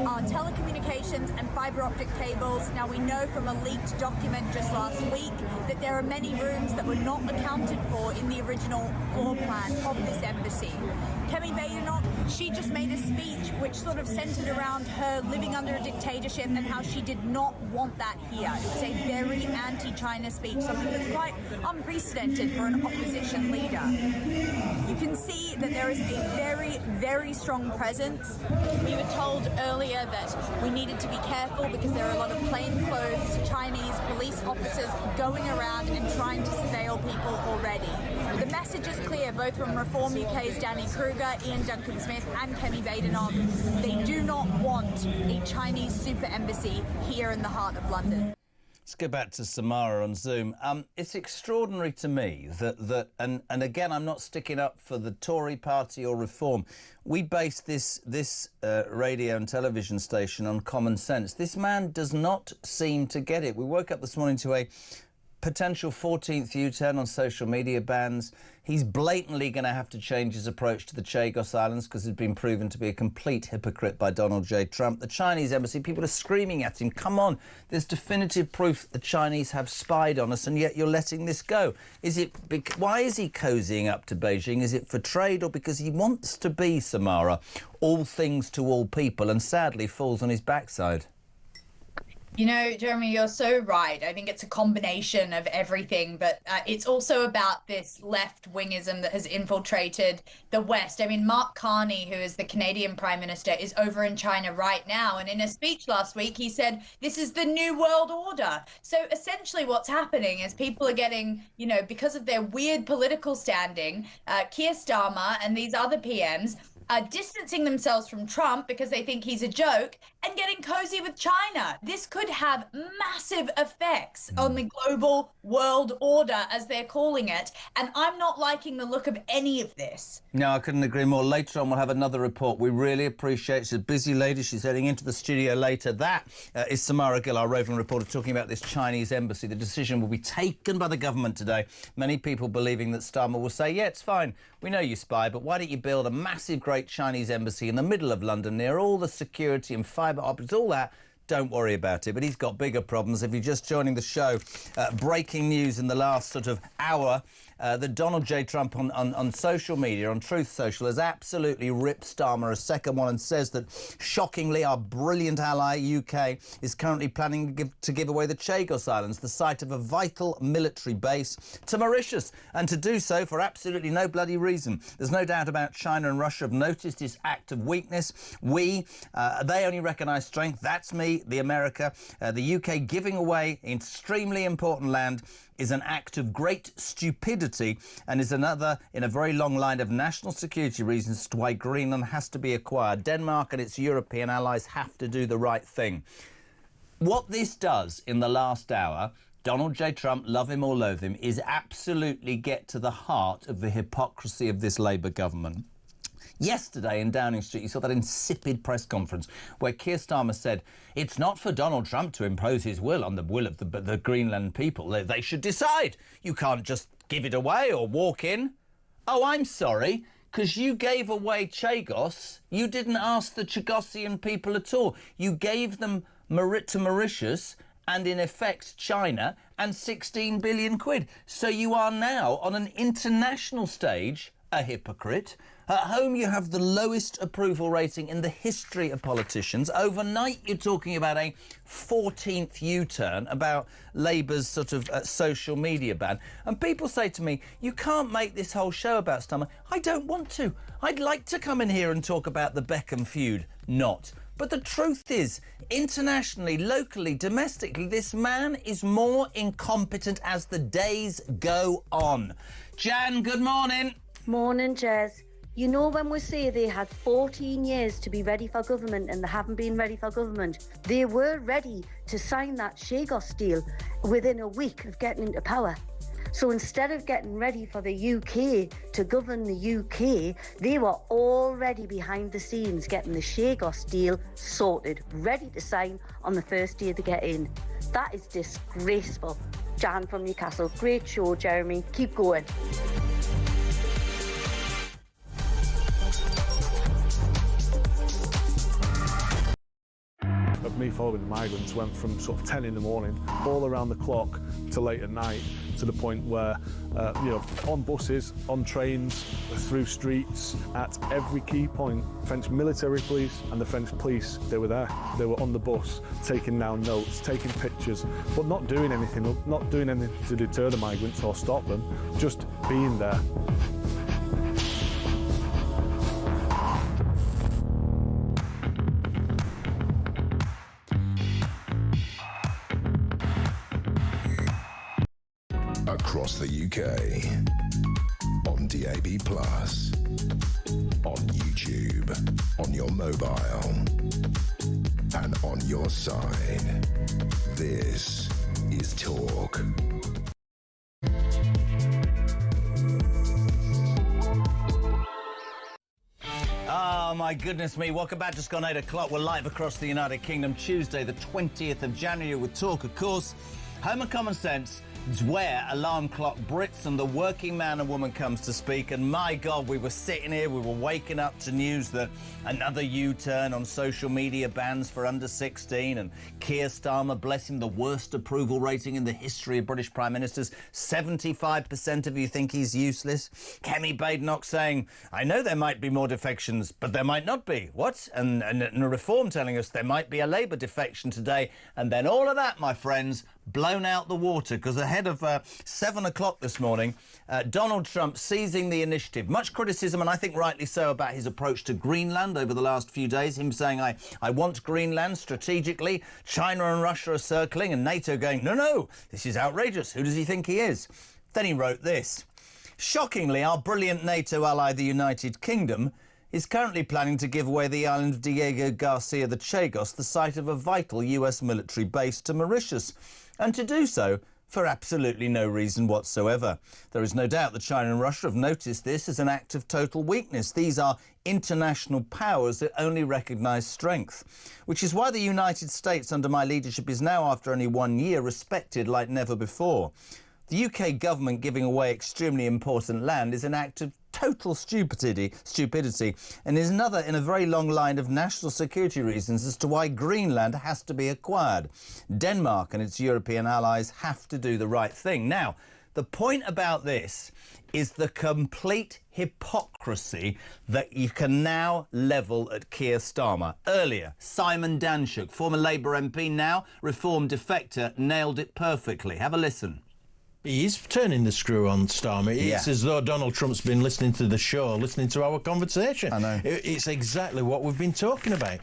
are telecommunications and fibre optic cables. Now, we know from a leaked document just last week that there are many rooms that were not accounted for in the original floor plan of this embassy. Kemi Badenoch, she just made a speech which sort of centered around her living under a dictatorship and how she did not want that here. It was a very anti-China speech, something that's quite unprecedented for an opposition leader. You can see that there is a very, very strong presence. We were told earlier that we needed to be careful because there are a lot of plainclothes Chinese police officers going around and trying to surveil people already. The message is clear, both from Reform UK's Danny Kruger, Ian Duncan-Smith and Kemi Badenoch. They do not want a Chinese super embassy here in the heart of London. Let's go back to Samara on Zoom. It's extraordinary to me that and again, I'm not sticking up for the Tory party or Reform. We base this radio and television station on common sense. This man does not seem to get it. We woke up this morning to a potential 14th U-turn on social media bans. He's blatantly going to have to change his approach to the Chagos Islands because he's been proven to be a complete hypocrite by Donald J. Trump. The Chinese embassy, people are screaming at him, come on, there's definitive proof the Chinese have spied on us and yet you're letting this go. Why is he cozying up to Beijing? Is it for trade or because he wants to be, Samara, all things to all people and sadly falls on his backside? You know, Jeremy, you're so right. I think it's a combination of everything, but it's also about this left-wingism that has infiltrated the West. I mean, Mark Carney, who is the Canadian Prime Minister, is over in China right now. And in a speech last week, he said, this is the new world order. So essentially what's happening is people are getting, you know, because of their weird political standing, Keir Starmer and these other PMs distancing themselves from Trump because they think he's a joke, and getting cozy with China. This could have massive effects on the global world order, as they're calling it, and I'm not liking the look of any of this. No, I couldn't agree more. Later on, we'll have another report. We really appreciate it. She's a busy lady. She's heading into the studio later. That is Samara Gill, our roving reporter, talking about this Chinese embassy. The decision will be taken by the government today. Many people believing that Starmer will say, yeah, it's fine. We know you spy, but why don't you build a massive, great Chinese embassy in the middle of London near all the security and fibre optics, all that? Don't worry about it. But he's got bigger problems. If you're just joining the show, breaking news in the last sort of hour, that Donald J. Trump on social media, on Truth Social, has absolutely ripped Starmer a second one and says that, shockingly, our brilliant ally UK is currently planning to give away the Chagos Islands, the site of a vital military base, to Mauritius, and to do so for absolutely no bloody reason. There's no doubt about China and Russia have noticed this act of weakness. They only recognise strength. That's me, the America. The UK giving away extremely important land is an act of great stupidity and is another in a very long line of national security reasons as to why Greenland has to be acquired. Denmark and its European allies have to do the right thing. What this does in the last hour, Donald J. Trump, love him or loathe him, is absolutely get to the heart of the hypocrisy of this Labour government. Yesterday in Downing Street, you saw that insipid press conference where Keir Starmer said it's not for Donald Trump to impose his will on the will of the Greenland people. They should decide. You can't just give it away or walk in. Oh, I'm sorry, because you gave away Chagos. You didn't ask the Chagosian people at all. You gave them to Mauritius and, in effect, China, and 16 billion quid. So you are now, on an international stage, a hypocrite. At home, you have the lowest approval rating in the history of politicians. Overnight, you're talking about a 14th U-turn, about Labour's sort of social media ban. And people say to me, you can't make this whole show about Starmer. I don't want to. I'd like to come in here and talk about the Beckham feud. Not. But the truth is, internationally, locally, domestically, this man is more incompetent as the days go on. Jan, good morning. Morning, Jez. You know, when we say they had 14 years to be ready for government and they haven't been ready for government, they were ready to sign that Chagos deal within a week of getting into power. So instead of getting ready for the UK to govern the UK, they were already behind the scenes getting the Chagos deal sorted, ready to sign on the first day they get in. That is disgraceful. Jan from Newcastle, great show, Jeremy. Keep going. Of me following the migrants went from sort of 10 in the morning all around the clock to late at night, to the point where on buses, on trains, through streets, at every key point, French military police and the French police, they were there. They were on the bus, taking down notes, taking pictures, but not doing anything to deter the migrants or stop them, just being there. Across the UK, on DAB+, on YouTube, on your mobile, and on your side. This is Talk. Oh, my goodness me. Welcome back. Just gone 8 o'clock. We're live across the United Kingdom. Tuesday, the 20th of January with Talk, of course. Home and Common Sense. It's where alarm clock Brits and the working man and woman comes to speak. And my God, we were sitting here, we were waking up to news that another U-turn on social media bans for under 16, and Keir Starmer, bless him, the worst approval rating in the history of British Prime Ministers. 75% of you think he's useless. Kemi Badenoch saying, I know there might be more defections, but there might not be. What? And Reform telling us there might be a Labour defection today. And then all of that, my friends, blown out the water, because ahead of 7 o'clock this morning, Donald Trump seizing the initiative. Much criticism, and I think rightly so, about his approach to Greenland over the last few days. Him saying, I want Greenland strategically. China and Russia are circling, and NATO going, no, this is outrageous. Who does he think he is? Then he wrote this. Shockingly, our brilliant NATO ally, the United Kingdom, is currently planning to give away the island of Diego Garcia de Chagos, the site of a vital US military base, to Mauritius, and to do so for absolutely no reason whatsoever. There is no doubt that China and Russia have noticed this as an act of total weakness. These are international powers that only recognise strength, which is why the United States under my leadership is now, after only 1 year, respected like never before. The UK government giving away extremely important land is an act of total stupidity, and is another in a very long line of national security reasons as to why Greenland has to be acquired. Denmark and its European allies have to do the right thing. Now, the point about this is the complete hypocrisy that you can now level at Keir Starmer. Earlier, Simon Danczuk, former Labour MP, now Reform defector, nailed it perfectly. Have a listen. He is turning the screw on Starmer. It's as though Donald Trump's been listening to the show, listening to our conversation. I know. It's exactly what we've been talking about.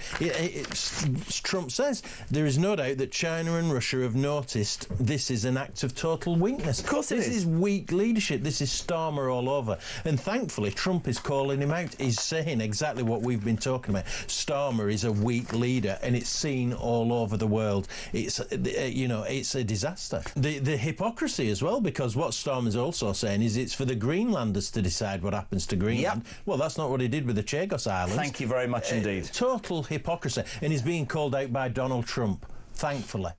Trump says there is no doubt that China and Russia have noticed this is an act of total weakness. Of course it is. This is weak leadership. This is Starmer all over. And thankfully, Trump is calling him out. He's saying exactly what we've been talking about. Starmer is a weak leader, and it's seen all over the world. It's, it's a disaster. The hypocrisy as well, because what Starmer's also saying is it's for the Greenlanders to decide what happens to Greenland. Yep. Well, that's not what he did with the Chagos Islands. Thank you very much indeed. Total hypocrisy. And he's being called out by Donald Trump, thankfully.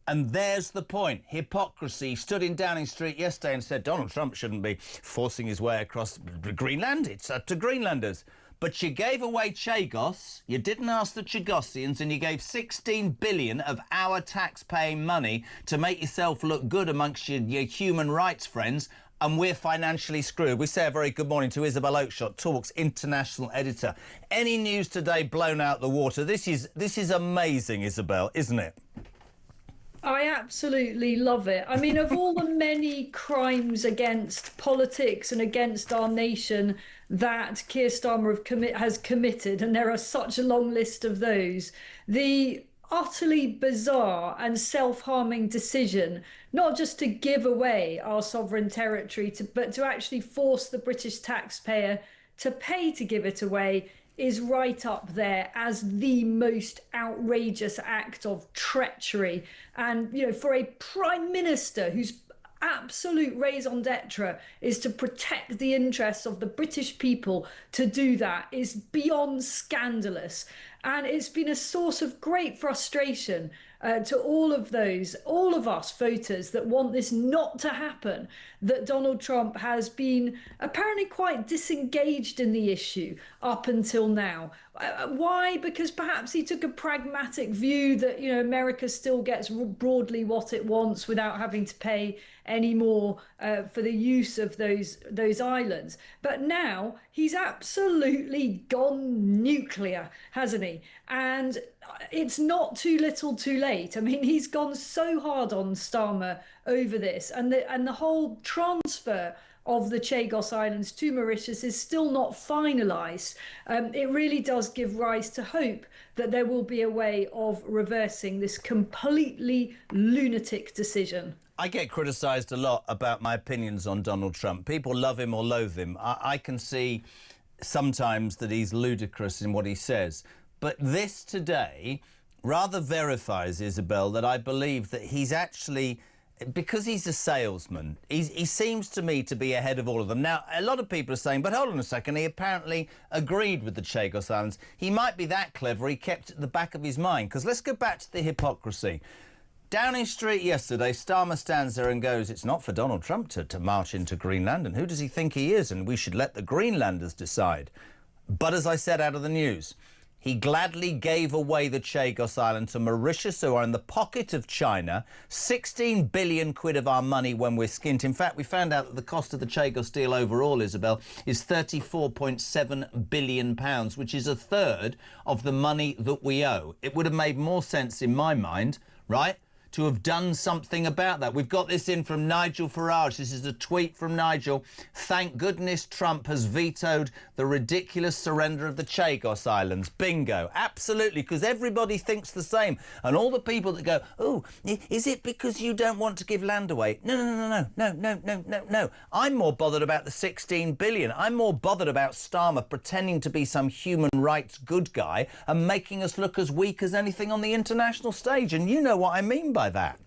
And there's the point. Hypocrisy. He stood in Downing Street yesterday and said Donald Trump shouldn't be forcing his way across Greenland. It's up to Greenlanders. But you gave away Chagos, you didn't ask the Chagosians, and you gave 16 billion of our tax-paying money to make yourself look good amongst your human rights friends, and we're financially screwed. We say a very good morning to Isabel Oakeshott, Talk's international editor. Any news today blown out the water? This is amazing, Isabel, isn't it? I absolutely love it. I mean, of all the many crimes against politics and against our nation that Keir Starmer has committed, and there are such a long list of those, the utterly bizarre and self-harming decision not just to give away our sovereign territory, but to actually force the British taxpayer to pay to give it away is right up there as the most outrageous act of treachery. And, for a prime minister whose absolute raison d'etre is to protect the interests of the British people, to do that is beyond scandalous. And it's been a source of great frustration to all of us voters that want this not to happen, that Donald Trump has been apparently quite disengaged in the issue up until now. Why? Because perhaps he took a pragmatic view that, America still gets broadly what it wants without having to pay any more for the use of those islands. But now he's absolutely gone nuclear, hasn't he? And it's not too little too late. I mean, he's gone so hard on Starmer over this, and the whole transfer of the Chagos Islands to Mauritius is still not finalised. It really does give rise to hope that there will be a way of reversing this completely lunatic decision. I get criticised a lot about my opinions on Donald Trump. People love him or loathe him. I can see sometimes that he's ludicrous in what he says. But this today rather verifies, Isabel, that I believe that he's actually, because he's a salesman, he seems to me to be ahead of all of them. Now, a lot of people are saying, but hold on a second, he apparently agreed with the Chagos Islands. He might be that clever, he kept it at the back of his mind. Because let's go back to the hypocrisy. Downing Street yesterday, Starmer stands there and goes, it's not for Donald Trump to march into Greenland, and who does he think he is? And we should let the Greenlanders decide. But as I said out of the news, he gladly gave away the Chagos Island to Mauritius, who are in the pocket of China. 16 billion quid of our money when we're skint. In fact, we found out that the cost of the Chagos deal overall, Isabel, is £34.7 billion, which is a third of the money that we owe. It would have made more sense in my mind, right, to have done something about that. We've got this in from Nigel Farage. This is a tweet from Nigel. Thank goodness Trump has vetoed the ridiculous surrender of the Chagos Islands. Bingo. Absolutely, because everybody thinks the same. And all the people that go, oh, is it because you don't want to give land away? No. I'm more bothered about the 16 billion. I'm more bothered about Starmer pretending to be some human rights good guy and making us look as weak as anything on the international stage. And you know what I mean by that.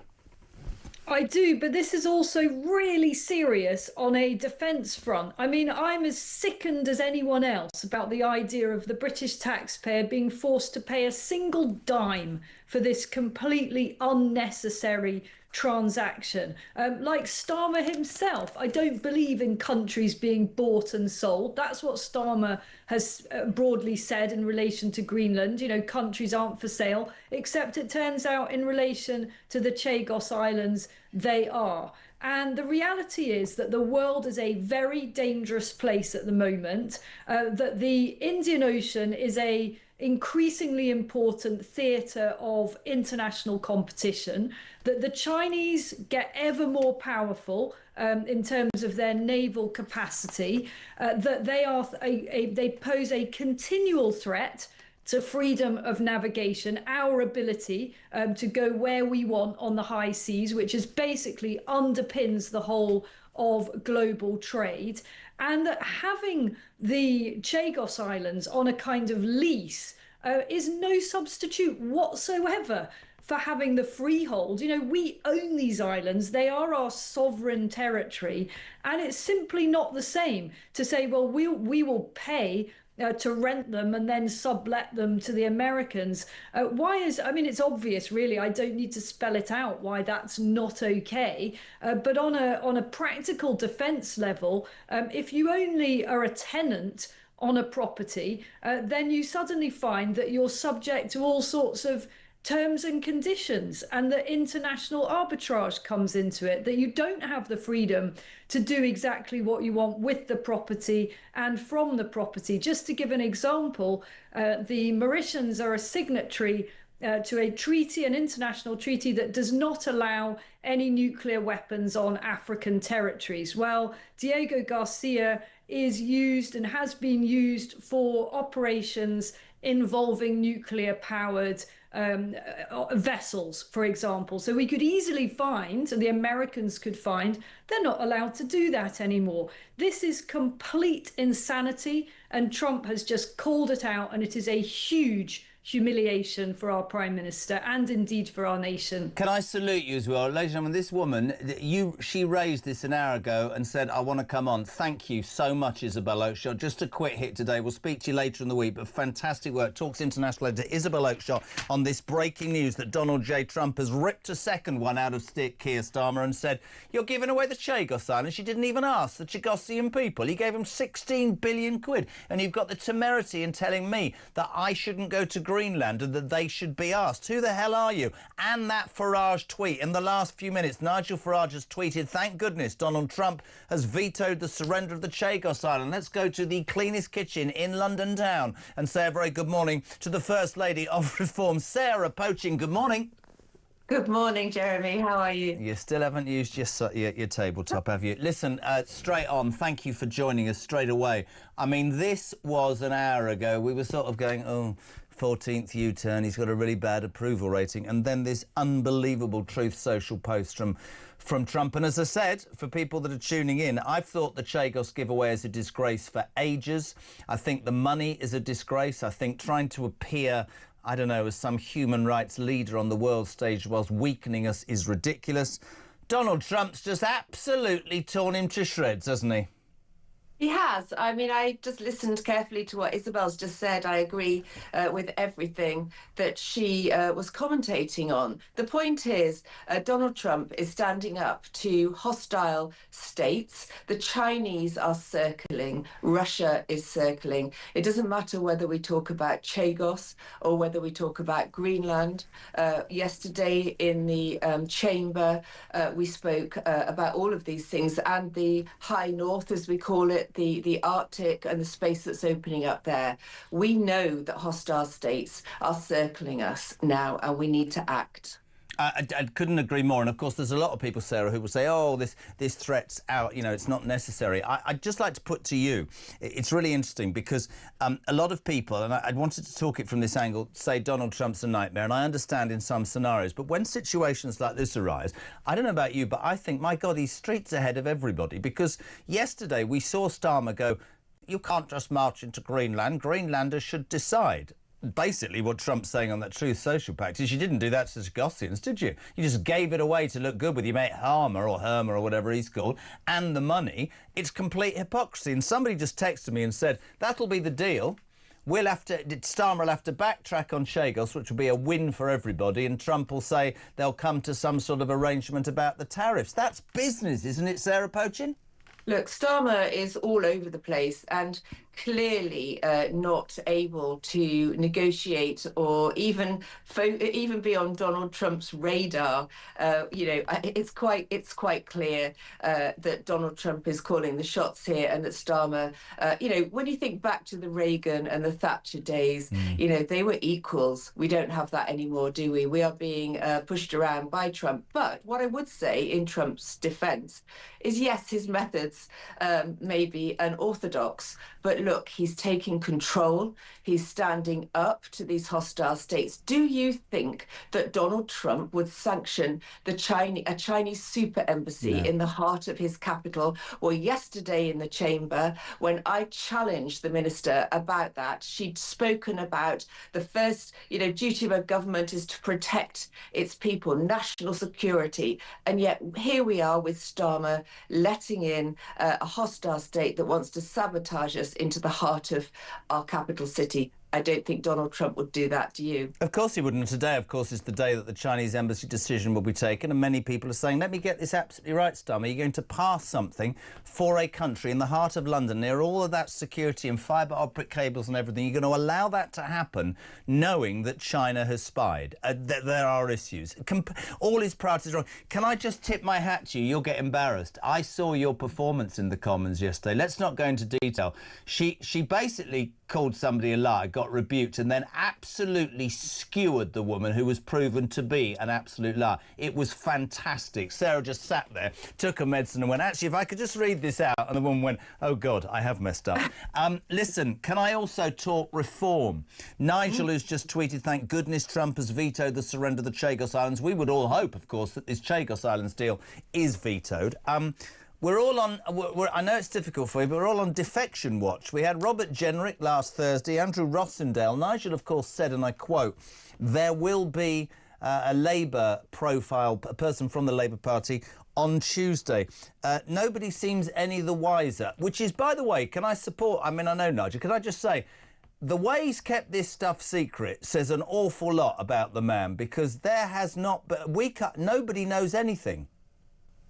I do, but this is also really serious on a defence front. I mean, I'm as sickened as anyone else about the idea of the British taxpayer being forced to pay a single dime for this completely unnecessary transaction. Like Starmer himself, I don't believe in countries being bought and sold. That's what Starmer has broadly said in relation to Greenland. You know, countries aren't for sale, except it turns out in relation to the Chagos Islands, they are. And the reality is that the world is a very dangerous place at the moment, that the Indian Ocean is a increasingly important theatre of international competition, that the Chinese get ever more powerful in terms of their naval capacity, that they pose a continual threat to freedom of navigation, our ability to go where we want on the high seas, which is basically underpins the whole of global trade, and that having the Chagos Islands on a kind of lease is no substitute whatsoever for having the freehold. You know, we own these islands, they are our sovereign territory, and it's simply not the same to say, well, we will pay to rent them and then sublet them to the Americans. I mean, it's obvious, really. I don't need to spell it out why that's not okay. But on a practical defence level, if you only are a tenant on a property, then you suddenly find that you're subject to all sorts of terms and conditions, and that international arbitrage comes into it, that you don't have the freedom to do exactly what you want with the property and from the property. Just to give an example, the Mauritians are a signatory to a treaty, an international treaty that does not allow any nuclear weapons on African territories. Well, Diego Garcia is used and has been used for operations involving nuclear-powered vessels, for example. So we could easily find, and the Americans could find, they're not allowed to do that anymore. This is complete insanity, and Trump has just called it out, and it is a huge humiliation for our Prime Minister and indeed for our nation. Can I salute you as well? Ladies and gentlemen, this woman, she raised this an hour ago and said, I want to come on. Thank you so much, Isabel Oakeshott. Just a quick hit today. We'll speak to you later in the week, but fantastic work. Talks International editor Isabel Oakeshott on this breaking news that Donald J. Trump has ripped a second one out of Keir Starmer and said, you're giving away the Chagos Islands. She didn't even ask the Chagosian people. He gave them 16 billion quid. And you've got the temerity in telling me that I shouldn't go to Greenland and that they should be asked. Who the hell are you? And that Farage tweet. In the last few minutes, Nigel Farage has tweeted, thank goodness Donald Trump has vetoed the surrender of the Chagos Island. Let's go to the cleanest kitchen in London town and say a very good morning to the First Lady of Reform, Sarah Poaching. Good morning. Good morning, Jeremy. How are you? You still haven't used your tabletop, have you? Listen, straight on, thank you for joining us straight away. I mean, this was an hour ago. We were sort of going, oh, 14th U-turn, he's got a really bad approval rating. And then this unbelievable Truth Social post from Trump. And as I said, for people that are tuning in, I've thought the Chagos giveaway is a disgrace for ages. I think the money is a disgrace. I think trying to appear, I don't know, as some human rights leader on the world stage whilst weakening us is ridiculous. Donald Trump's just absolutely torn him to shreds, hasn't he? He has. I mean, I just listened carefully to what Isabel's just said. I agree with everything that she was commentating on. The point is, Donald Trump is standing up to hostile states. The Chinese are circling. Russia is circling. It doesn't matter whether we talk about Chagos or whether we talk about Greenland. Yesterday in the chamber, we spoke about all of these things, and the High North, as we call it, the Arctic and the space that's opening up there. We know that hostile states are circling us now, and we need to act. I couldn't agree more. And of course, there's a lot of people, Sarah, who will say, "Oh, this threat's out. You know, it's not necessary." I'd just like to put to you, it's really interesting because a lot of people, and I wanted to talk it from this angle, say Donald Trump's a nightmare, and I understand in some scenarios, but when situations like this arise, I don't know about you, but I think, my God, he's streets ahead of everybody. Because yesterday we saw Starmer go, "You can't just march into Greenland. Greenlanders should decide." Basically, what Trump's saying on that Truth Social Pact is you didn't do that to Gossians, did you? You just gave it away to look good with your mate Hermer or whatever he's called, and the money. It's complete hypocrisy. And somebody just texted me and said, that'll be the deal. Starmer will have to backtrack on Chagos, which will be a win for everybody, and Trump will say they'll come to some sort of arrangement about the tariffs. That's business, isn't it, Sarah Pochin? Look, Starmer is all over the place and clearly not able to negotiate or even be on Donald Trump's radar. It's quite clear that Donald Trump is calling the shots here, and that Starmer, when you think back to the Reagan and the Thatcher days, they were equals. We don't have that anymore, do we? We are being pushed around by Trump. But what I would say in Trump's defense is, yes, his methods may be unorthodox, but look, he's taking control. He's standing up to these hostile states. Do you think that Donald Trump would sanction a Chinese super embassy in the heart of his capital? Well, yesterday in the chamber, when I challenged the minister about that, she'd spoken about the first, duty of a government is to protect its people, national security. And yet here we are with Starmer letting in a hostile state that wants to sabotage us into the heart of our capital city. I don't think Donald Trump would do that, do you? Of course he wouldn't. Today, of course, is the day that the Chinese embassy decision will be taken, and many people are saying, let me get this absolutely right, Starmer. You're going to pass something for a country in the heart of London, near all of that security and fibre optic cables and everything. You're going to allow that to happen, knowing that China has spied, that there are issues. All his priorities are wrong. Can I just tip my hat to you? You'll get embarrassed. I saw your performance in the Commons yesterday. Let's not go into detail. She basically called somebody a liar, got rebuked, and then absolutely skewered the woman who was proven to be an absolute liar. It was fantastic. Sarah just sat there, took her medicine and went, actually, if I could just read this out. And the woman went, oh, God, I have messed up. Listen, can I also talk reform? Nigel has just tweeted, thank goodness Trump has vetoed the surrender of the Chagos Islands. We would all hope, of course, that this Chagos Islands deal is vetoed. We're all on, I know it's difficult for you, but we're all on defection watch. We had Robert Jenrick last Thursday, Andrew Rossendale. Nigel, of course, said, and I quote, there will be a Labour profile, a person from the Labour Party, on Tuesday. Nobody seems any the wiser, which is, by the way, can I support, I mean, I know, Nigel, can I just say, the way he's kept this stuff secret says an awful lot about the man, because there has not, nobody knows anything.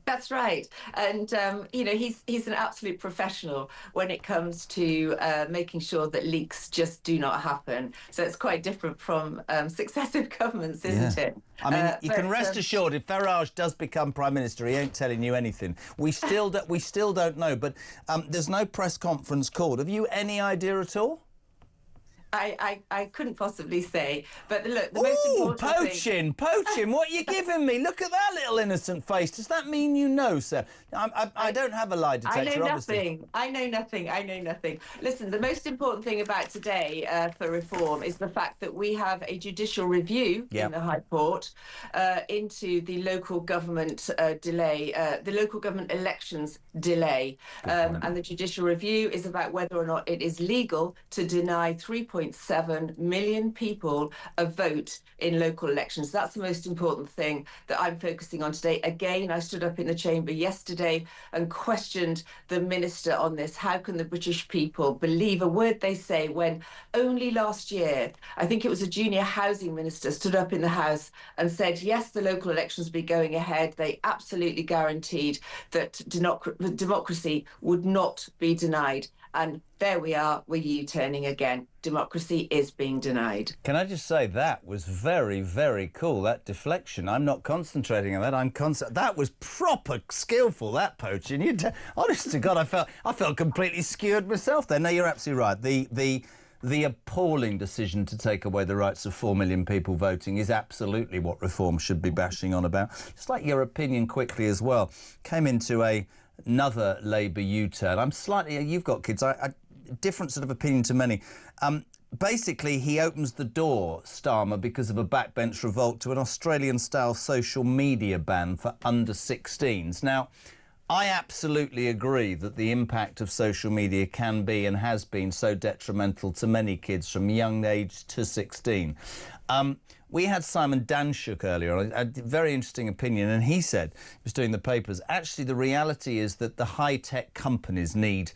That's right. And, he's an absolute professional when it comes to making sure that leaks just do not happen. So it's quite different from successive governments, isn't it? I mean, you can rest assured, if Farage does become Prime Minister, he ain't telling you anything. We still don't know, but there's no press conference called. Have you any idea at all? I couldn't possibly say, but look, the most important Poaching, what are you giving me? Look at that little innocent face. Does that mean you know, sir? I don't have a lie detector, obviously. I know nothing. Listen, the most important thing about today for reform is the fact that we have a judicial review in the High Court into the local government delay, the local government elections delay. And the judicial review is about whether or not it is legal to deny 3.7 million people a vote in local elections. That's the most important thing that I'm focusing on today. Again, I stood up in the chamber yesterday and questioned the minister on this. How can the British people believe a word they say when only last year, I think it was a junior housing minister, stood up in the House and said, yes, the local elections will be going ahead. They absolutely guaranteed that democracy would not be denied. And there we are, we're U-turning again. Democracy is being denied. Can I just say that was very, very cool, that deflection. I'm not concentrating on that. That was proper skillful, that Poaching. Honest to God, I felt completely skewered myself there. No, you're absolutely right. the appalling decision to take away the rights of 4 million people voting is absolutely what reform should be bashing on about. Just like your opinion quickly as well. Came into another Labour U-turn. I'm slightly... You've got kids. I different sort of opinion to many. Basically, he opens the door, Starmer, because of a backbench revolt to an Australian-style social media ban for under 16s. Now, I absolutely agree that the impact of social media can be and has been so detrimental to many kids from young age to 16. We had Simon Danshuk earlier, a very interesting opinion, and he said, he was doing the papers, actually the reality is that the high-tech companies need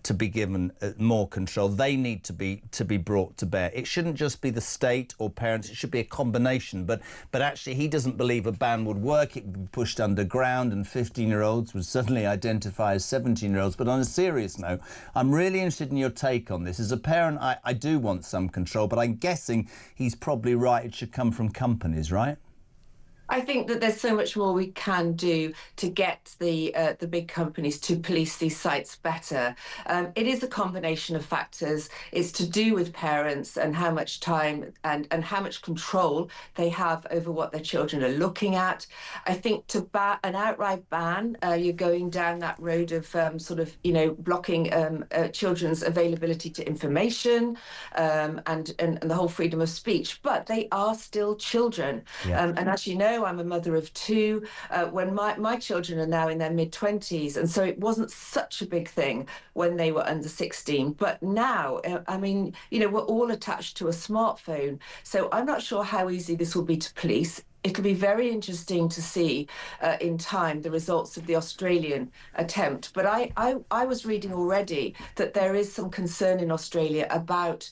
to be given more control. They need to be brought to bear. It shouldn't just be the state or parents, it should be a combination. But actually he doesn't believe a ban would work. It would be pushed underground and 15-year-olds would suddenly identify as 17-year-olds. But on a serious note, I'm really interested in your take on this. As a parent, I do want some control, but I'm guessing he's probably right. It should come from companies, right? I think that there's so much more we can do to get the big companies to police these sites better. It is a combination of factors. It's to do with parents and how much time and how much control they have over what their children are looking at. I think to an outright ban, you're going down that road of blocking children's availability to information and the whole freedom of speech. But they are still children. Yeah. And as you know, I'm a mother of two when my children are now in their mid-20s, and so it wasn't such a big thing when they were under 16. But now, we're all attached to a smartphone, so I'm not sure how easy this will be to police. It'll be very interesting to see in time the results of the Australian attempt. But I was reading already that there is some concern in Australia about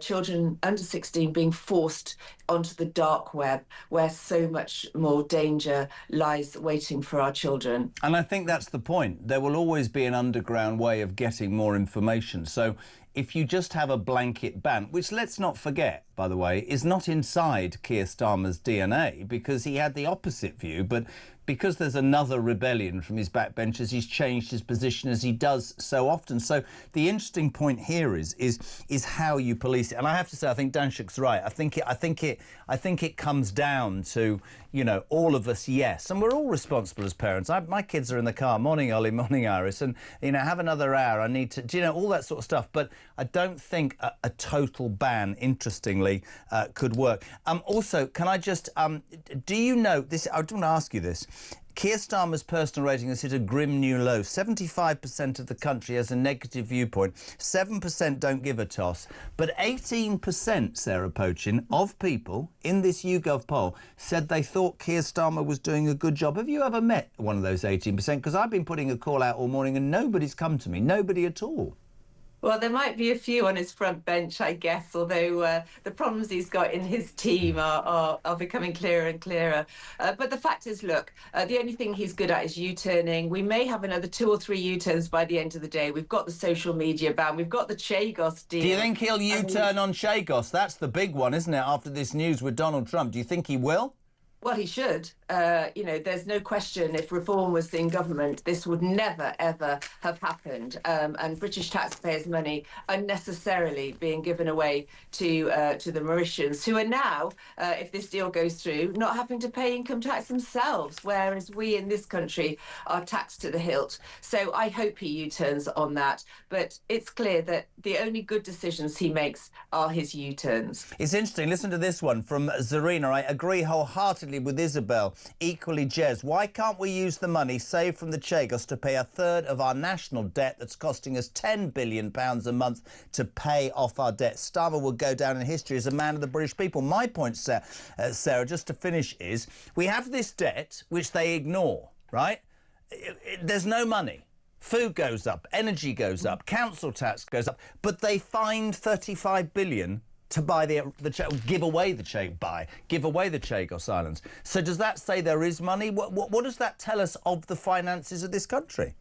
children under 16 being forced onto the dark web, where so much more danger lies waiting for our children. And I think that's the point. There will always be an underground way of getting more information. So if you just have a blanket ban, which, let's not forget, by the way, is not inside Keir Starmer's DNA, because he had the opposite view, but because there's another rebellion from his backbenchers, he's changed his position as he does so often. So the interesting point here is how you police it. And I have to say, I think Danshuk's right. I think it comes down to, all of us, yes, and we're all responsible as parents. My kids are in the car, morning Ollie, morning Iris, and have another hour. I need to, all that sort of stuff. But I don't think a total ban, interestingly, could work. Also, can I just, do you know this? I want to ask you this. Keir Starmer's personal rating has hit a grim new low. 75% of the country has a negative viewpoint. 7% don't give a toss. But 18%, Sarah Pochin, of people in this YouGov poll said they thought Keir Starmer was doing a good job. Have you ever met one of those 18%? Because I've been putting a call out all morning and nobody's come to me. Nobody at all. Well, there might be a few on his front bench, I guess, although the problems he's got in his team are becoming clearer and clearer. But the fact is, look, the only thing he's good at is U-turning. We may have another 2 or 3 U-turns by the end of the day. We've got the social media ban. We've got the Chagos deal. Do you think he'll U-turn on Chagos? That's the big one, isn't it, after this news with Donald Trump? Do you think he will? Well, he should. There's no question if Reform was in government, this would never, ever have happened. And British taxpayers' money unnecessarily being given away to the Mauritians, who are now, if this deal goes through, not having to pay income tax themselves, whereas we in this country are taxed to the hilt. So I hope he U-turns on that. But it's clear that the only good decisions he makes are his U-turns. It's interesting. Listen to this one from Zarina. I agree wholeheartedly with Isabel. Equally, Jez, why can't we use the money saved from the Chagos to pay a third of our national debt that's costing us £10 billion a month to pay off our debt? Starmer will go down in history as a man of the British people. My point, Sarah, just to finish, is we have this debt which they ignore, right? There's no money. Food goes up, energy goes up, council tax goes up, but they find £35 billion to buy give away the Chagos Islands. So does that say there is money? What does that tell us of the finances of this country?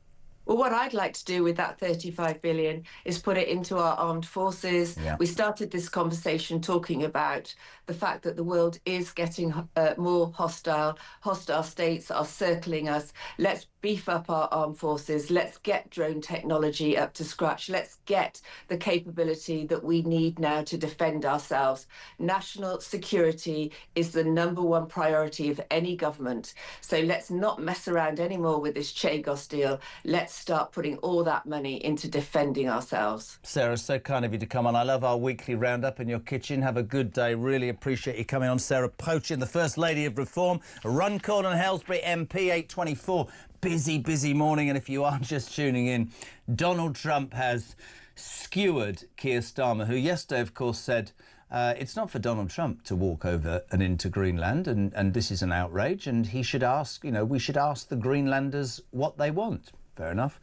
Well, what I'd like to do with that 35 billion is put it into our armed forces. Yeah. We started this conversation talking about the fact that the world is getting more hostile. Hostile states are circling us. Let's beef up our armed forces. Let's get drone technology up to scratch. Let's get the capability that we need now to defend ourselves. National security is the #1 priority of any government. So let's not mess around anymore with this Chagos deal. Let's start putting all that money into defending ourselves. Sarah, so kind of you to come on. I love our weekly roundup in your kitchen. Have a good day. Really appreciate you coming on. Sarah Pochin, the First Lady of Reform, Runcorn and Helsbury MP, 824. Busy morning. And if you are just tuning in, Donald Trump has skewered Keir Starmer, who yesterday, of course, said it's not for Donald Trump to walk over and into Greenland, and this is an outrage, and he should ask, we should ask the Greenlanders what they want. Fair enough.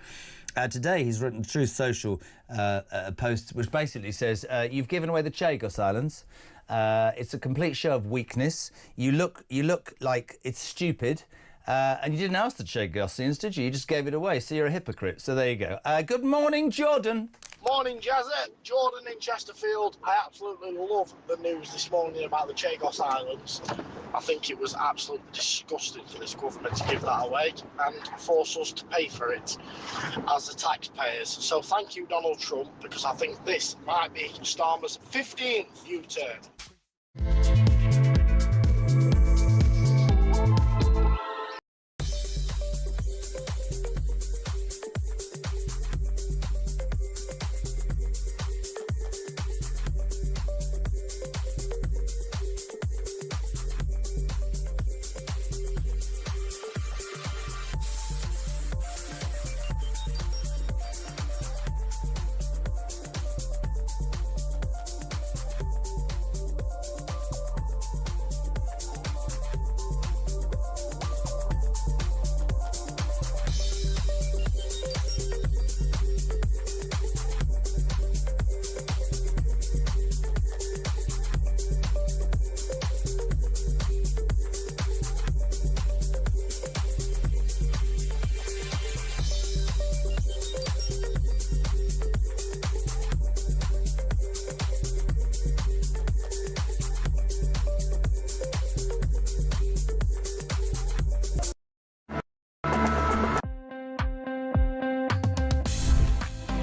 Today he's written a Truth Social post which basically says, you've given away the Chagos Islands. It's a complete show of weakness. You look like it's stupid. And you didn't ask the Chagosians, did you? You just gave it away, so you're a hypocrite. So there you go. Good morning, Jordan. Morning, Jazza. Jordan in Chesterfield. I absolutely love the news this morning about the Chagos Islands. I think it was absolutely disgusting for this government to give that away and force us to pay for it as the taxpayers. So thank you, Donald Trump, because I think this might be Starmer's 15th U-turn.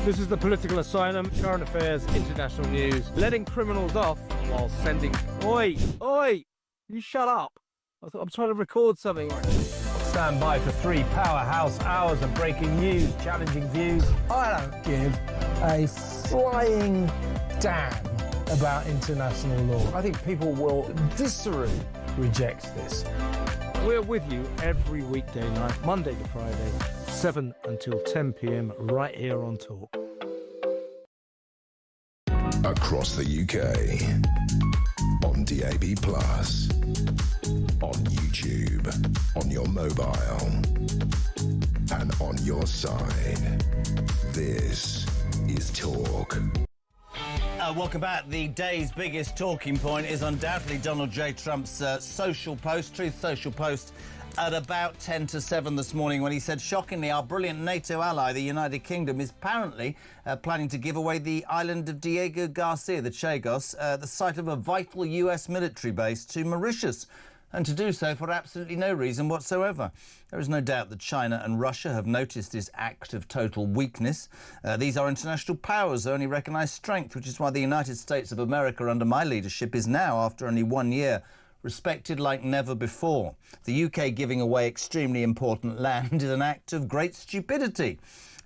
This is the Political Asylum, current affairs, international news, letting criminals off while sending... Oi! You shut up! I'm trying to record something. Stand by for 3 powerhouse hours of breaking news, challenging views. I don't give a flying damn about international law. I think people will viscerally reject this. We're with you every weekday night, Monday to Friday, 7 until 10 p.m, right here on Talk. Across the UK, on DAB+, on YouTube, on your mobile, and on your side. This is Talk. Welcome back. The day's biggest talking point is undoubtedly Donald J. Trump's social post, Truth Social post, at about 10 to 7 this morning when he said, shockingly, our brilliant NATO ally, the United Kingdom, is apparently planning to give away the island of Diego Garcia, the Chagos, the site of a vital US military base, to Mauritius, and to do so for absolutely no reason whatsoever. There is no doubt that China and Russia have noticed this act of total weakness. These are international powers who only recognise strength, which is why the United States of America under my leadership is now, after only 1 year, respected like never before. The UK giving away extremely important land is an act of great stupidity.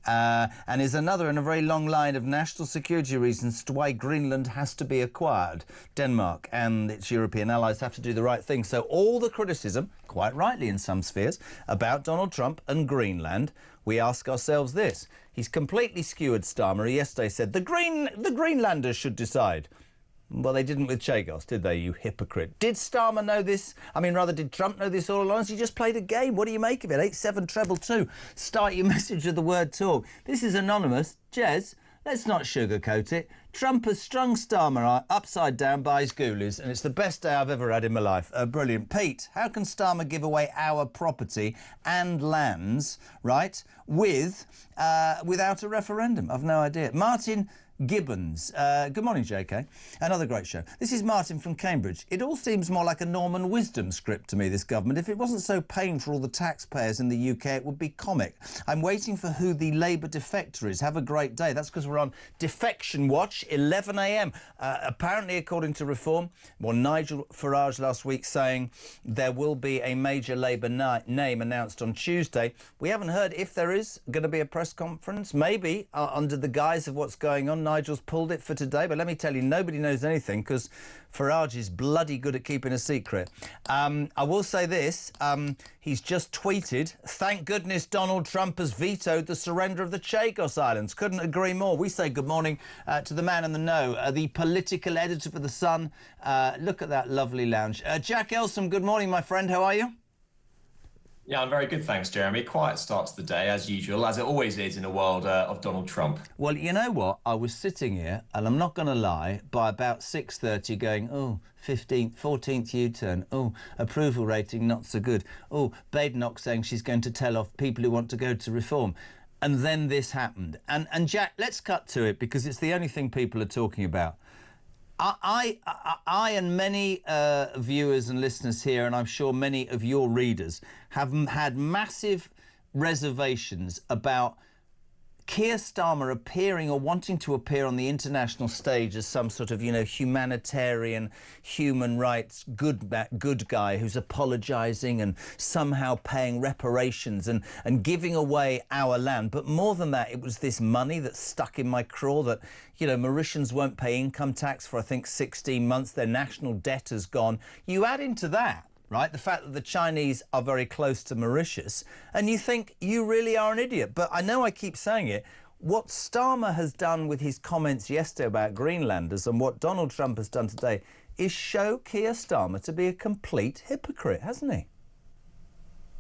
And is another in a very long line of national security reasons as to why Greenland has to be acquired. Denmark and its European allies have to do the right thing. So all the criticism, quite rightly in some spheres, about Donald Trump and Greenland, we ask ourselves this. He's completely skewered Starmer. He yesterday said the Greenlanders should decide. Well, they didn't with Chagos, did they, you hypocrite? Did Starmer know this? I mean, rather, did Trump know this all along? He just played a game. What do you make of it? 87222. Start your message with the word talk. This is anonymous. Jez, let's not sugarcoat it. Trump has strung Starmer upside down by his ghoulies, and it's the best day I've ever had in my life. Brilliant. Pete, how can Starmer give away our property and lands, right, without a referendum? I've no idea. Martin Gibbons. Good morning, JK. Another great show. This is Martin from Cambridge. It all seems more like a Norman Wisdom script to me, this government. If it wasn't so painful for all the taxpayers in the UK, it would be comic. I'm waiting for who the Labour defector is. Have a great day. That's because we're on Defection Watch, 11 a.m. Apparently, according to Reform, Nigel Farage last week saying there will be a major Labour name announced on Tuesday. We haven't heard if there is going to be a press conference, maybe under the guise of what's going on. Nigel's pulled it for today, but let me tell you, nobody knows anything because Farage is bloody good at keeping a secret. I will say this, he's just tweeted, thank goodness Donald Trump has vetoed the surrender of the Chagos Islands. Couldn't agree more. We say good morning to the man in the know, the political editor for The Sun. Look at that lovely lounge. Jack Elsom, good morning, my friend. How are you? Yeah, I'm very good, thanks, Jeremy. Quiet start to the day, as usual, as it always is in a world of Donald Trump. Well, you know what? I was sitting here, and I'm not going to lie, by about 6:30 going, oh, 15th, 14th U-turn. Oh, approval rating not so good. Oh, Badenoch saying she's going to tell off people who want to go to Reform. And then this happened. And Jack, let's cut to it, because it's the only thing people are talking about. I and many viewers and listeners here, and I'm sure many of your readers, have had massive reservations about Keir Starmer appearing or wanting to appear on the international stage as some sort of, you know, humanitarian, human rights good guy who's apologising and somehow paying reparations and giving away our land. But more than that, it was this money that's stuck in my craw that, you know, Mauritians won't pay income tax for, I think, 16 months. Their national debt has gone. You add into that, right, the fact that the Chinese are very close to Mauritius, and you think you really are an idiot. But I know I keep saying it. What Starmer has done with his comments yesterday about Greenlanders and what Donald Trump has done today is show Keir Starmer to be a complete hypocrite, hasn't he?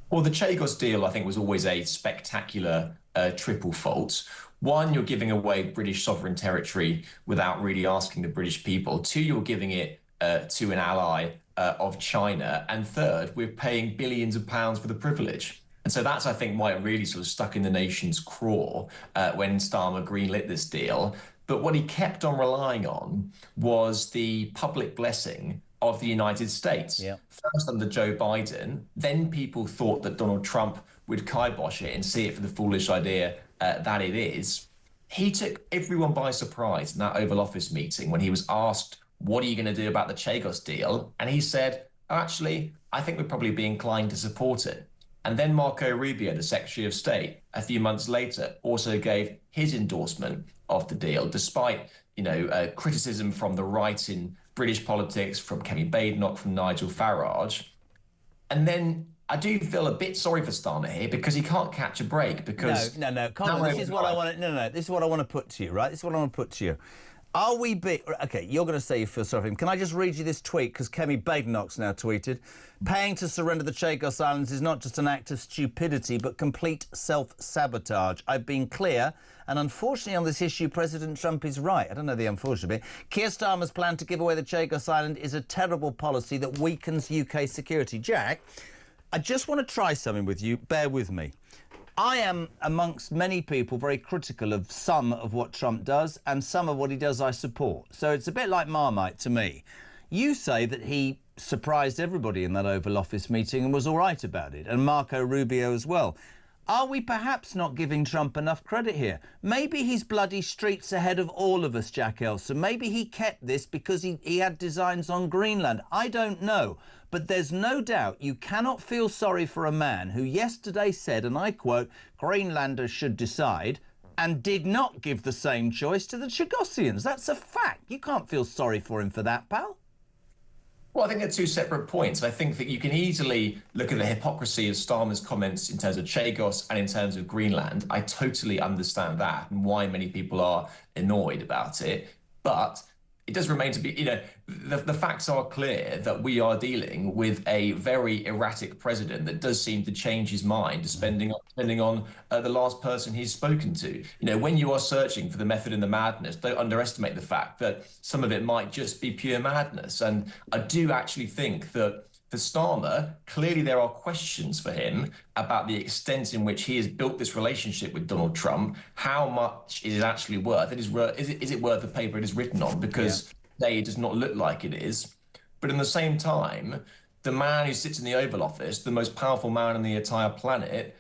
Well, the Chagos deal, I think, was always a spectacular triple fault. One, you're giving away British sovereign territory without really asking the British people. Two, you're giving it to an ally of China. And third, we're paying billions of pounds for the privilege. And so that's, I think, why it really sort of stuck in the nation's craw when Starmer greenlit this deal. But what he kept on relying on was the public blessing of the United States. Yeah. First under Joe Biden, then people thought that Donald Trump would kibosh it and see it for the foolish idea that it is. He took everyone by surprise in that Oval Office meeting when he was asked, what are you going to do about the Chagos deal? And he said, oh, actually, I think we'd probably be inclined to support it. And then Marco Rubio, the Secretary of State, a few months later, also gave his endorsement of the deal, despite, you know, criticism from the right in British politics, from Kemi Badenoch, from Nigel Farage. And then I do feel a bit sorry for Starmer here because he can't catch a break. Because no, Colin, this is what I want to. This is what I want to put to you, right? This is what I want to put to you. Are we OK, you're going to say you feel sorry for him. Can I just read you this tweet? Because Kemi Badenoch's now tweeted, paying to surrender the Chagos Islands is not just an act of stupidity, but complete self-sabotage. I've been clear, and unfortunately on this issue, President Trump is right. I don't know the unfortunate bit. Keir Starmer's plan to give away the Chagos Island is a terrible policy that weakens UK security. Jack, I just want to try something with you. Bear with me. I am, amongst many people, very critical of some of what Trump does, and some of what he does I support. So it's a bit like Marmite to me. You say that he surprised everybody in that Oval Office meeting and was all right about it, and Marco Rubio as well. Are we perhaps not giving Trump enough credit here? Maybe he's bloody streets ahead of all of us, Jack Elson. Maybe he kept this because he had designs on Greenland. I don't know. But there's no doubt you cannot feel sorry for a man who yesterday said, and I quote, Greenlanders should decide, and did not give the same choice to the Chagosians. That's a fact. You can't feel sorry for him for that, pal. Well, I think they're two separate points. I think that you can easily look at the hypocrisy of Starmer's comments in terms of Chagos and in terms of Greenland. I totally understand that and why many people are annoyed about it. But it does remain to be, the facts are clear that we are dealing with a very erratic president that does seem to change his mind depending on the last person he's spoken to. When you are searching for the method and the madness, don't underestimate the fact that some of it might just be pure madness. And I do actually think that for Starmer, clearly there are questions for him about the extent in which he has built this relationship with Donald Trump. How much is it actually worth? Is it worth the paper it is written on? Because today it does not look like it is. But in the same time, the man who sits in the Oval Office, the most powerful man on the entire planet,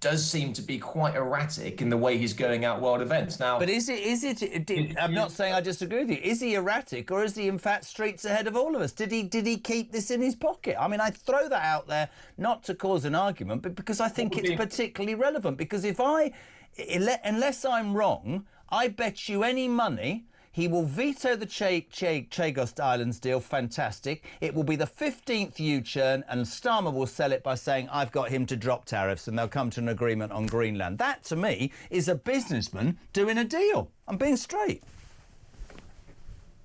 does seem to be quite erratic in the way he's going out world events. Now, but is it? I'm not saying I disagree with you. Is he erratic, or is he in fact streets ahead of all of us? Did he keep this in his pocket? I mean, I throw that out there not to cause an argument, but because I think it's particularly relevant. Because unless I'm wrong, I bet you any money he will veto the Chagos Islands deal. Fantastic. It will be the 15th U-turn, and Starmer will sell it by saying, I've got him to drop tariffs, and they'll come to an agreement on Greenland. That, to me, is a businessman doing a deal. I'm being straight.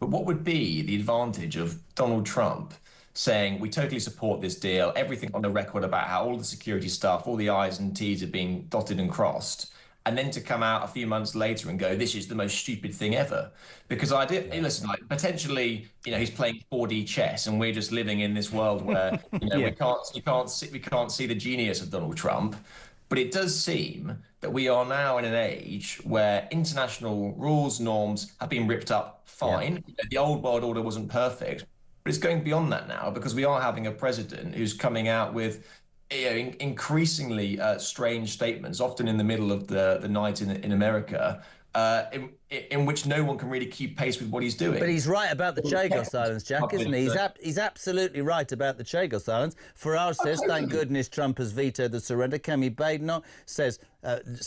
But what would be the advantage of Donald Trump saying, we totally support this deal, everything on the record about how all the security stuff, all the I's and T's are being dotted and crossed, and then to come out a few months later and go, this is the most stupid thing ever? Because listen, like, potentially, he's playing 4D chess, and we're just living in this world where we can't see the genius of Donald Trump. But it does seem that we are now in an age where international rules, norms have been ripped up fine. The old world order wasn't perfect, but it's going beyond that now, because we are having a president who's coming out with increasingly strange statements, often in the middle of the night in America, in which no one can really keep pace with what he's doing. But he's right about the Chagos Islands, Jack, isn't he? He's absolutely right about the Chagos Islands. Farage says, thank goodness Trump has vetoed the surrender. Kemi Badenoch says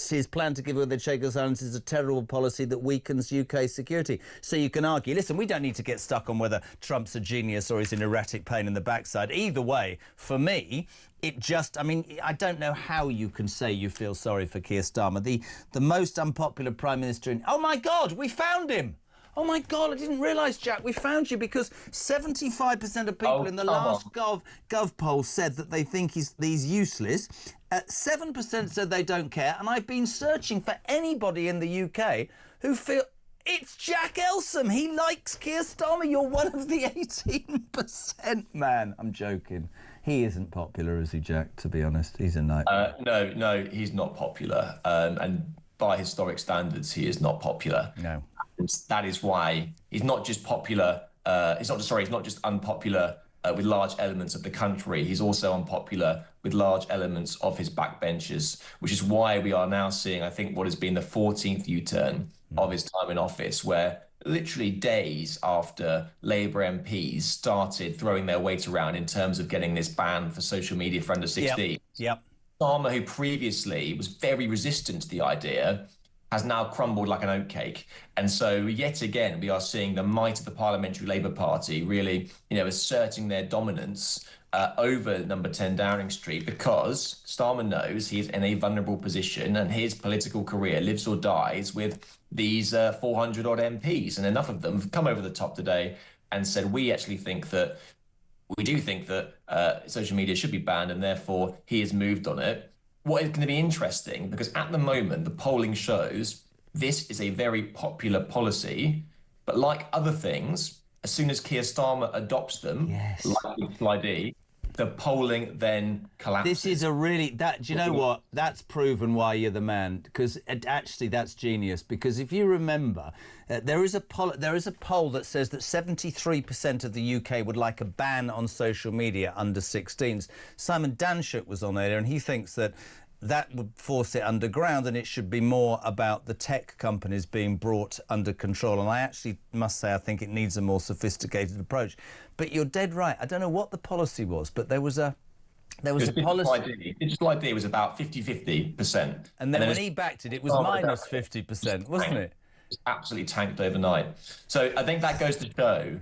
his plan to give away the Chagos Islands is a terrible policy that weakens UK security. So you can argue, listen, we don't need to get stuck on whether Trump's a genius or he's an erratic pain in the backside. Either way, for me, I don't know how you can say you feel sorry for Keir Starmer, the most unpopular Prime Minister in... Oh, my God, we found him! Oh, my God, I didn't realise, Jack, we found you, because 75% of people in the last Gov poll said that they think he's useless. 7% said they don't care, and I've been searching for anybody in the UK who feel... It's Jack Elsom. He likes Keir Starmer. You're one of the 18%, man. I'm joking. He isn't popular, is he, Jack, to be honest? He's a nightmare. No, he's not popular. And by historic standards, he is not popular. No. And that is why he's not just popular. He's not just unpopular with large elements of the country. He's also unpopular with large elements of his backbenchers, which is why we are now seeing, I think, what has been the 14th U-turn of his time in office, where literally days after Labour MPs started throwing their weight around in terms of getting this ban for social media for under 16. Yep. Starmer, who previously was very resistant to the idea, has now crumbled like an oatcake. And so yet again, we are seeing the might of the Parliamentary Labour Party really, asserting their dominance over number 10 Downing Street, because Starmer knows he's in a vulnerable position and his political career lives or dies with these 400 odd MPs. And enough of them have come over the top today and said, we do think that social media should be banned, and therefore he has moved on it. What is going to be interesting, because at the moment, the polling shows this is a very popular policy, but like other things, as soon as Keir Starmer adopts them, like ID, the polling then collapses. This is do you know what? That's proven why you're the man, because actually that's genius. Because if you remember, there is a poll that says that 73% of the UK would like a ban on social media under 16s. Simon Danshuk was on there, and he thinks that would force it underground, and it should be more about the tech companies being brought under control. And I actually must say I think it needs a more sophisticated approach. But you're dead right. I don't know what the policy was, but there was a policy. Digital ID was about 50-50%. And then when he backed it, it was minus 50%, wasn't it? It's absolutely tanked overnight. So I think that goes to show,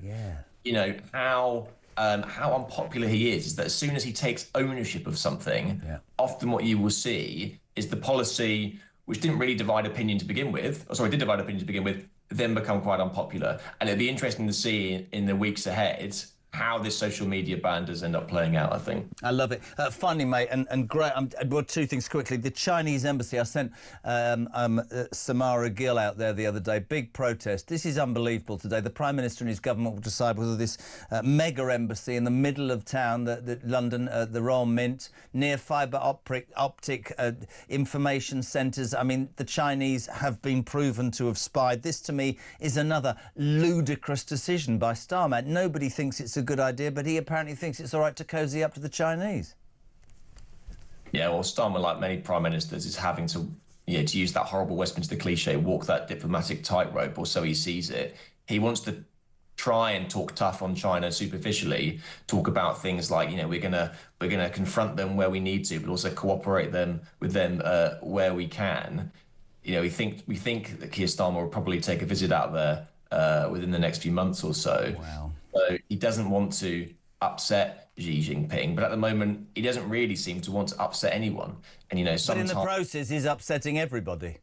how unpopular he is that as soon as he takes ownership of something, often what you will see is the policy, which didn't really divide opinion to begin with, did divide opinion to begin with, then become quite unpopular. And it'd be interesting to see in the weeks ahead how this social media ban does end up playing out, I think. I love it. Finally, mate, and great. Well, two things quickly. The Chinese embassy, I sent Samara Gill out there the other day. Big protest. This is unbelievable today. The Prime Minister and his government will decide whether this mega embassy in the middle of town, London, the Royal Mint, near fibre optic information centres. I mean, the Chinese have been proven to have spied. This, to me, is another ludicrous decision by Starmer. Nobody thinks it's a good idea, but he apparently thinks it's all right to cosy up to the Chinese. Yeah, well, Starmer, like many prime ministers, is having to, to use that horrible Westminster cliche, walk that diplomatic tightrope, or so he sees it. He wants to try and talk tough on China superficially, talk about things like, we're gonna confront them where we need to, but also cooperate with them where we can. We think that Keir Starmer will probably take a visit out there within the next few months or so. Wow. So he doesn't want to upset Xi Jinping, but at the moment he doesn't really seem to want to upset anyone. And sometimes, but in the process, he's upsetting everybody.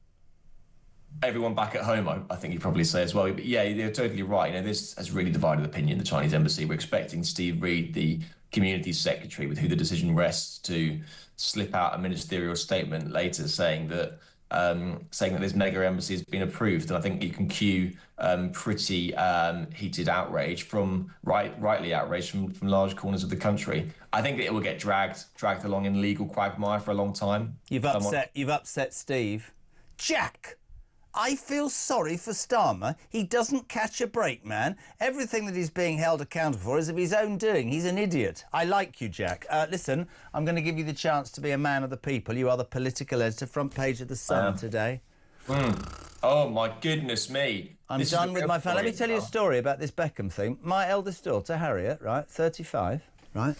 Everyone back at home, I think you'd probably say as well. But yeah, you're totally right. This has really divided opinion. The Chinese embassy. We're expecting Steve Reed, the community secretary, with who the decision rests, to slip out a ministerial statement later saying that this mega embassy has been approved. And I think you can cue pretty heated outrage rightly outraged from large corners of the country. I think that it will get dragged along in legal quagmire for a long time. You've upset Steve. Jack, I feel sorry for Starmer. He doesn't catch a break, man. Everything that he's being held accountable for is of his own doing. He's an idiot. I like you, Jack. Listen, I'm going to give you the chance to be a man of the people. You are the political editor, front page of The Sun today. Oh, my goodness me. I'm done with my fan. Let me tell you a story about this Beckham thing. My eldest daughter, Harriet, right, 35, right,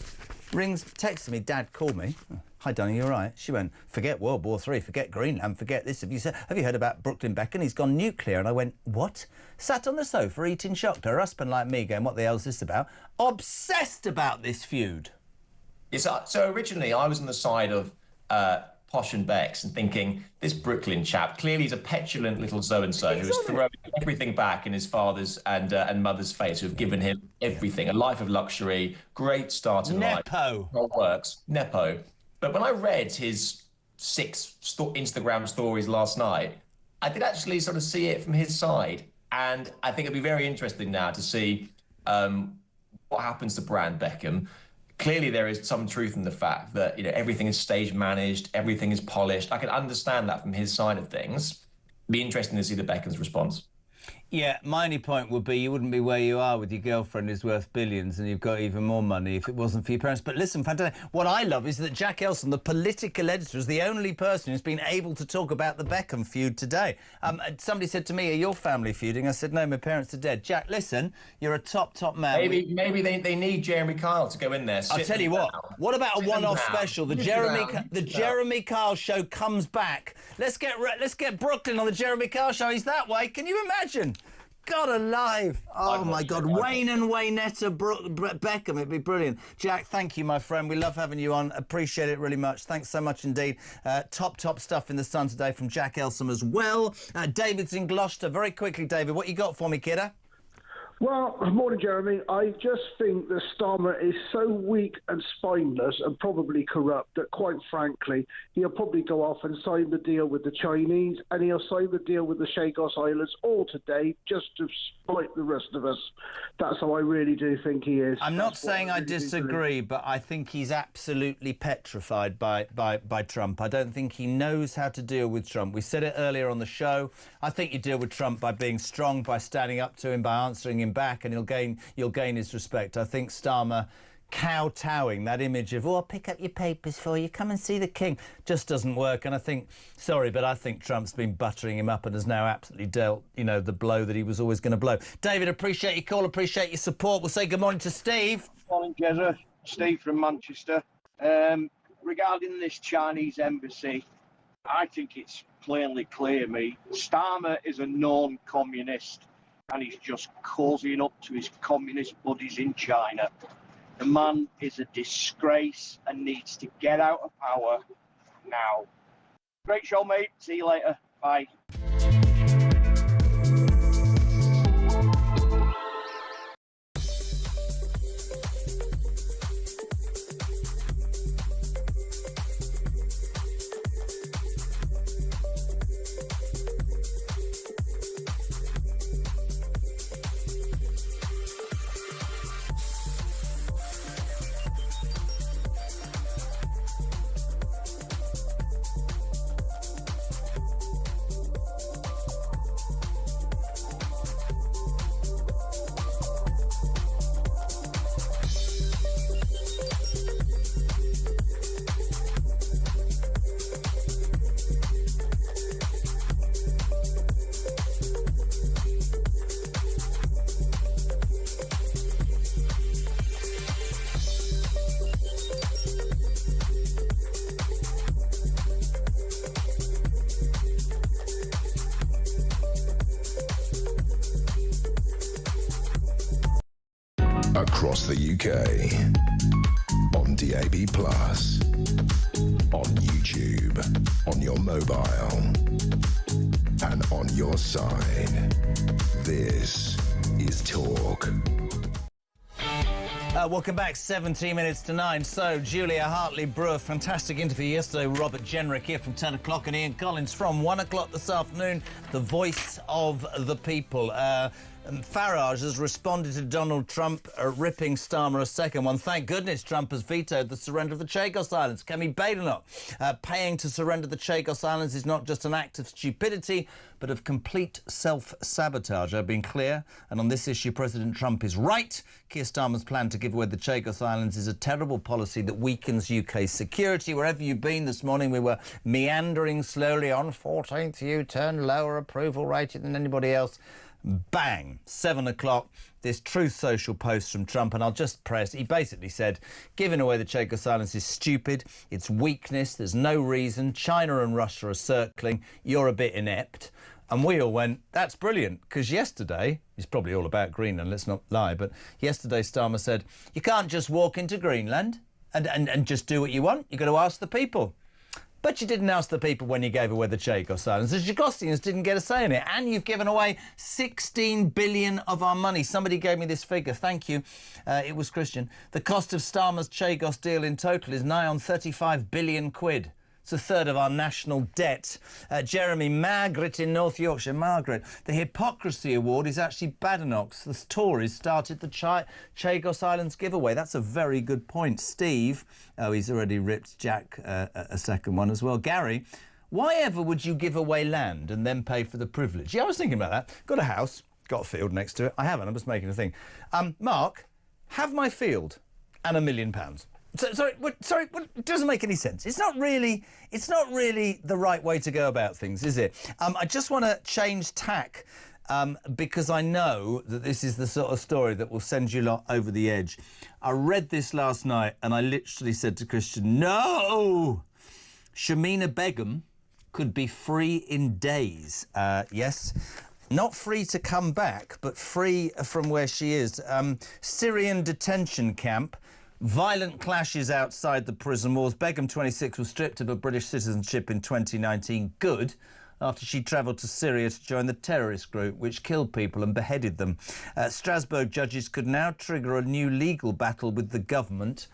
texted me, Dad, call me. Hi, Danny, you all right? She went, forget World War III, forget Greenland, forget this. Have you heard about Brooklyn Beckham? He's gone nuclear. And I went, what? Sat on the sofa eating chocolate. Her husband, like me, going, what the hell's this about? Obsessed about this feud. So originally I was on the side of Posh and Bex and thinking, this Brooklyn chap, clearly he's a petulant little so-and-so who is throwing everything back in his father's and mother's face, who have given him everything, a life of luxury, great start in life. Nepo. What works. Nepo. But when I read his 6 Instagram stories last night, I did actually sort of see it from his side. And I think it'll be very interesting now to see what happens to Brand Beckham. Clearly, there is some truth in the fact that everything is stage managed, everything is polished. I can understand that from his side of things. It'd be interesting to see the Beckham's response. Yeah, my only point would be you wouldn't be where you are with your girlfriend who's worth billions, and you've got even more money if it wasn't for your parents. But listen, fantastic. What I love is that Jack Elson, the political editor, is the only person who's been able to talk about the Beckham feud today. Somebody said to me, are your family feuding? I said, no, my parents are dead. Jack, listen, you're a top man. Maybe they need Jeremy Kyle to go in there. I'll tell you what about a one-off special? The Jeremy Kyle show comes back. Let's get Brooklyn on the Jeremy Kyle show. He's that way. Can you imagine? God alive. Oh, my God. Wayne and Waynetta Beckham. It'd be brilliant. Jack, thank you, my friend. We love having you on. Appreciate it really much. Thanks so much indeed. Top stuff in The Sun today from Jack Elson as well. David's in Gloucester. Very quickly, David, what you got for me, kiddo? Well, morning, Jeremy. I just think that Starmer is so weak and spineless and probably corrupt that, quite frankly, he'll probably go off and sign the deal with the Chinese, and he'll sign the deal with the Chagos Islands all today just to spite the rest of us. That's how I really do think he is. I'm not saying I disagree, but I think he's absolutely petrified by Trump. I don't think he knows how to deal with Trump. We said it earlier on the show. I think you deal with Trump by being strong, by standing up to him, by answering him back, and you'll gain his respect. I think Starmer kowtowing, that image of, I'll pick up your papers for you, come and see the king, just doesn't work. And I think Trump's been buttering him up and has now absolutely dealt, the blow that he was always going to blow. David, appreciate your call, appreciate your support. We'll say good morning to Steve. Morning, Jezza. Steve from Manchester. Regarding this Chinese embassy, I think it's plainly clear, Starmer is a known communist, and he's just cozying up to his communist buddies in China. The man is a disgrace and needs to get out of power now. Great show, mate. See you later. Bye. across the UK, on DAB+, on YouTube, on your mobile, and on your side. This is Talk. Welcome back, 17 minutes to 9. So, Julia Hartley-Brewer, fantastic interview yesterday with Robert Jenrick here from 10 o'clock, and Ian Collins from 1 o'clock this afternoon, the voice of the people. Farage has responded to Donald Trump ripping Starmer a second one. Thank goodness Trump has vetoed the surrender of the Chagos Islands. Kemi Badenoch, paying to surrender the Chagos Islands is not just an act of stupidity, but of complete self-sabotage. I've been clear, and on this issue, President Trump is right. Keir Starmer's plan to give away the Chagos Islands is a terrible policy that weakens UK security. Wherever you've been this morning, we were meandering slowly on 14th U-turn, lower approval rating than anybody else. Bang, 7 o'clock, this Truth Social post from Trump, and I'll just press. He basically said, giving away the Chagos Islands is stupid, it's weakness, there's no reason, China and Russia are circling, you're a bit inept. And we all went, that's brilliant, because yesterday, it's probably all about Greenland, let's not lie, but yesterday Starmer said, you can't just walk into Greenland and just do what you want, you've got to ask the people. But you didn't ask the people when you gave away the Chagos Islands. The Chagossians didn't get a say in it. And you've given away 16 billion of our money. Somebody gave me this figure. Thank you. It was Christian. The cost of Starmer's Chagos deal in total is nigh on 35 billion quid. It's a third of our national debt. Jeremy, Margaret in North Yorkshire. Margaret, the Hypocrisy Award is actually Badenoch's. The Tories started the Chagos Islands giveaway. That's a very good point. Steve, oh, he's already ripped Jack a second one as well. Gary, why ever would you give away land and then pay for the privilege? Yeah, I was thinking about that. Got a house, got a field next to it. I haven't, I'm just making a thing. Mark, have my field and £1 million. Sorry, it doesn't make any sense. It's not really the right way to go about things, is it? I just want to change tack because I know that this is the sort of story that will send you lot over the edge. I read this last night and I literally said to Christian, no! Shamina Begum could be free in days. Yes. Not free to come back, but free from where she is. Syrian detention camp. Violent clashes outside the prison walls. Begum, 26, was stripped of her British citizenship in 2019. Good, after she travelled to Syria to join the terrorist group which killed people and beheaded them. Strasbourg judges could now trigger a new legal battle with the government.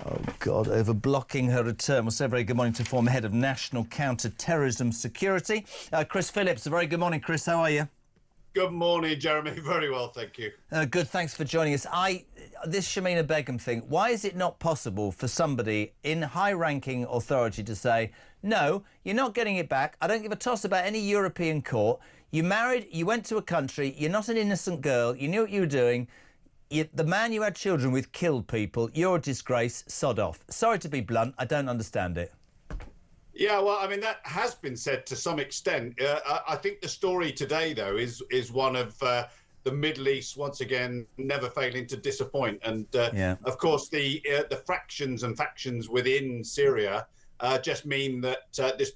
Oh, God, over blocking her return. We'll say a very good morning to former head of National Counter-Terrorism Security, Chris Phillips. A very good morning, Chris. How are you? Good morning, Jeremy. Very well, thank you. Good, thanks for joining us. This Shamina Begum thing, why is it not possible for somebody in high-ranking authority to say, no, you're not getting it back, I don't give a toss about any European court, you married, you went to a country, you're not an innocent girl, you knew what you were doing, the man you had children with killed people, you're a disgrace, sod off. Sorry to be blunt, I don't understand it. Yeah, well, I mean, that has been said to some extent. I think the story today, though, is one of the Middle East, once again, never failing to disappoint. And, of course, the fractions and factions within Syria just mean that these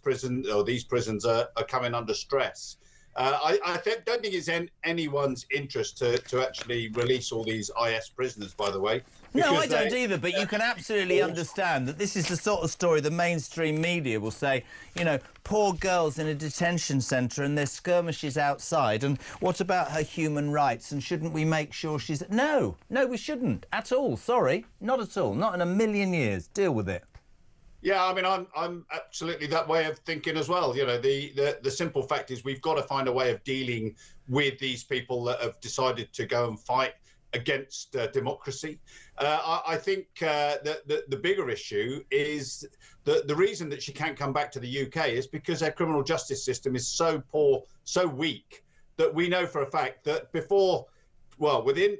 prisons are coming under stress. I don't think it's in anyone's interest to actually release all these IS prisoners, by the way. No, I don't either, but you can absolutely understand that this is the sort of story the mainstream media will say, you know, poor girls in a detention centre and there's skirmishes outside, and what about her human rights, and shouldn't we make sure she's... No, we shouldn't, at all, sorry, not at all, not in a million years. Deal with it. Yeah, I mean, I'm absolutely that way of thinking as well. You know, the simple fact is we've got to find a way of dealing with these people that have decided to go and fight against democracy. I think that the bigger issue is the reason that she can't come back to the UK is because our criminal justice system is so poor, so weak, that we know for a fact that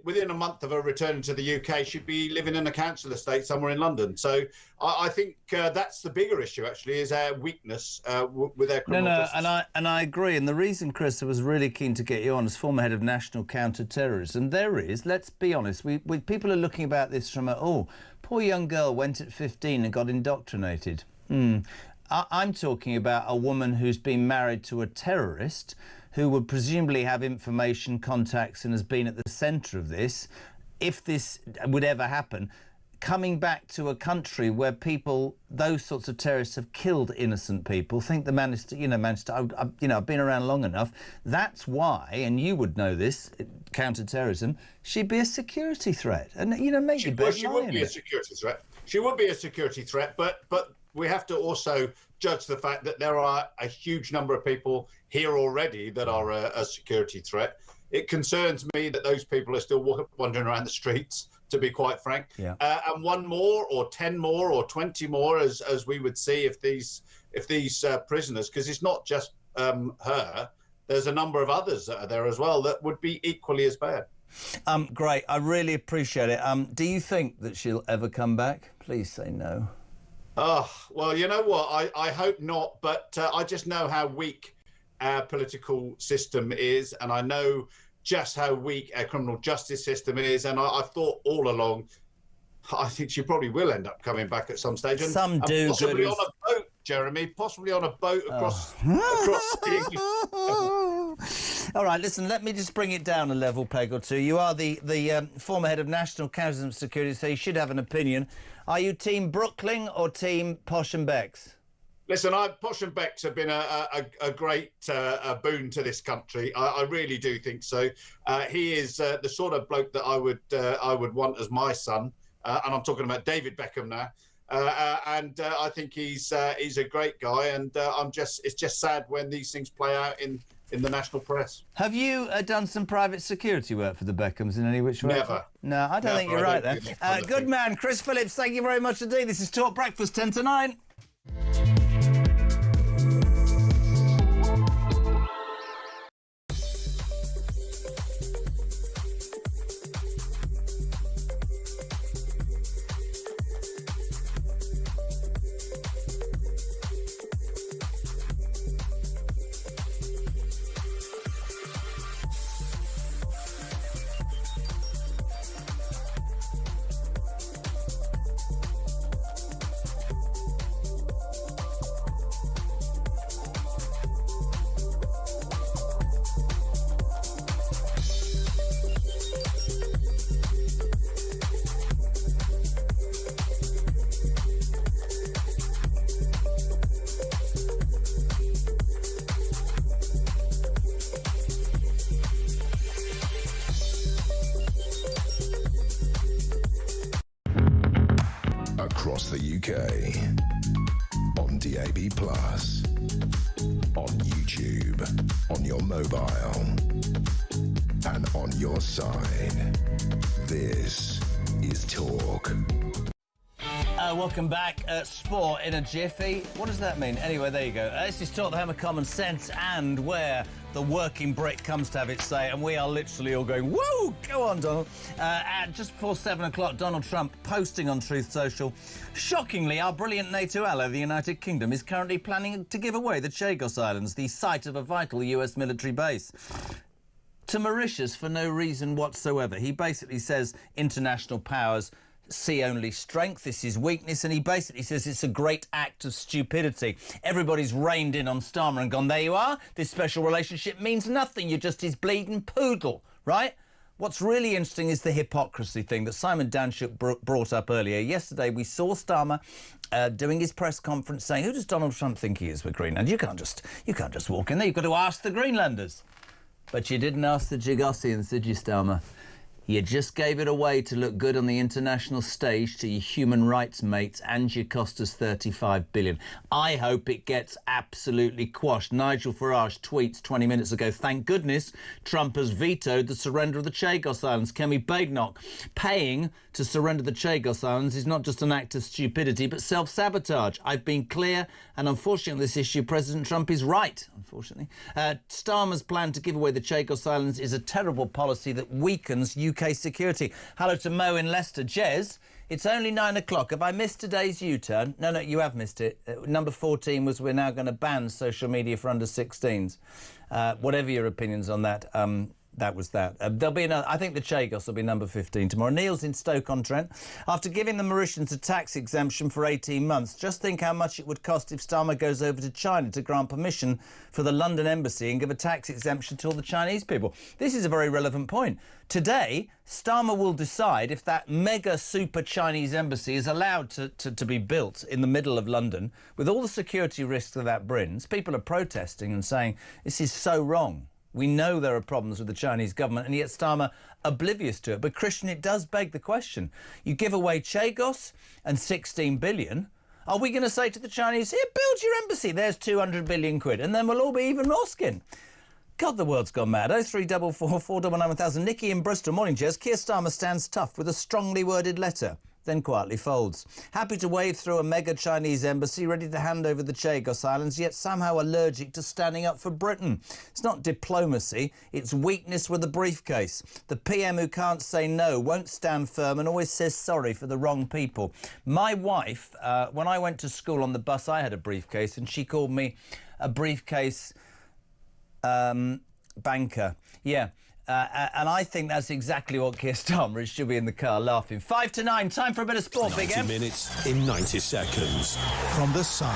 within a month of her returning to the UK, she'd be living in a council estate somewhere in London. So I think that's the bigger issue, actually, is our weakness with our criminal justice. And I agree. And the reason, Chris, I was really keen to get you on as former head of National Counter-Terrorism, there is, let's be honest, people are looking about this from poor young girl went at 15 and got indoctrinated. I'm talking about a woman who's been married to a terrorist who would presumably have information, contacts, and has been at the centre of this. if this would ever happen, coming back to a country where people, those sorts of terrorists have killed innocent people, think the man is, I've been around long enough. That's why, and you would know this, counter-terrorism, she'd be a security threat. And, maybe she would be a security threat. She would be a security threat, but we have to also judge the fact that there are a huge number of people here already that are a security threat. It concerns me that those people are still wandering around the streets, to be quite frank. Yeah. And one more or 10 more or 20 more, as we would see if these prisoners, because it's not just her, there's a number of others that are there as well that would be equally as bad. Great. I really appreciate it. Do you think that she'll ever come back? Please say no. Oh, well, you know what? I hope not, but I just know how weak our political system is, and I know just how weak our criminal justice system is, and I've thought all along, I think she probably will end up coming back at some stage. And possibly on a boat, Jeremy, possibly on a boat across the All right, listen, let me just bring it down a level peg or two. You are the former head of National Counter Security, so you should have an opinion. Are you Team Brooklyn or Team Posh and Becks? Listen, Posh and Becks have been a great boon to this country. I really do think so. He is the sort of bloke that I would want as my son, and I'm talking about David Beckham now. And I think he's a great guy, and it's just sad when these things play out in the national press. Have you done some private security work for the Beckhams in any which way? Never. No, I don't think you're right there. Good man, Chris Phillips, thank you very much indeed. This is Talk Breakfast, 10 to 9. Across the UK, on DAB+, on YouTube, on your mobile, and on your side. This is Talk. Welcome back. Sport in a jiffy. What does that mean? Anyway, there you go. This is Talk, the home of common sense, and where the working Brit comes to have its say, and we are literally all going, woo! Go on, Donald. Just before 7 o'clock, Donald Trump posting on Truth Social, shockingly, our brilliant NATO ally, the United Kingdom, is currently planning to give away the Chagos Islands, the site of a vital US military base, to Mauritius for no reason whatsoever. He basically says international powers see only strength, this is weakness, and he basically says it's a great act of stupidity. Everybody's reined in on Starmer and gone, there you are, this special relationship means nothing, you're just his bleeding poodle, right? What's really interesting is the hypocrisy thing that Simon Danshuk brought up earlier. Yesterday we saw Starmer doing his press conference saying, who does Donald Trump think he is with Greenland? You can't just walk in there, you've got to ask the Greenlanders. But you didn't ask the Chagossians, did you, Starmer? You just gave it away to look good on the international stage to your human rights mates, and you cost us $35 billion. I hope it gets absolutely quashed. Nigel Farage tweets 20 minutes ago, thank goodness Trump has vetoed the surrender of the Chagos Islands. Kemi Badenoch, paying to surrender the Chagos Islands is not just an act of stupidity, but self-sabotage. I've been clear, and unfortunately on this issue, President Trump is right, unfortunately. Starmer's plan to give away the Chagos Islands is a terrible policy that weakens UK security. Hello to Mo in Leicester. Jez, it's only 9 o'clock. Have I missed today's U-turn? No, you have missed it. Number 14 was we're now going to ban social media for under 16s. Whatever your opinions on that, that was that. There'll be another. I think the Chagos will be number 15 tomorrow. Neil's in Stoke-on-Trent. After giving the Mauritians a tax exemption for 18 months, just think how much it would cost if Starmer goes over to China to grant permission for the London embassy and give a tax exemption to all the Chinese people. This is a very relevant point. Today, Starmer will decide if that mega super Chinese embassy is allowed to be built in the middle of London with all the security risks that brings. People are protesting and saying this is so wrong. We know there are problems with the Chinese government, and yet Starmer oblivious to it. But, Christian, it does beg the question. You give away Chagos and 16 billion. Are we going to say to the Chinese, here, build your embassy, there's 200 billion quid, and then we'll all be even more skin? God, the world's gone mad. 0344 499 1000. Nikki in Bristol. Morning, Jez. Keir Starmer stands tough with a strongly worded letter, then quietly folds. Happy to wave through a mega Chinese embassy, ready to hand over the Chagos Islands, yet somehow allergic to standing up for Britain. It's not diplomacy, it's weakness with a briefcase. The PM who can't say no, won't stand firm and always says sorry for the wrong people. My wife, when I went to school on the bus, I had a briefcase, and she called me a briefcase banker. Yeah. And I think that's exactly what Keir Starmer is. She'll be in the car laughing. 5 to 9, time for a bit of sport, Big M. 90 minutes in 90 seconds. From The Sun.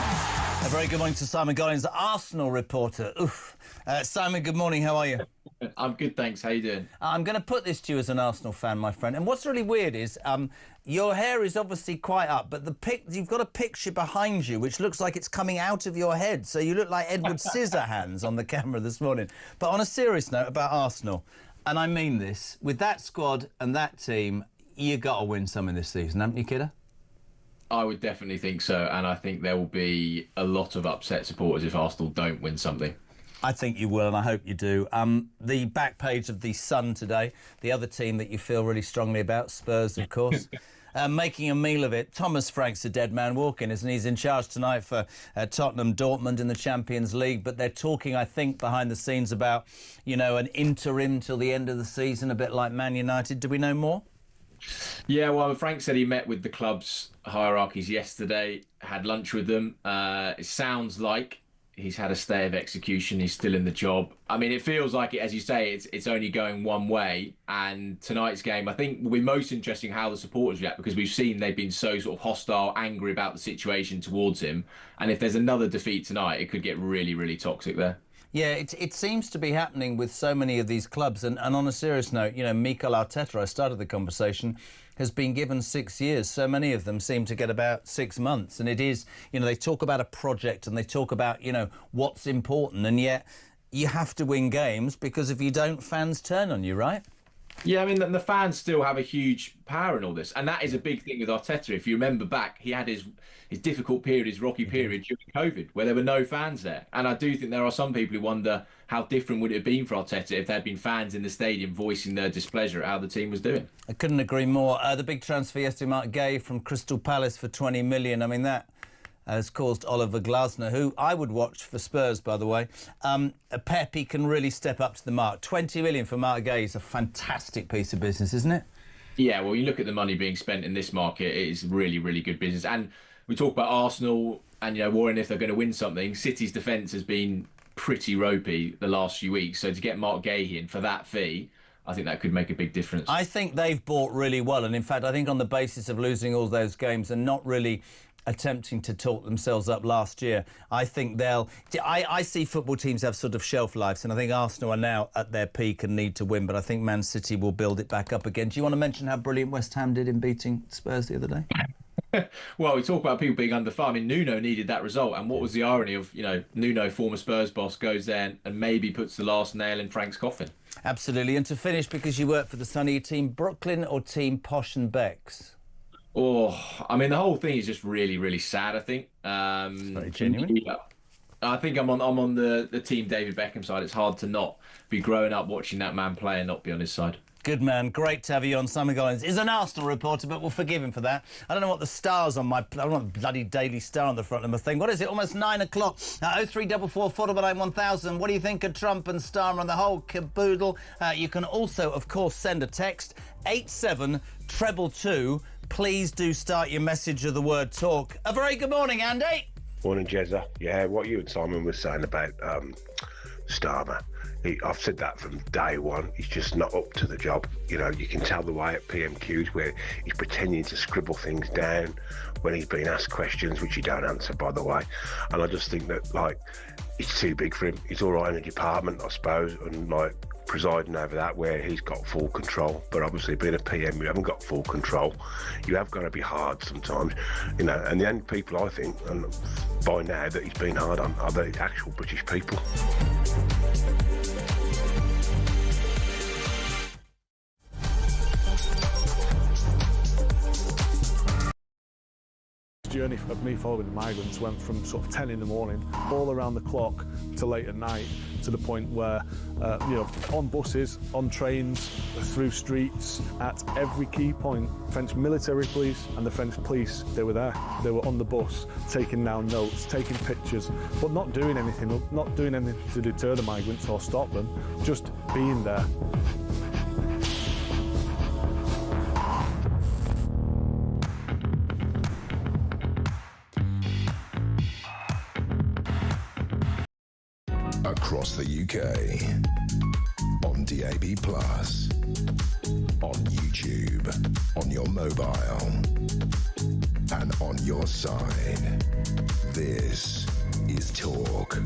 A very good morning to Simon Gollins, Arsenal reporter. Oof. Simon, good morning. How are you? I'm good, thanks. How you doing? I'm going to put this to you as an Arsenal fan, my friend. And what's really weird is your hair is obviously quite up, but you've got a picture behind you which looks like it's coming out of your head. So you look like Edward Scissorhands on the camera this morning. But on a serious note about Arsenal, and I mean this, with that squad and that team, you got to win something this season, haven't you, Kidder? I would definitely think so, and I think there will be a lot of upset supporters if Arsenal don't win something. I think you will, and I hope you do. The back page of The Sun today, the other team that you feel really strongly about, Spurs, of course, making a meal of it. Thomas Frank's a dead man walking, isn't he? He's in charge tonight for Tottenham Dortmund in the Champions League, but they're talking, I think, behind the scenes about, you know, an interim till the end of the season, a bit like Man United. Do we know more? Yeah, well, Frank said he met with the club's hierarchies yesterday, had lunch with them. It sounds like he's had a stay of execution. He's still in the job. I mean, it feels like it, as you say, it's only going one way. And tonight's game, I think, will be most interesting how the supporters react, because we've seen they've been so sort of hostile, angry about the situation towards him. And if there's another defeat tonight, it could get really, really toxic there. Yeah, it seems to be happening with so many of these clubs. And on a serious note, you know, Mikel Arteta, I started the conversation, has been given 6 years. So many of them seem to get about 6 months. And it is, you know, they talk about a project and they talk about, you know, what's important. And yet you have to win games, because if you don't, fans turn on you, right? Yeah, I mean, the fans still have a huge power in all this. And that is a big thing with Arteta. If you remember back, he had his difficult period, his rocky period during COVID, where there were no fans there. And I do think there are some people who wonder how different would it have been for Arteta if there had been fans in the stadium voicing their displeasure at how the team was doing. I couldn't agree more. The big transfer yesterday, Mark Gay from Crystal Palace for 20 million. I mean, that has caused Oliver Glasner, who I would watch for Spurs, by the way. Pep, he can really step up to the mark. 20 million for Mark Gay is a fantastic piece of business, isn't it? Yeah, well, you look at the money being spent in this market, it is really, really good business. And we talk about Arsenal and, you know, worrying if they're going to win something. City's defence has been pretty ropey the last few weeks. So to get Mark Gay in for that fee, I think that could make a big difference. I think they've bought really well. And in fact, I think on the basis of losing all those games and not really attempting to talk themselves up last year, I think they'll... I see football teams have sort of shelf lives, and I think Arsenal are now at their peak and need to win, but I think Man City will build it back up again. Do you want to mention how brilliant West Ham did in beating Spurs the other day? Well, we talk about people being under fire. I mean, Nuno needed that result, and what was the irony of, you know, Nuno, former Spurs boss, goes there and maybe puts the last nail in Frank's coffin. Absolutely. And to finish, because you work for the Sun, are you team Brooklyn or team Posh and Becks? Oh, I mean, the whole thing is just really, really sad, I think. It's very genuine. Yeah. I think I'm on the team David Beckham side. It's hard to not be growing up watching that man play and not be on his side. Good man. Great to have you on. Simon Gollins is an Arsenal reporter, but we'll forgive him for that. I don't know what the star's on my... I don't want a bloody Daily Star on the front of my thing. What is it? Almost 9 o'clock. 0344 499 1000. What do you think of Trump and Starmer and the whole caboodle? You can also, of course, send a text. 87222. Please do start your message with the word talk. A very good morning, Andy. Morning, Jezza. Yeah, what you and Simon were saying about Starmer. I've said that from day one. He's just not up to the job. You know, you can tell the way at PMQs where he's pretending to scribble things down when he's being asked questions, which he don't answer, by the way. And I just think that, like, it's too big for him. He's all right in a department, I suppose, and, like, presiding over that where he's got full control. But obviously being a PM, you haven't got full control. You have got to be hard sometimes, you know. And the only people I think, and by now, that he's been hard on are the actual British people. Journey of me following the migrants went from sort of 10 in the morning all around the clock to late at night, to the point where you know, on buses, on trains, through streets, at every key point, French military police and the French police, they were there. They were on the bus taking down notes, taking pictures, but not doing anything to deter the migrants or stop them, just being there. Across the UK, on DAB+, on YouTube, on your mobile, and on your side. This is Talk.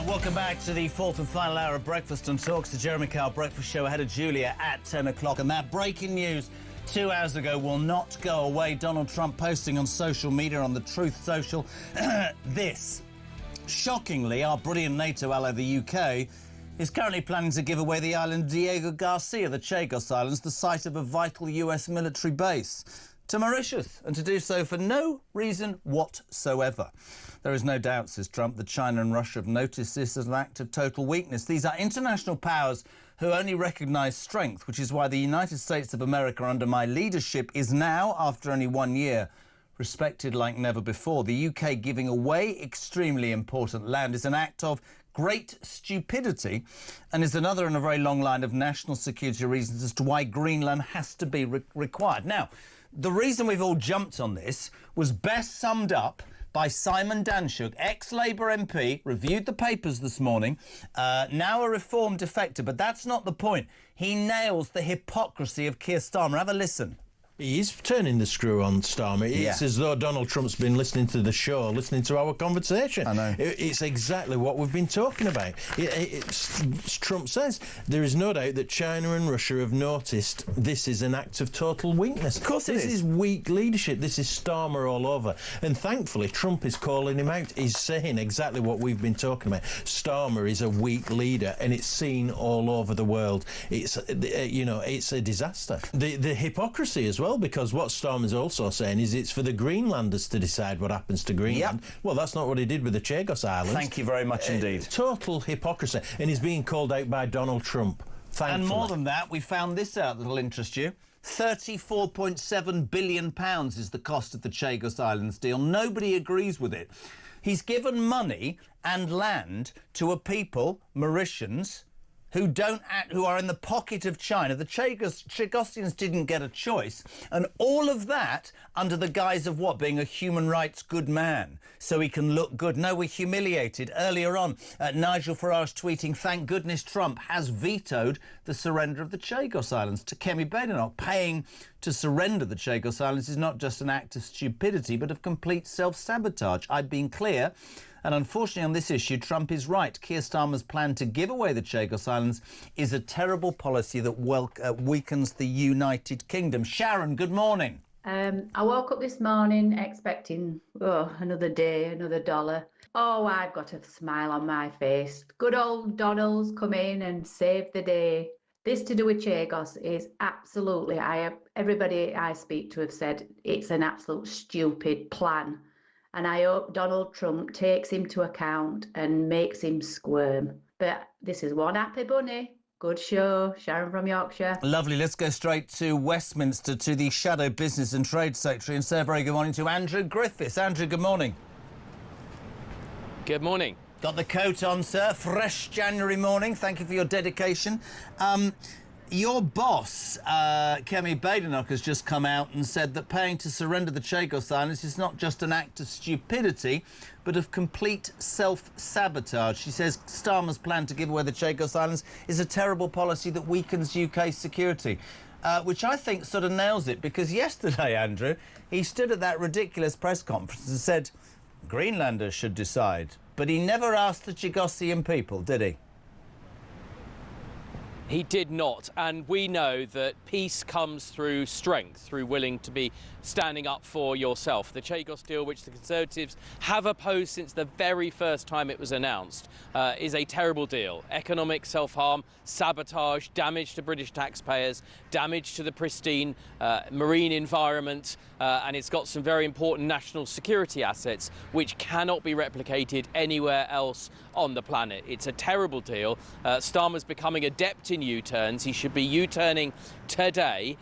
Welcome back to the fourth and final hour of Breakfast and Talks, the Jeremy Kyle Breakfast Show ahead of Julia at 10 o'clock. And that breaking news 2 hours ago will not go away. Donald Trump posting on social media, on the Truth Social, this. Shockingly, our brilliant NATO ally, the UK, is currently planning to give away the island Diego Garcia, the Chagos Islands, the site of a vital US military base, to Mauritius, and to do so for no reason whatsoever. There is no doubt, says Trump, that China and Russia have noticed this as an act of total weakness. These are international powers who only recognise strength, which is why the United States of America under my leadership is now, after only 1 year, respected like never before. The UK giving away extremely important land is an act of great stupidity and is another in a very long line of national security reasons as to why Greenland has to be required. Now, the reason we've all jumped on this was best summed up by Simon Danshuk, ex-Labour MP, reviewed the papers this morning, now a Reform defector, but that's not the point. He nails the hypocrisy of Keir Starmer. Have a listen. He is turning the screw on Starmer. It's as though Donald Trump's been listening to the show, listening to our conversation. I know. It's exactly what we've been talking about. Trump says there is no doubt that China and Russia have noticed this is an act of total weakness. Of course it is. This is weak leadership. This is Starmer all over. And thankfully, Trump is calling him out. He's saying exactly what we've been talking about. Starmer is a weak leader, and it's seen all over the world. It's, you know, it's a disaster. The hypocrisy as well. Because what Starmer's also saying is it's for the Greenlanders to decide what happens to Greenland. Yep. Well, that's not what he did with the Chagos Islands. Thank you very much indeed. Total hypocrisy. And he's being called out by Donald Trump. Thankfully. And more than that, we found this out that'll interest you. £34.7 billion is the cost of the Chagos Islands deal. Nobody agrees with it. He's given money and land to a people, Mauritians, who are in the pocket of China. The Chagosians didn't get a choice. And all of that under the guise of what? Being a human rights good man, so he can look good. No, we're humiliated. Earlier on, Nigel Farage tweeting, thank goodness Trump has vetoed the surrender of the Chagos Islands. To Kemi Badenoch, paying to surrender the Chagos Islands is not just an act of stupidity, but of complete self-sabotage. I've been clear. And unfortunately on this issue, Trump is right. Keir Starmer's plan to give away the Chagos Islands is a terrible policy that weakens the United Kingdom. Sharon, good morning. I woke up this morning expecting, another day, another dollar. Oh, I've got a smile on my face. Good old Donald's come in and saved the day. This to do with Chagos is absolutely, everybody I speak to have said it's an absolute stupid plan. And I hope Donald Trump takes him to account and makes him squirm. But this is one happy bunny. Good show. Sharon from Yorkshire. Lovely. Let's go straight to Westminster, to the Shadow Business and Trade Secretary, and say a very good morning to Andrew Griffiths. Andrew, good morning. Good morning. Got the coat on, sir. Fresh January morning. Thank you for your dedication. Your boss, Kemi Badenoch, has just come out and said that paying to surrender the Chagos Islands is not just an act of stupidity, but of complete self-sabotage. She says Starmer's plan to give away the Chagos Islands is a terrible policy that weakens UK security, which I think sort of nails it, because yesterday, Andrew, he stood at that ridiculous press conference and said Greenlanders should decide, but he never asked the Chagossian people, did he? He did not, and we know that peace comes through strength, through willing to be standing up for yourself. The Chagos deal, which the Conservatives have opposed since the very first time it was announced, is a terrible deal. Economic self-harm, sabotage, damage to British taxpayers, damage to the pristine marine environment, and it's got some very important national security assets which cannot be replicated anywhere else on the planet. It's a terrible deal. Starmer's becoming adept in U-turns. He should be U-turning today,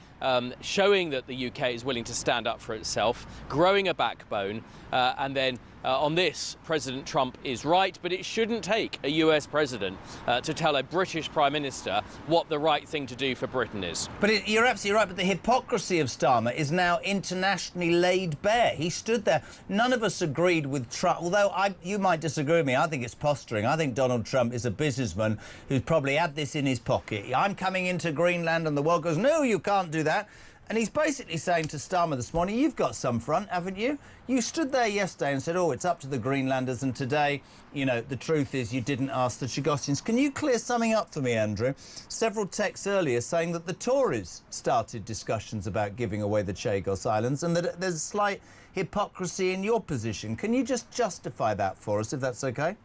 showing that the UK is willing to stand up for itself, growing a backbone, and then on this, President Trump is right, but it shouldn't take a US president to tell a British Prime Minister what the right thing to do for Britain is. But you're absolutely right, but the hypocrisy of Starmer is now internationally laid bare. He stood there. None of us agreed with Trump, although you might disagree with me. I think it's posturing. I think Donald Trump is a businessman who's probably had this in his pocket. I'm coming into Greenland, and the world goes, no, you can't do that. And he's basically saying to Starmer this morning, you've got some front, haven't you? You stood there yesterday and said, oh, it's up to the Greenlanders, and today, you know, the truth is you didn't ask the Chagossians. Can you clear something up for me, Andrew? Several texts earlier saying that the Tories started discussions about giving away the Chagos Islands and that there's slight hypocrisy in your position. Can you just justify that for us, if that's OK?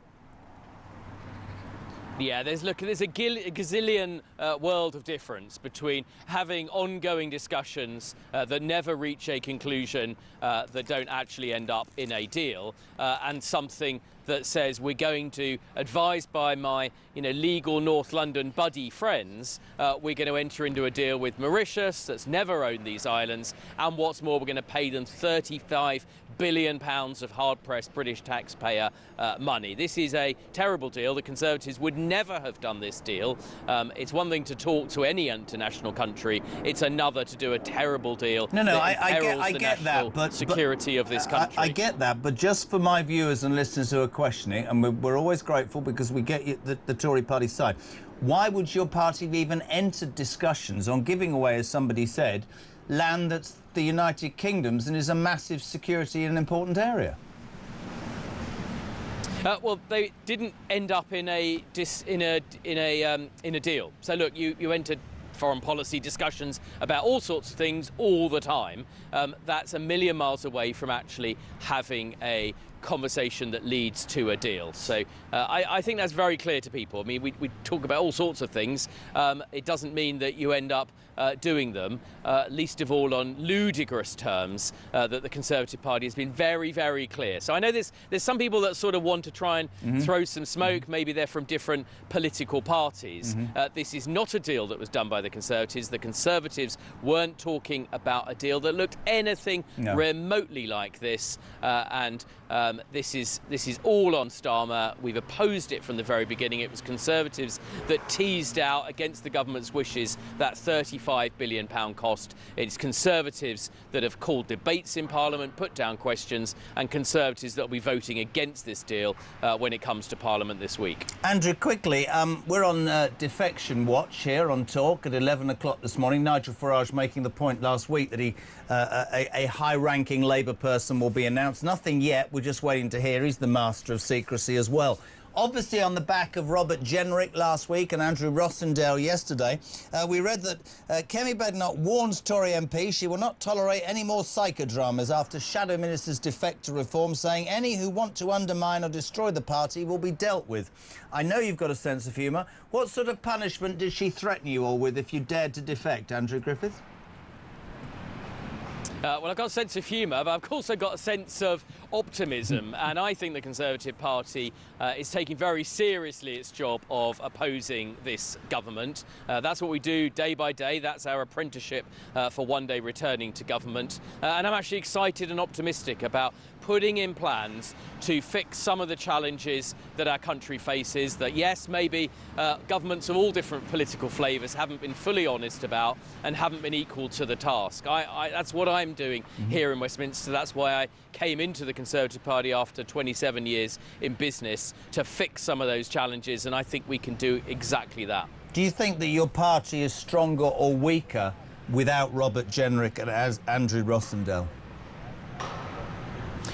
Yeah, there's a gazillion world of difference between having ongoing discussions that never reach a conclusion, that don't actually end up in a deal, and something that says we're going to, advised by my legal North London buddy friends, we're going to enter into a deal with Mauritius that's never owned these islands, and what's more, we're going to pay them £35 billion of hard-pressed British taxpayer money. This is a terrible deal. The Conservatives would never have done this deal. It's one thing to talk to any international country. It's another to do a terrible deal. No, I get that, but security of this country. I get that, but just for my viewers and listeners who are questioning, and we're always grateful because we get you, the Tory party side. Why would your party have even entered discussions on giving away, as somebody said, land that's the United Kingdom's and is a massive security and important area? Well, they didn't end up in a deal. So look, you entered foreign policy discussions about all sorts of things all the time. That's a million miles away from actually having a conversation that leads to a deal. So I think that's very clear to people. I mean, we talk about all sorts of things. It doesn't mean that you end up doing them, least of all on ludicrous terms, that the Conservative Party has been very, very clear. So I know there's some people that sort of want to try and throw some smoke. Maybe they're from different political parties. This is not a deal that was done by the Conservatives. The Conservatives weren't talking about a deal that looked anything remotely like this, and this is all on Starmer. We've opposed it from the very beginning. It was Conservatives that teased out, against the government's wishes, that £35 billion cost. It's Conservatives that have called debates in Parliament, put down questions, and Conservatives that will be voting against this deal when it comes to Parliament this week. Andrew, quickly, we're on defection watch here on Talk at 11 o'clock this morning. Nigel Farage making the point last week that a high-ranking Labour person will be announced. Nothing yet. We're just waiting to hear. He's the master of secrecy as well. Obviously, on the back of Robert Jenrick last week and Andrew Rossendale yesterday, we read that Kemi Badenoch warns Tory MP she will not tolerate any more psychodramas after Shadow Ministers defect to reform, saying any who want to undermine or destroy the party will be dealt with. I know you've got a sense of humour. What sort of punishment did she threaten you all with if you dared to defect, Andrew Griffith? Well, I've got a sense of humour, but I've also got a sense of optimism, and I think the Conservative Party is taking very seriously its job of opposing this government. That's what we do day by day. That's our apprenticeship for one day returning to government. And I'm actually excited and optimistic about putting in plans to fix some of the challenges that our country faces, that yes, maybe governments of all different political flavours haven't been fully honest about and haven't been equal to the task. That's what I'm doing here in Westminster. That's why I came into the Conservative Party after 27 years in business, to fix some of those challenges, and I think we can do exactly that. Do you think that your party is stronger or weaker without Robert Jenrick and as Andrew Rossendale?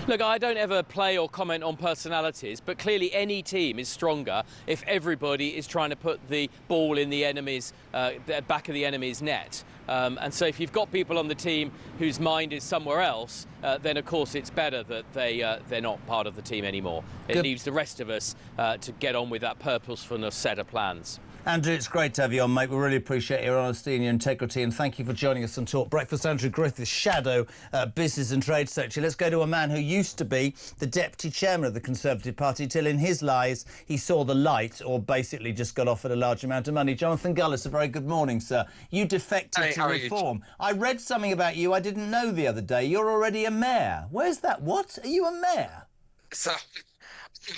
Look, I don't ever play or comment on personalities, but clearly any team is stronger if everybody is trying to put the ball in the enemy's back of the enemy's net. And so if you've got people on the team whose mind is somewhere else, then of course it's better that they're not part of the team anymore. It leaves the rest of us to get on with that purposefulness set of plans. Andrew, it's great to have you on, mate. We really appreciate your honesty and your integrity, and thank you for joining us on Talk Breakfast. Andrew Griffiths, Shadow Business and Trade Secretary. Let's go to a man who used to be the Deputy Chairman of the Conservative Party till in his lies he saw the light, or basically just got offered a large amount of money. Jonathan Gullis, a very good morning, sir. You defected to Reform. I read something about you I didn't know the other day. You're already a mayor. Where's that? What? Are you a mayor? So,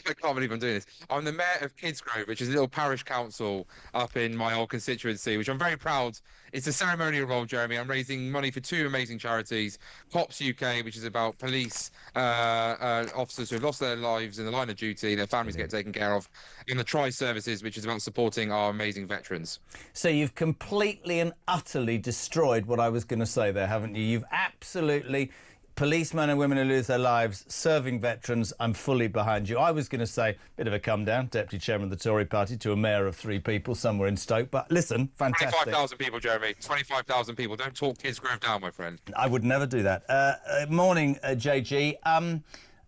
I can't believe I'm doing this. I'm the mayor of Kidsgrove, which is a little parish council up in my old constituency, which I'm very proud. It's a ceremonial role, Jeremy. I'm raising money for two amazing charities. Cops UK, which is about police officers who have lost their lives in the line of duty, their families get taken care of, and the Tri Services, which is about supporting our amazing veterans. So you've completely and utterly destroyed what I was going to say there, haven't you? You've absolutely... Policemen and women who lose their lives, serving veterans, I'm fully behind you. I was going to say, bit of a come down, Deputy Chairman of the Tory Party to a mayor of 3 people somewhere in Stoke. But listen, fantastic. 25,000 people, Jeremy. 25,000 people. Don't talk Kidsgrove down, my friend. I would never do that. Morning, JG. An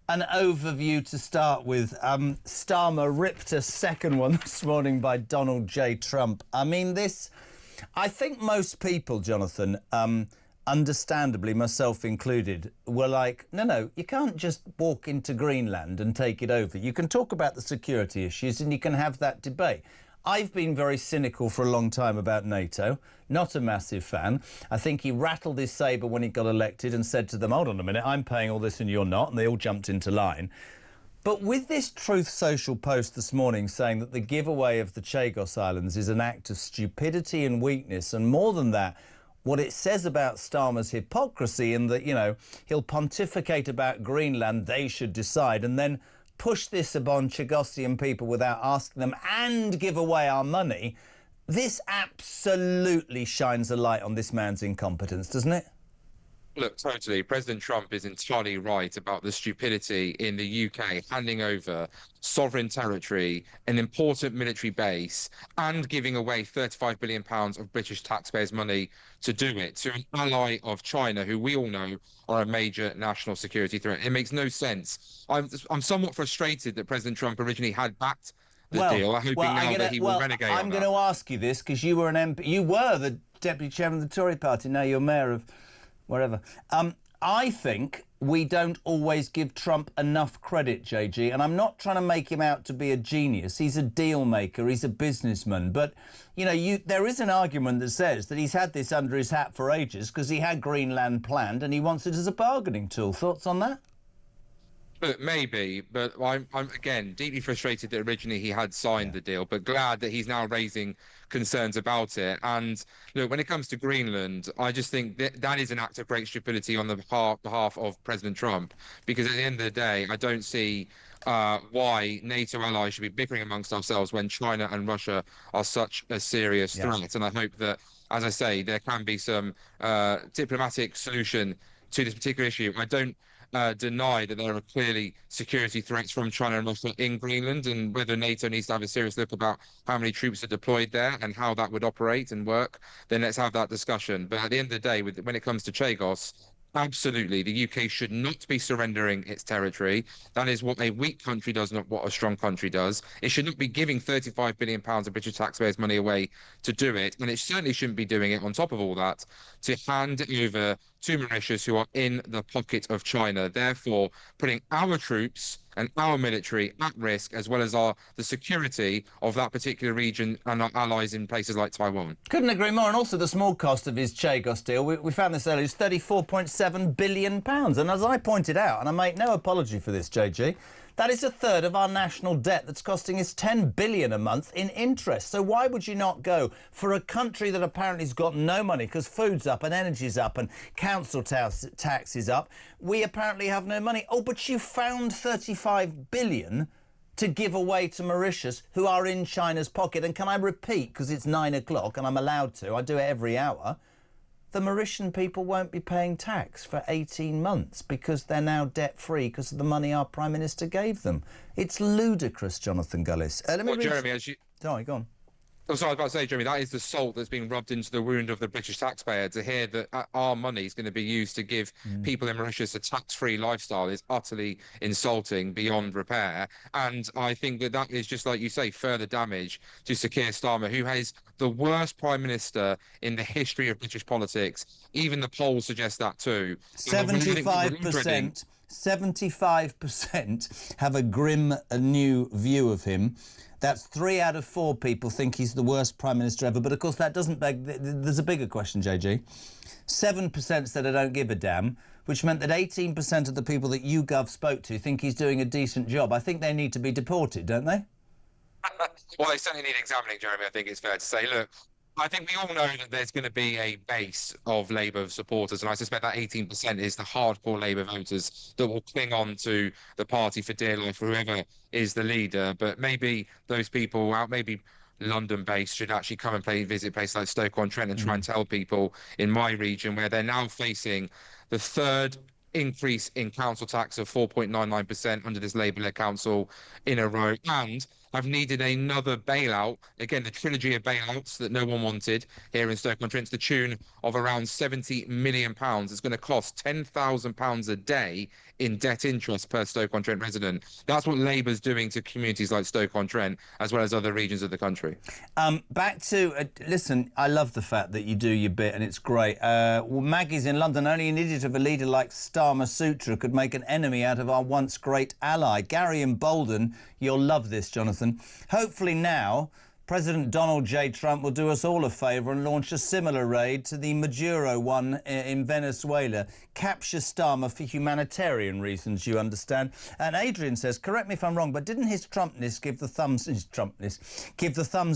overview to start with. Starmer ripped a second one this morning by Donald J. Trump. I mean, this... I think most people, Jonathan... understandably, myself included, were like, no, you can't just walk into Greenland and take it over. You can talk about the security issues and you can have that debate. I've been very cynical for a long time about NATO, not a massive fan. I think he rattled his sabre when he got elected and said to them, hold on a minute, I'm paying all this and you're not, and they all jumped into line. But with this Truth Social post this morning saying that the giveaway of the Chagos Islands is an act of stupidity and weakness, and more than that, what it says about Starmer's hypocrisy and that, you know, he'll pontificate about Greenland, they should decide, and then push this upon Chagosian people without asking them and give away our money, this absolutely shines a light on this man's incompetence, doesn't it? Look, totally. President Trump is entirely right about the stupidity in the UK handing over sovereign territory, an important military base, and giving away £35 billion of British taxpayers' money to do it to an ally of China, who we all know are a major national security threat. It makes no sense. I'm somewhat frustrated that President Trump originally had backed the deal. I'm hoping now that he will renegade on that. I'm going to ask you this because you were an MP. You were the Deputy Chairman of the Tory Party. Now you're Mayor of wherever. I think we don't always give Trump enough credit, JG, and I'm not trying to make him out to be a genius. He's a deal maker, he's a businessman, but, you know, there is an argument that says that he's had this under his hat for ages because he had Greenland planned and he wants it as a bargaining tool. Thoughts on that? Look, maybe, but I'm again deeply frustrated that originally he had signed the deal, but glad that he's now raising concerns about it. And look, when it comes to Greenland, I just think that is an act of great stupidity on the behalf of President Trump, because at the end of the day, I don't see why NATO allies should be bickering amongst ourselves when China and Russia are such a serious threat. And I hope that, as I say, there can be some diplomatic solution to this particular issue. I don't deny that there are clearly security threats from China and Russia in Greenland, and whether NATO needs to have a serious look about how many troops are deployed there and how that would operate and work, then let's have that discussion. But at the end of the day, when it comes to Chagos, absolutely, the UK should not be surrendering its territory. That is what a weak country does, not what a strong country does. It should not be giving £35 billion of British taxpayers' money away to do it. And it certainly shouldn't be doing it, on top of all that, to hand over to Mauritius who are in the pocket of China, therefore putting our troops and our military at risk, as well as the security of that particular region and our allies in places like Taiwan. Couldn't agree more. And also the small cost of his Chagos deal, we found this earlier, is £34.7 billion. And as I pointed out, and I make no apology for this, JG, that is a third of our national debt that's costing us $10 billion a month in interest. So why would you not go for a country that apparently has got no money because food's up and energy's up and council tax is up? We apparently have no money. Oh, but you found $35 billion to give away to Mauritius, who are in China's pocket. And can I repeat, because it's 9 o'clock and I'm allowed to, I do it every hour, the Mauritian people won't be paying tax for 18 months because they're now debt-free because of the money our Prime Minister gave them. It's ludicrous, Jonathan Gullis. Jeremy, as you... Sorry, go on. Oh, sorry, I was about to say, Jeremy, that is the salt that's being rubbed into the wound of the British taxpayer. To hear that our money is going to be used to give people in Mauritius a tax-free lifestyle is utterly insulting beyond repair. And I think that that is, just like you say, further damage to Sir Keir Starmer, who has the worst Prime Minister in the history of British politics. Even the polls suggest that too. 75%. 75% have a grim new view of him. That's 3 out of 4 people think he's the worst Prime Minister ever. But, of course, that doesn't beg... There's a bigger question, JG. 7% said I don't give a damn, which meant that 18% of the people that YouGov spoke to think he's doing a decent job. I think they need to be deported, don't they? Well, they certainly need examining, Jeremy, I think it's fair to say. Look, I think we all know that there's going to be a base of Labour supporters, and I suspect that 18% is the hardcore Labour voters that will cling on to the party for dear life, whoever is the leader. But maybe those people out, maybe London-based, should actually come and visit places like Stoke-on-Trent and try and tell people in my region, where they're now facing the third increase in council tax of 4.99% under this Labour-led council in a row, and have needed another bailout. Again, the trilogy of bailouts that no one wanted here in Stoke-on-Trent, to the tune of around £70 million. It's going to cost £10,000 a day in debt interest per Stoke-on-Trent resident. That's what Labour's doing to communities like Stoke-on-Trent, as well as other regions of the country. Back to... listen, I love the fact that you do your bit, and it's great. Well, Maggie's in London. Only an idiot of a leader like Starmer Sutra could make an enemy out of our once great ally. Gary in Bolden, you'll love this, Jonathan. Hopefully now, President Donald J. Trump will do us all a favour and launch a similar raid to the Maduro one in Venezuela. Capture Starmer for humanitarian reasons, you understand. And Adrian says, correct me if I'm wrong, but didn't his Trumpness give the thumbs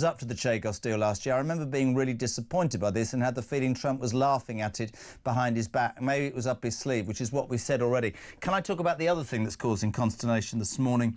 up to the Chagos deal last year? I remember being really disappointed by this and had the feeling Trump was laughing at it behind his back. Maybe it was up his sleeve, which is what we said already. Can I talk about the other thing that's causing consternation this morning?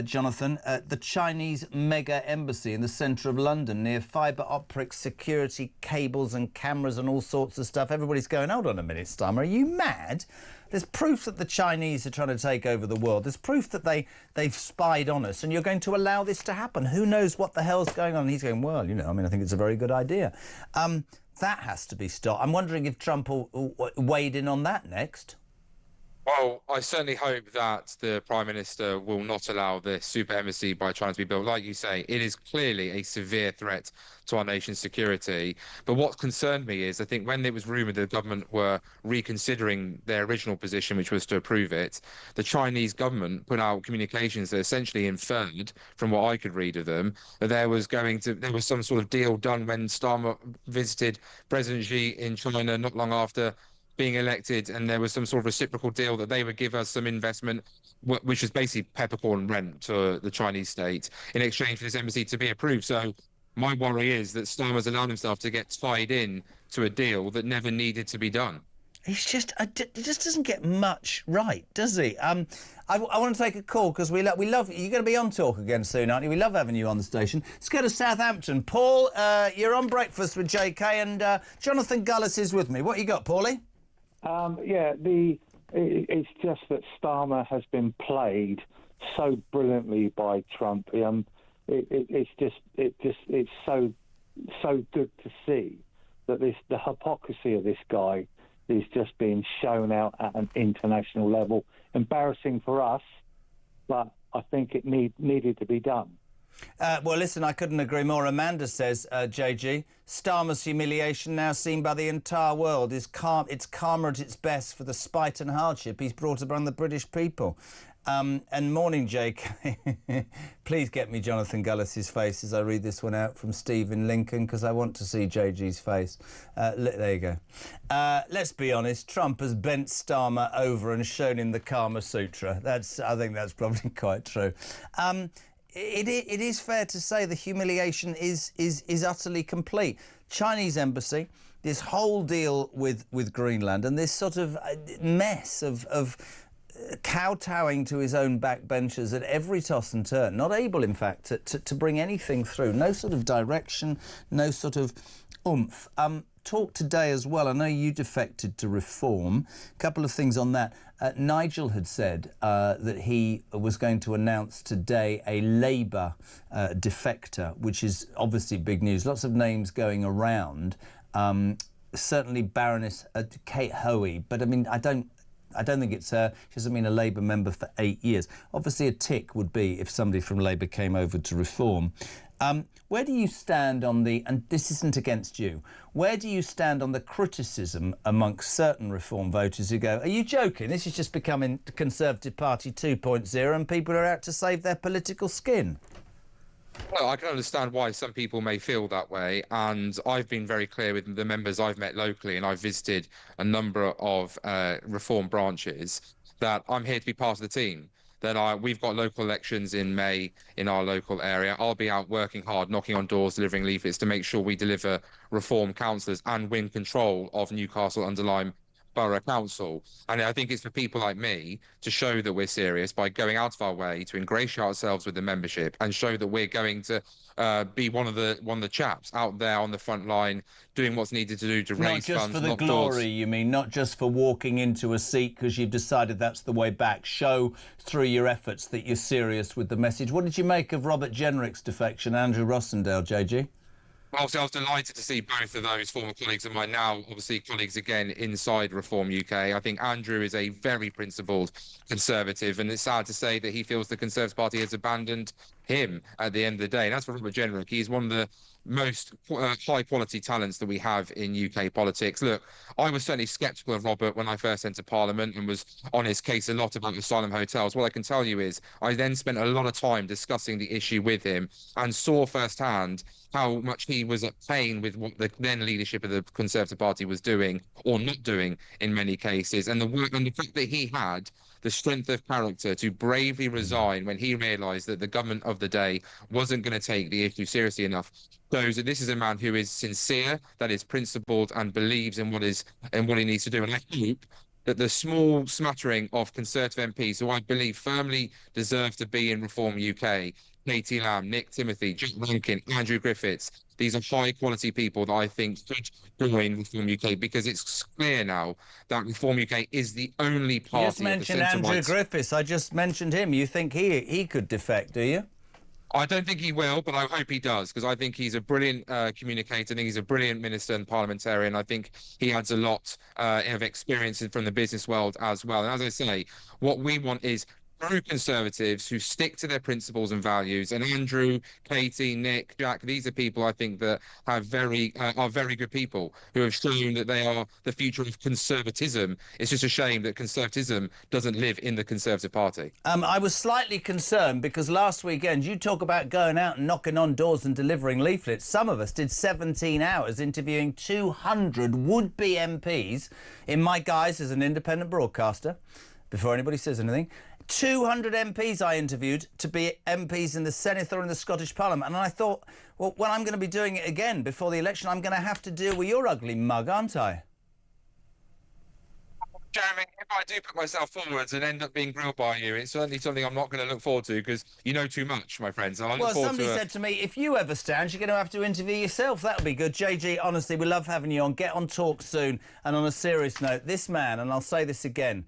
Jonathan, the Chinese mega embassy in the centre of London near fibre optic security cables and cameras and all sorts of stuff. Everybody's going, hold on a minute, Starmer, are you mad? There's proof that the Chinese are trying to take over the world. There's proof that they've spied on us, and you're going to allow this to happen. Who knows what the hell's going on? And he's going, well, I think it's a very good idea. That has to be stopped. I'm wondering if Trump will wade in on that next. Well, I certainly hope that the Prime Minister will not allow this super embassy by China to be built. Like you say, it is clearly a severe threat to our nation's security. But what concerned me is, I think when it was rumoured the government were reconsidering their original position, which was to approve it, the Chinese government put out communications that essentially inferred, from what I could read of them, that there was some sort of deal done when Starmer visited President Xi in China not long after being elected, and there was some sort of reciprocal deal that they would give us some investment, which was basically peppercorn rent to the Chinese state, in exchange for this embassy to be approved. So my worry is that Starmer's allowed himself to get tied in to a deal that never needed to be done. He just doesn't get much right, does he? I want to take a call because we love you. You're going to be on Talk again soon, aren't you? We love having you on the station. Let's go to Southampton. Paul, you're on Breakfast with JK, and Jonathan Gullis is with me. What you got, Paulie? It's just that Starmer has been played so brilliantly by Trump. It's so good to see that the hypocrisy of this guy is just being shown out at an international level. Embarrassing for us, but I think it needed to be done. Well, listen, I couldn't agree more. Amanda says, JG, Starmer's humiliation now seen by the entire world is it's karma at its best for the spite and hardship he's brought upon the British people. And morning, Jake. Please get me Jonathan Gullis's face as I read this one out from Steve in Lincoln, because I want to see JG's face. There you go. Let's be honest, Trump has bent Starmer over and shown him the Kama Sutra. I think that's probably quite true. It is fair to say the humiliation is utterly complete. Chinese embassy, this whole deal with Greenland, and this sort of mess of kowtowing to his own backbenchers at every toss and turn, not able, in fact, to bring anything through. No sort of direction, no sort of oomph. Talk today as well. I know you defected to Reform. A couple of things on that. Nigel had said that he was going to announce today a Labour defector, which is obviously big news. Lots of names going around. Certainly Baroness Kate Hoey, but I mean, I don't think it's her. She hasn't been a Labour member for 8 years. Obviously, a tick would be if somebody from Labour came over to Reform. Where do you stand on the, and this isn't against you, where do you stand on the criticism amongst certain Reform voters who go, are you joking? This is just becoming the Conservative Party 2.0 and people are out to save their political skin? Well, I can understand why some people may feel that way, and I've been very clear with the members I've met locally, and I've visited a number of Reform branches, that I'm here to be part of the team. That we've got local elections in May in our local area. I'll be out working hard, knocking on doors, delivering leaflets to make sure we deliver Reform councillors and win control of Newcastle under Lyme Borough Council. And I think it's for people like me to show that we're serious by going out of our way to ingratiate ourselves with the membership and show that we're going to be one of the chaps out there on the front line doing what's needed to do to raise funds. Not just for the glory, you mean, not just for walking into a seat because you've decided that's the way back. Show through your efforts that you're serious with the message. What did you make of Robert Jenrick's defection, Andrew Rossendale, JG? Obviously, I was delighted to see both of those former colleagues of mine now, obviously, colleagues again inside Reform UK. I think Andrew is a very principled Conservative, and it's sad to say that he feels the Conservative Party has abandoned him at the end of the day. And as for Robert Jenrick, he's one of the most high-quality talents that we have in UK politics. Look, I was certainly sceptical of Robert when I first entered Parliament and was on his case a lot about asylum hotels. What I can tell you is I then spent a lot of time discussing the issue with him and saw firsthand how much he was at pain with what the then leadership of the Conservative Party was doing or not doing in many cases. And the fact that he had the strength of character to bravely resign when he realised that the government of the day wasn't going to take the issue seriously enough shows that this is a man who is sincere, that is principled, and believes in what he needs to do. And I hope that the small smattering of Conservative MPs who I believe firmly deserve to be in Reform UK, Katie Lamb, Nick Timothy, Jack Rankin, Andrew Griffiths, these are high-quality people that I think should join Reform UK, because it's clear now that Reform UK is the only party. You just mentioned Andrew Griffiths. I just mentioned him. You think he could defect, do you? I don't think he will, but I hope he does, because I think he's a brilliant communicator. I think he's a brilliant minister and parliamentarian. I think he adds a lot of experience from the business world as well. And as I say, what we want is true Conservatives who stick to their principles and values. And Andrew, Katie, Nick, Jack, these are people I think that have are very good people who have shown that they are the future of conservatism. It's just a shame that conservatism doesn't live in the Conservative Party. I was slightly concerned because last weekend you talk about going out and knocking on doors and delivering leaflets. Some of us did 17 hours interviewing 200 would-be MPs in my guise as an independent broadcaster, before anybody says anything. 200 MPs I interviewed to be MPs in the Senedd or in the Scottish Parliament. And I thought, well, when I'm going to be doing it again before the election, I'm going to have to deal with your ugly mug, aren't I? Jeremy, if I do put myself forwards and end up being grilled by you, it's certainly something I'm not going to look forward to, because you know too much, my friends. Well, somebody said to me, if you ever stand, you're going to have to interview yourself. That'll be good. JG, honestly, we love having you on. Get on Talk soon. And on a serious note, this man, and I'll say this again,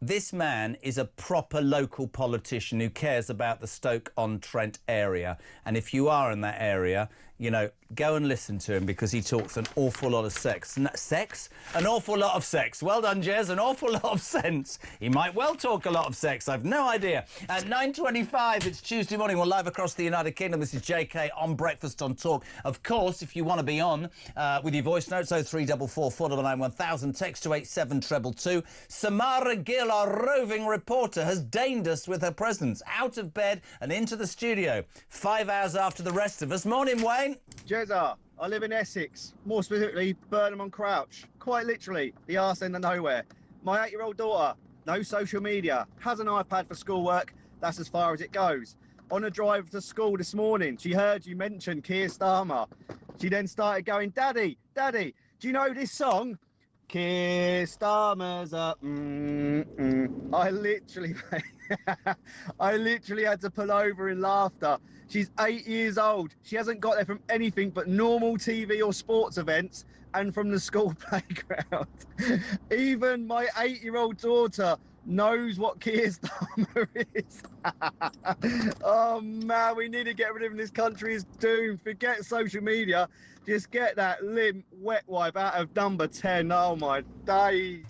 This man is a proper local politician who cares about the Stoke-on-Trent area. And if you are in that area, you know, go and listen to him because he talks an awful lot of sex. Sex? An awful lot of sex. Well done, Jez. An awful lot of sense. He might well talk a lot of sex. I've no idea. At 9:25, it's Tuesday morning. We're live across the United Kingdom. This is JK on Breakfast on Talk. Of course, if you want to be on with your voice notes, 0344 499 1000, text to 87222. Samara Gill, our roving reporter, has deigned us with her presence out of bed and into the studio 5 hours after the rest of us. Morning, Wayne. Jezza, I live in Essex, more specifically Burnham on Crouch, quite literally the arse end of nowhere. My 8-year-old daughter, no social media, has an iPad for schoolwork, that's as far as it goes. On a drive to school this morning, she heard you mention Keir Starmer. She then started going, Daddy, Daddy, do you know this song? Keir Starmer's up. I literally had to pull over in laughter. She's 8 years old. She hasn't got there from anything but normal TV or sports events and from the school playground. Even my 8-year-old daughter knows what Keir Starmer is. Oh man, we need to get rid of him. This country is doomed. Forget social media. Just get that limp wet wipe out of number 10. Oh my days.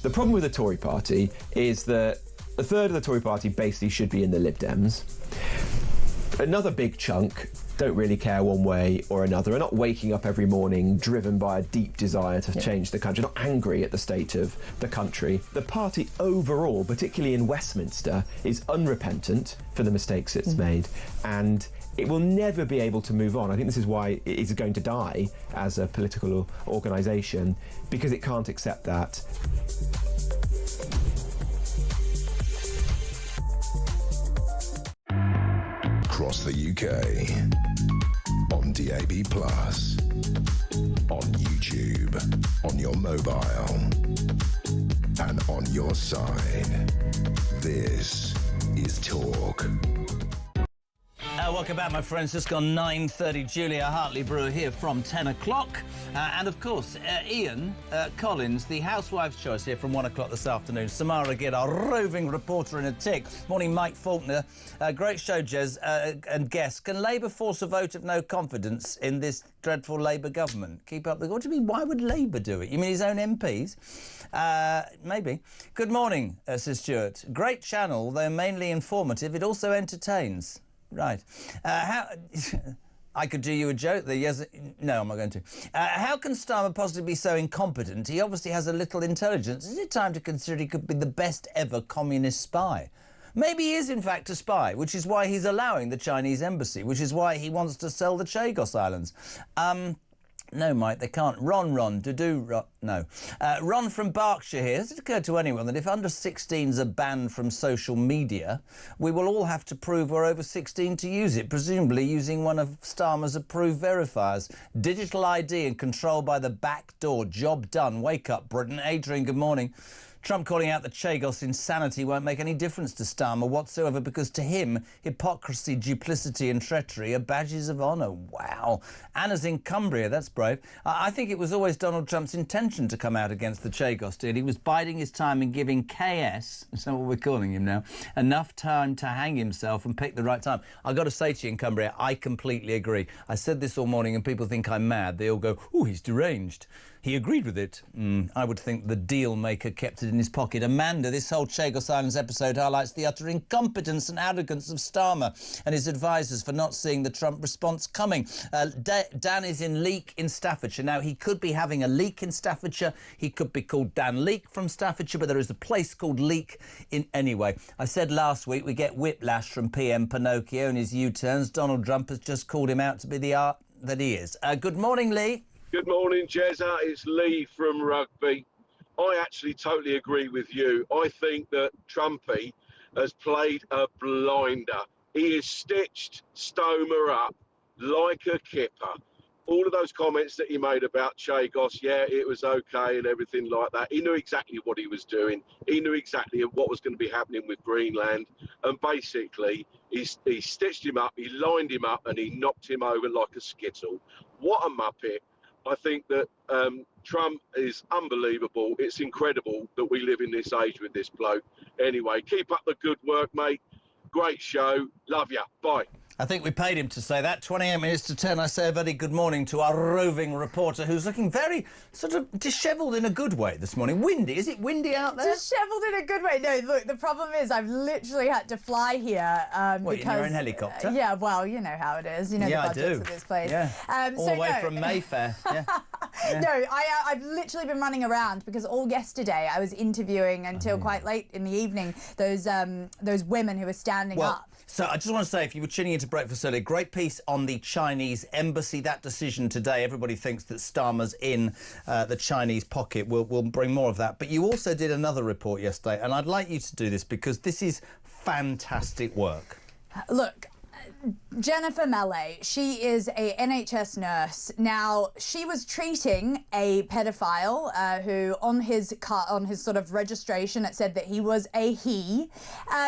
The problem with the Tory party is that a third of the Tory party basically should be in the Lib Dems. Another big chunk don't really care one way or another, are not waking up every morning driven by a deep desire to change the country, not angry at the state of the country. The party overall, particularly in Westminster, is unrepentant for the mistakes it's made, and it will never be able to move on. I think this is why it is going to die as a political organisation, because it can't accept that. Across the UK, on DAB+, on YouTube, on your mobile, and on your side. This is Talk. Welcome back, my friends. Just gone 9:30. Julia Hartley-Brewer here from 10 o'clock. And, of course, Ian Collins, the housewife's choice here from 1 o'clock this afternoon. Samara Gill, our roving reporter in a tick. Morning, Mike Faulkner. Great show, Jez, and guests. Can Labour force a vote of no confidence in this dreadful Labour government? Keep up the... What do you mean? Why would Labour do it? You mean his own MPs? Maybe. Good morning, says Stuart. Great channel, though mainly informative. It also entertains. Right. I could do you a joke there. Yes. No, I'm not going to. How can Starmer possibly be so incompetent? He obviously has a little intelligence. Is it time to consider he could be the best ever communist spy? Maybe he is, in fact, a spy, which is why he's allowing the Chinese embassy, which is why he wants to sell the Chagos Islands. No, Mike, they can't. Ron, no. Ron from Berkshire here. Has it occurred to anyone that if under 16s are banned from social media, we will all have to prove we're over 16 to use it, presumably using one of Starmer's approved verifiers? Digital ID and control by the back door. Job done. Wake up, Britain. Adrian, good morning. Trump calling out that Chagos' insanity won't make any difference to Starmer whatsoever because to him, hypocrisy, duplicity and treachery are badges of honour. Wow. Anna's in Cumbria, that's brave. I think it was always Donald Trump's intention to come out against the Chagos deal. He was biding his time and giving KS, is that what we're calling him now, enough time to hang himself and pick the right time. I've got to say to you in Cumbria, I completely agree. I said this all morning and people think I'm mad. They all go, oh, he's deranged. He agreed with it. I would think the deal maker kept it in his pocket. Amanda, this whole Chagos Islands episode highlights the utter incompetence and arrogance of Starmer and his advisers for not seeing the Trump response coming. Dan is in Leek in Staffordshire. Now, he could be having a leak in Staffordshire. He could be called Dan Leek from Staffordshire, but there is a place called Leek in anyway. I said last week we get whiplash from PM Pinocchio and his U-turns. Donald Trump has just called him out to be the art that he is. Good morning, Lee. Good morning, Jezza. It's Lee from Rugby. I actually totally agree with you. I think that Trumpy has played a blinder. He has stitched Stomer up like a kipper. All of those comments that he made about Chagos, yeah, it was okay and everything like that. He knew exactly what he was doing. He knew exactly what was going to be happening with Greenland. And basically, he stitched him up, he lined him up, and he knocked him over like a skittle. What a muppet. I think that Trump is unbelievable. It's incredible that we live in this age with this bloke. Anyway, keep up the good work, mate. Great show. Love ya. Bye. I think we paid him to say that. 28 minutes to 10, I say a very good morning to our roving reporter who's looking very sort of dishevelled in a good way this morning. Windy. Is it windy out there? Dishevelled in a good way. No, look, the problem is I've literally had to fly here what, because... in your own helicopter? Yeah, well, you know how it is. You know the budgets of this place. Yeah, all the way from Mayfair. Yeah. Yeah. No, I've literally been running around because all yesterday I was interviewing until quite late in the evening those women who were standing up. So I just want to say, if you were tuning into Breakfast earlier, great piece on the Chinese embassy. That decision today, everybody thinks that Starmer's in the Chinese pocket. We'll bring more of that. But you also did another report yesterday, and I'd like you to do this because this is fantastic work. Look, Jennifer Melee, she is a NHS nurse. Now, she was treating a pedophile who, on his sort of registration, it said that he was a he,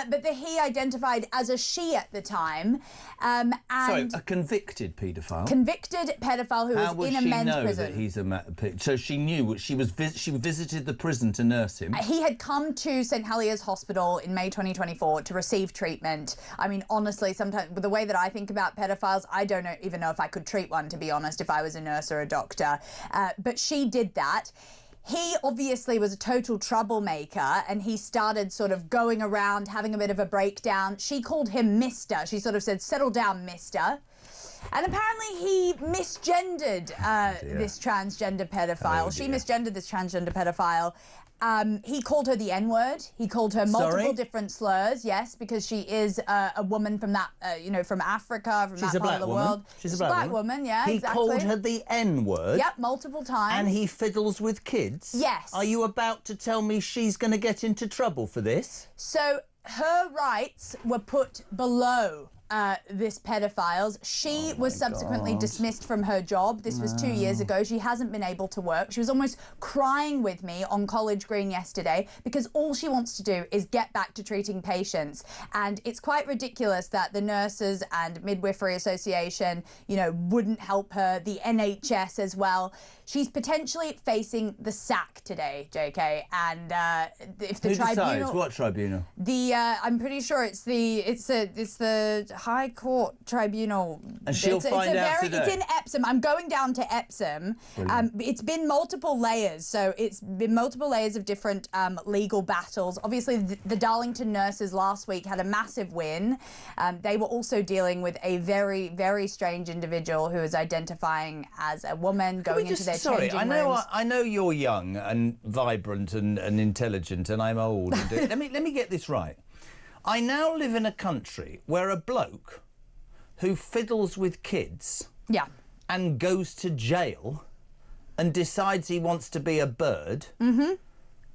but the he identified as a she at the time. And Sorry, a convicted paedophile? Convicted pedophile who was in a men's prison. That he's a so she knew she visited the prison to nurse him. He had come to St Heliers Hospital in May 2024 to receive treatment. I mean, honestly, sometimes with the way that I think about pedophiles, I don't even know if I could treat one, to be honest, if I was a nurse or a doctor. But she did that. He obviously was a total troublemaker and he started sort of going around having a bit of a breakdown. She called him Mr. She sort of said, settle down, Mr. And apparently he misgendered this transgender pedophile. She misgendered this transgender pedophile. He called her the N-word. He called her multiple different slurs, yes, because she is a woman from that, from Africa, from that part of the world. She's a black woman, yeah, he exactly. He called her the N-word? Yep, multiple times. And he fiddles with kids? Yes. Are you about to tell me she's going to get into trouble for this? So her rights were put below this pedophile's. She was subsequently dismissed from her job. This was 2 years ago. She hasn't been able to work. She was almost crying with me on College Green yesterday because all she wants to do is get back to treating patients. And it's quite ridiculous that the Nurses and Midwifery Association, wouldn't help her, the NHS as well. She's potentially facing the sack today, JK. And if the Who tribunal... decides? What tribunal? I'm pretty sure it's the High Court Tribunal. And she'll find out today. It's in Epsom. I'm going down to Epsom. It's been multiple layers. So it's been multiple layers of different legal battles. Obviously, the Darlington nurses last week had a massive win. They were also dealing with a very, very strange individual who is identifying as a woman going into their changing rooms. I know you're young and vibrant and intelligent, and I'm old. let me get this right. I now live in a country where a bloke who fiddles with kids and goes to jail and decides he wants to be a bird,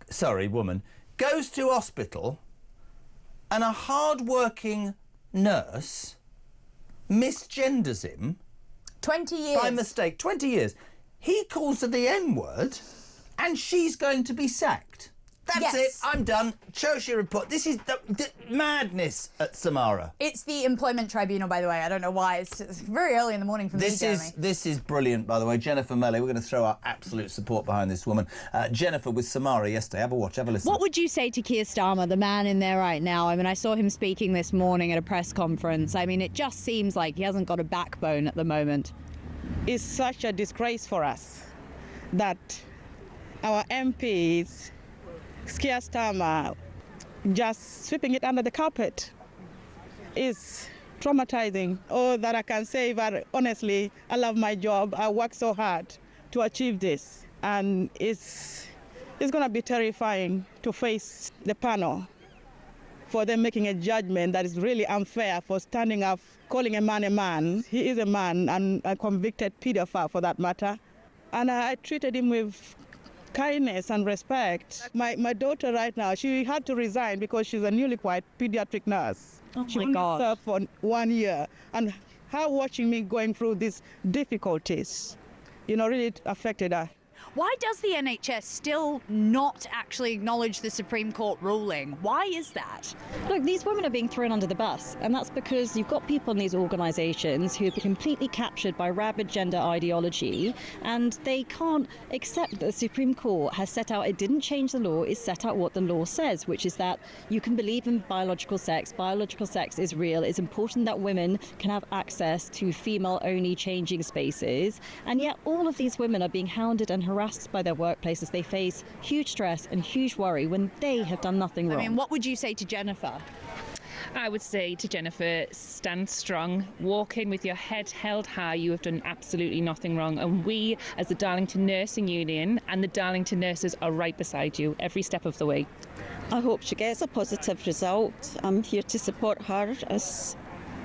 sorry, woman, goes to hospital and a hard-working nurse misgenders him 20 years. By mistake. 20 years. He calls her the N-word and she's going to be sacked. That's it. I'm done. Shows your report. This is the madness at Samara. It's the Employment Tribunal, by the way. I don't know why. It's very early in the morning for me, Jeremy. This is brilliant, by the way. Jennifer Melley, we're going to throw our absolute support behind this woman. Jennifer with Samara yesterday. Have a watch, have a listen. What would you say to Keir Starmer, the man in there right now? I mean, I saw him speaking this morning at a press conference. I mean, it just seems like he hasn't got a backbone at the moment. It's such a disgrace for us that our MPs, Keir Starmer, just sweeping it under the carpet is traumatizing. All that I can say, but honestly, I love my job. I work so hard to achieve this, and it's going to be terrifying to face the panel for them making a judgment that is really unfair for standing up, calling a man a man. He is a man and a convicted pedophile for that matter. And I treated him with kindness and respect. My daughter right now, she had to resign because she's a newly qualified pediatric nurse. She only served for 1 year. And her watching me going through these difficulties, really it affected her. Why does the NHS still not actually acknowledge the Supreme Court ruling? Why is that? Look, these women are being thrown under the bus, and that's because you've got people in these organisations who are completely captured by rabid gender ideology, and they can't accept that the Supreme Court has set out, it didn't change the law, it set out what the law says, which is that you can believe in biological sex is real, it's important that women can have access to female-only changing spaces, and yet all of these women are being hounded and harassed by their workplaces. They face huge stress and huge worry when they have done nothing wrong. I mean, what would you say to Jennifer? I would say to Jennifer, stand strong, walk in with your head held high. You have done absolutely nothing wrong. And we, as the Darlington Nursing Union and the Darlington nurses, are right beside you every step of the way. I hope she gets a positive result. I'm here to support her as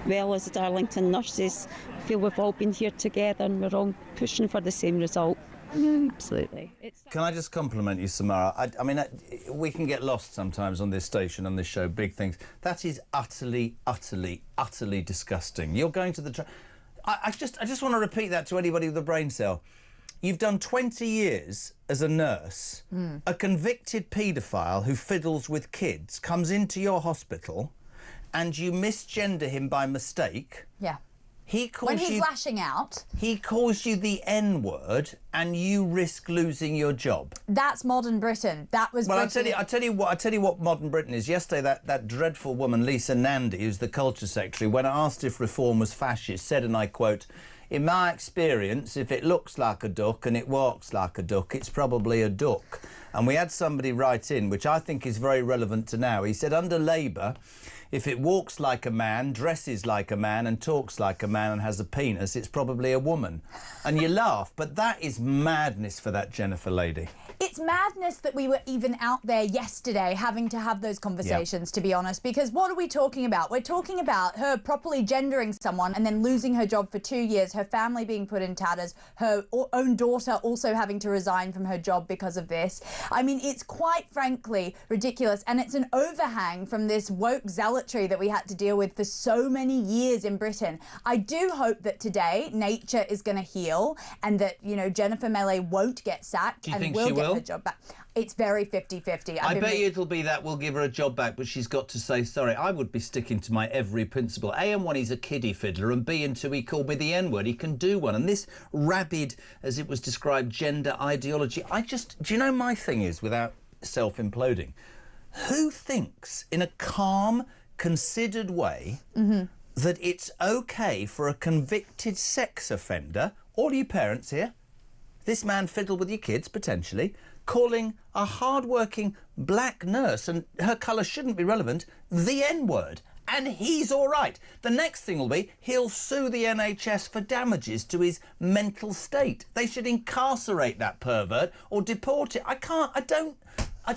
well as the Darlington nurses. I feel we've all been here together and we're all pushing for the same result. Absolutely. Can I just compliment you, Samara? I mean, we can get lost sometimes on this station, on this show, big things. That is utterly, utterly, utterly disgusting. You're going to the... I just want to repeat that to anybody with a brain cell. You've done 20 years as a nurse. A convicted paedophile who fiddles with kids comes into your hospital and you misgender him by mistake. Yeah. He calls when he's lashing out. He calls you the N-word and you risk losing your job. That's modern Britain. That was Well, Britain. I tell you what modern Britain is. Yesterday, that dreadful woman, Lisa Nandy, who's the culture secretary, when asked if reform was fascist, said, and I quote, "In my experience, if it looks like a duck and it walks like a duck, it's probably a duck." And we had somebody write in, which I think is very relevant to now. He said, under Labour, if it walks like a man, dresses like a man and talks like a man and has a penis, it's probably a woman. And you laugh, but that is madness for that Jennifer lady. It's madness that we were even out there yesterday having to have those conversations, to be honest, because what are we talking about? We're talking about her properly gendering someone and then losing her job for 2 years, her family being put in tatters, her own daughter also having to resign from her job because of this. I mean, it's quite frankly ridiculous, and it's an overhang from this woke zealotry that we had to deal with for so many years in Britain. I do hope that today nature is going to heal and that, Jennifer Melley won't get sacked and will get her job back. It's very 50-50. I bet you it'll be that we'll give her a job back, but she's got to say sorry. I would be sticking to my every principle. A, and 1, he's a kiddie fiddler, and B, and 2, he called me the N-word. He can do one. And this rabid, as it was described, gender ideology, do you know my thing is, without self-imploding, who thinks in a calm, considered way that it's okay for a convicted sex offender, all you parents here, this man fiddled with your kids, potentially, calling a hard-working black nurse, and her colour shouldn't be relevant, the N-word. And he's all right. The next thing will be he'll sue the NHS for damages to his mental state. They should incarcerate that pervert or deport it.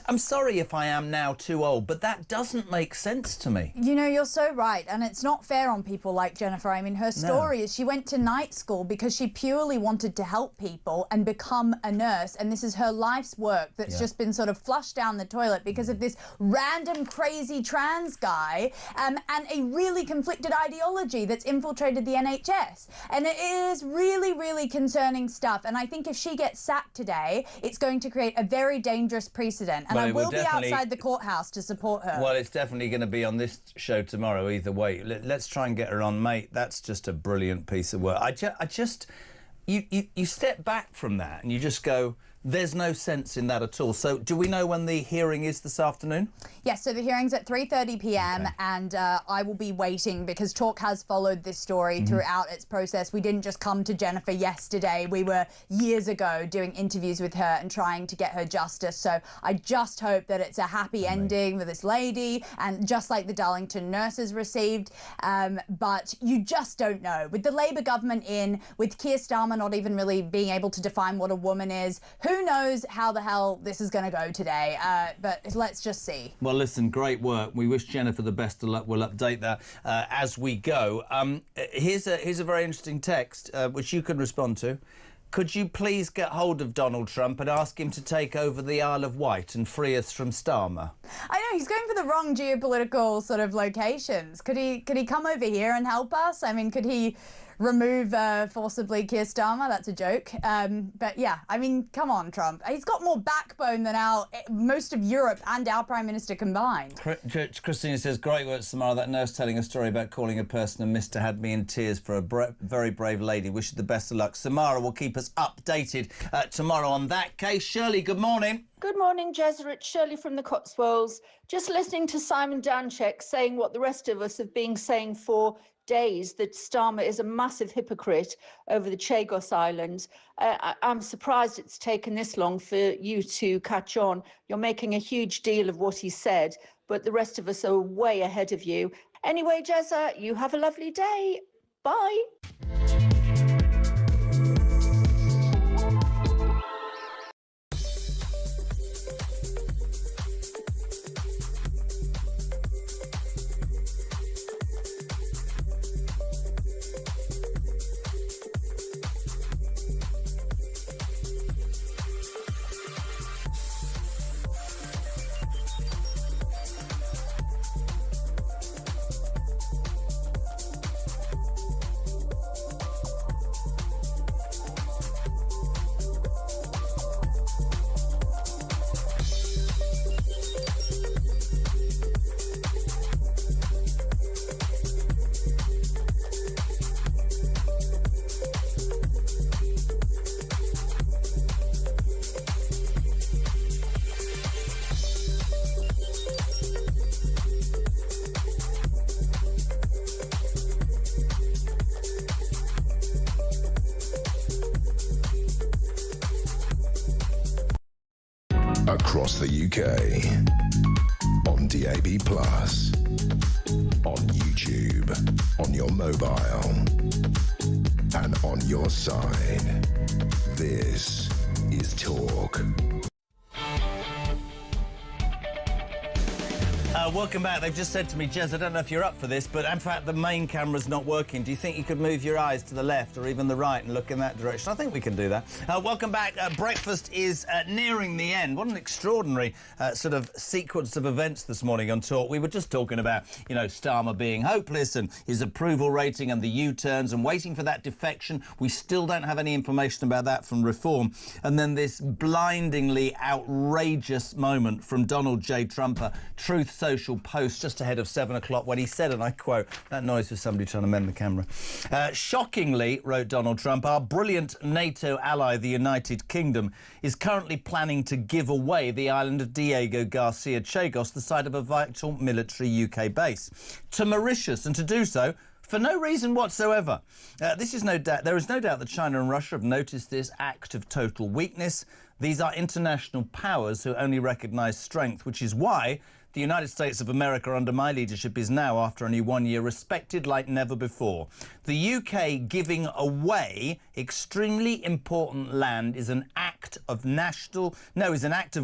I'm sorry if I am now too old, but that doesn't make sense to me. You're so right, and it's not fair on people like Jennifer. I mean, her story is she went to night school because she purely wanted to help people and become a nurse, and this is her life's work that's just been sort of flushed down the toilet because of this random crazy trans guy and a really conflicted ideology that's infiltrated the NHS. And it is really, really concerning stuff, and I think if she gets sacked today, it's going to create a very dangerous precedent 100%. And Well, I it will will be definitely- outside the courthouse to support her. Well, it's definitely going to be on this show tomorrow either way. Let's try and get her on, mate. That's just a brilliant piece of work. I just you step back from that and you just go, there's no sense in that at all. So do we know when the hearing is this afternoon? Yes, so the hearing's at 3:30 p.m. and I will be waiting because Talk has followed this story throughout its process. We didn't just come to Jennifer yesterday. We were years ago doing interviews with her and trying to get her justice. So I just hope that it's a happy ending for this lady, and just like the Darlington nurses received. But you just don't know. With the Labour government in, with Keir Starmer not even really being able to define what a woman is, who knows how the hell this is going to go today. But let's just see. Well, listen, great work. We wish Jennifer the best of luck. We'll update that as we go. Here's a very interesting text, which you can respond to. Could you please get hold of Donald Trump and ask him to take over the Isle of Wight and free us from Starmer? I know, he's going for the wrong geopolitical sort of locations. Could he come over here and help us? I mean, could he remove forcibly Keir Starmer? That's a joke. But yeah, I mean, come on, Trump. He's got more backbone than most of Europe and our Prime Minister combined. Christina says, great work, Samara. That nurse telling a story about calling a person a mister had me in tears for a very brave lady. Wish you the best of luck. Samara will keep us updated tomorrow on that case. Shirley, good morning. Good morning, Jezza. It's Shirley from the Cotswolds. Just listening to Simon Danczek saying what the rest of us have been saying for days, that Starmer is a massive hypocrite over the Chagos Islands. I'm surprised it's taken this long for you to catch on. You're making a huge deal of what he said, but the rest of us are way ahead of you. Anyway, Jezza, you have a lovely day. Bye. Across the UK, on DAB+, on YouTube, on your mobile, and on your side. This is Talk. Welcome back. They've just said to me, Jez, I don't know if you're up for this, but in fact the main camera's not working. Do you think you could move your eyes to the left or even the right and look in that direction? I think we can do that. Welcome back. Breakfast is nearing the end. What an extraordinary sort of sequence of events this morning on Talk. We were just talking about, you know, Starmer being hopeless and his approval rating and the U-turns and waiting for that defection. We still don't have any information about that from Reform. And then this blindingly outrageous moment from Donald J. Trump, Truth Social post just ahead of 7 o'clock when he said, and I quote, that noise was somebody trying to mend the camera. Shockingly, wrote Donald Trump, our brilliant NATO ally, the United Kingdom, is currently planning to give away the island of Diego Garcia Chagos, the site of a vital military UK base, to Mauritius, and to do so for no reason whatsoever. There is no doubt that China and Russia have noticed this act of total weakness. These are international powers who only recognise strength, which is why the United States of America under my leadership is now, after only 1 year, respected like never before. The UK giving away extremely important land is an act of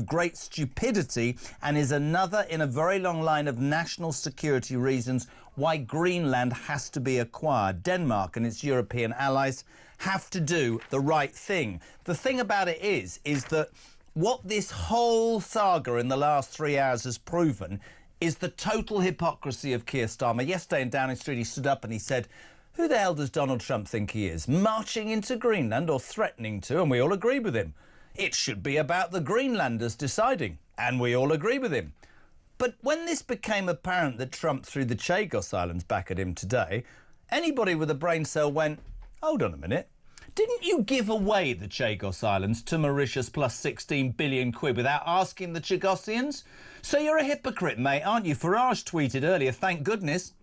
great stupidity, and is another in a very long line of national security reasons why Greenland has to be acquired. Denmark and its European allies have to do the right thing. The thing about it is that what this whole saga in the last 3 hours has proven is the total hypocrisy of Keir Starmer. Yesterday in Downing Street, he stood up and he said, who the hell does Donald Trump think he is? Marching into Greenland, or threatening to, and we all agreed with him. It should be about the Greenlanders deciding. and we all agree with him. But when this became apparent that Trump threw the Chagos Islands back at him today, anybody with a brain cell went, hold on a minute, didn't you give away the Chagos Islands to Mauritius plus 16 billion quid without asking the Chagossians? So you're a hypocrite, mate, aren't you? Farage tweeted earlier, thank goodness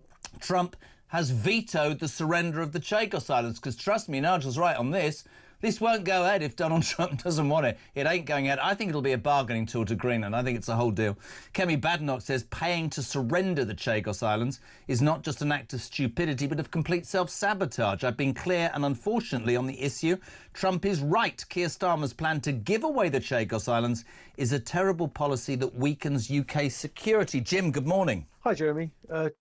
Trump has vetoed the surrender of the Chagos Islands, because trust me, Nigel's right on this. This won't go ahead if Donald Trump doesn't want it. It ain't going ahead. I think it'll be a bargaining tool to Greenland. I think it's a whole deal. Kemi Badenoch says paying to surrender the Chagos Islands is not just an act of stupidity, but of complete self-sabotage. I've been clear, and unfortunately on the issue, Trump is right. Keir Starmer's plan to give away the Chagos Islands is a terrible policy that weakens UK security. Jim, good morning. Hi, Jeremy.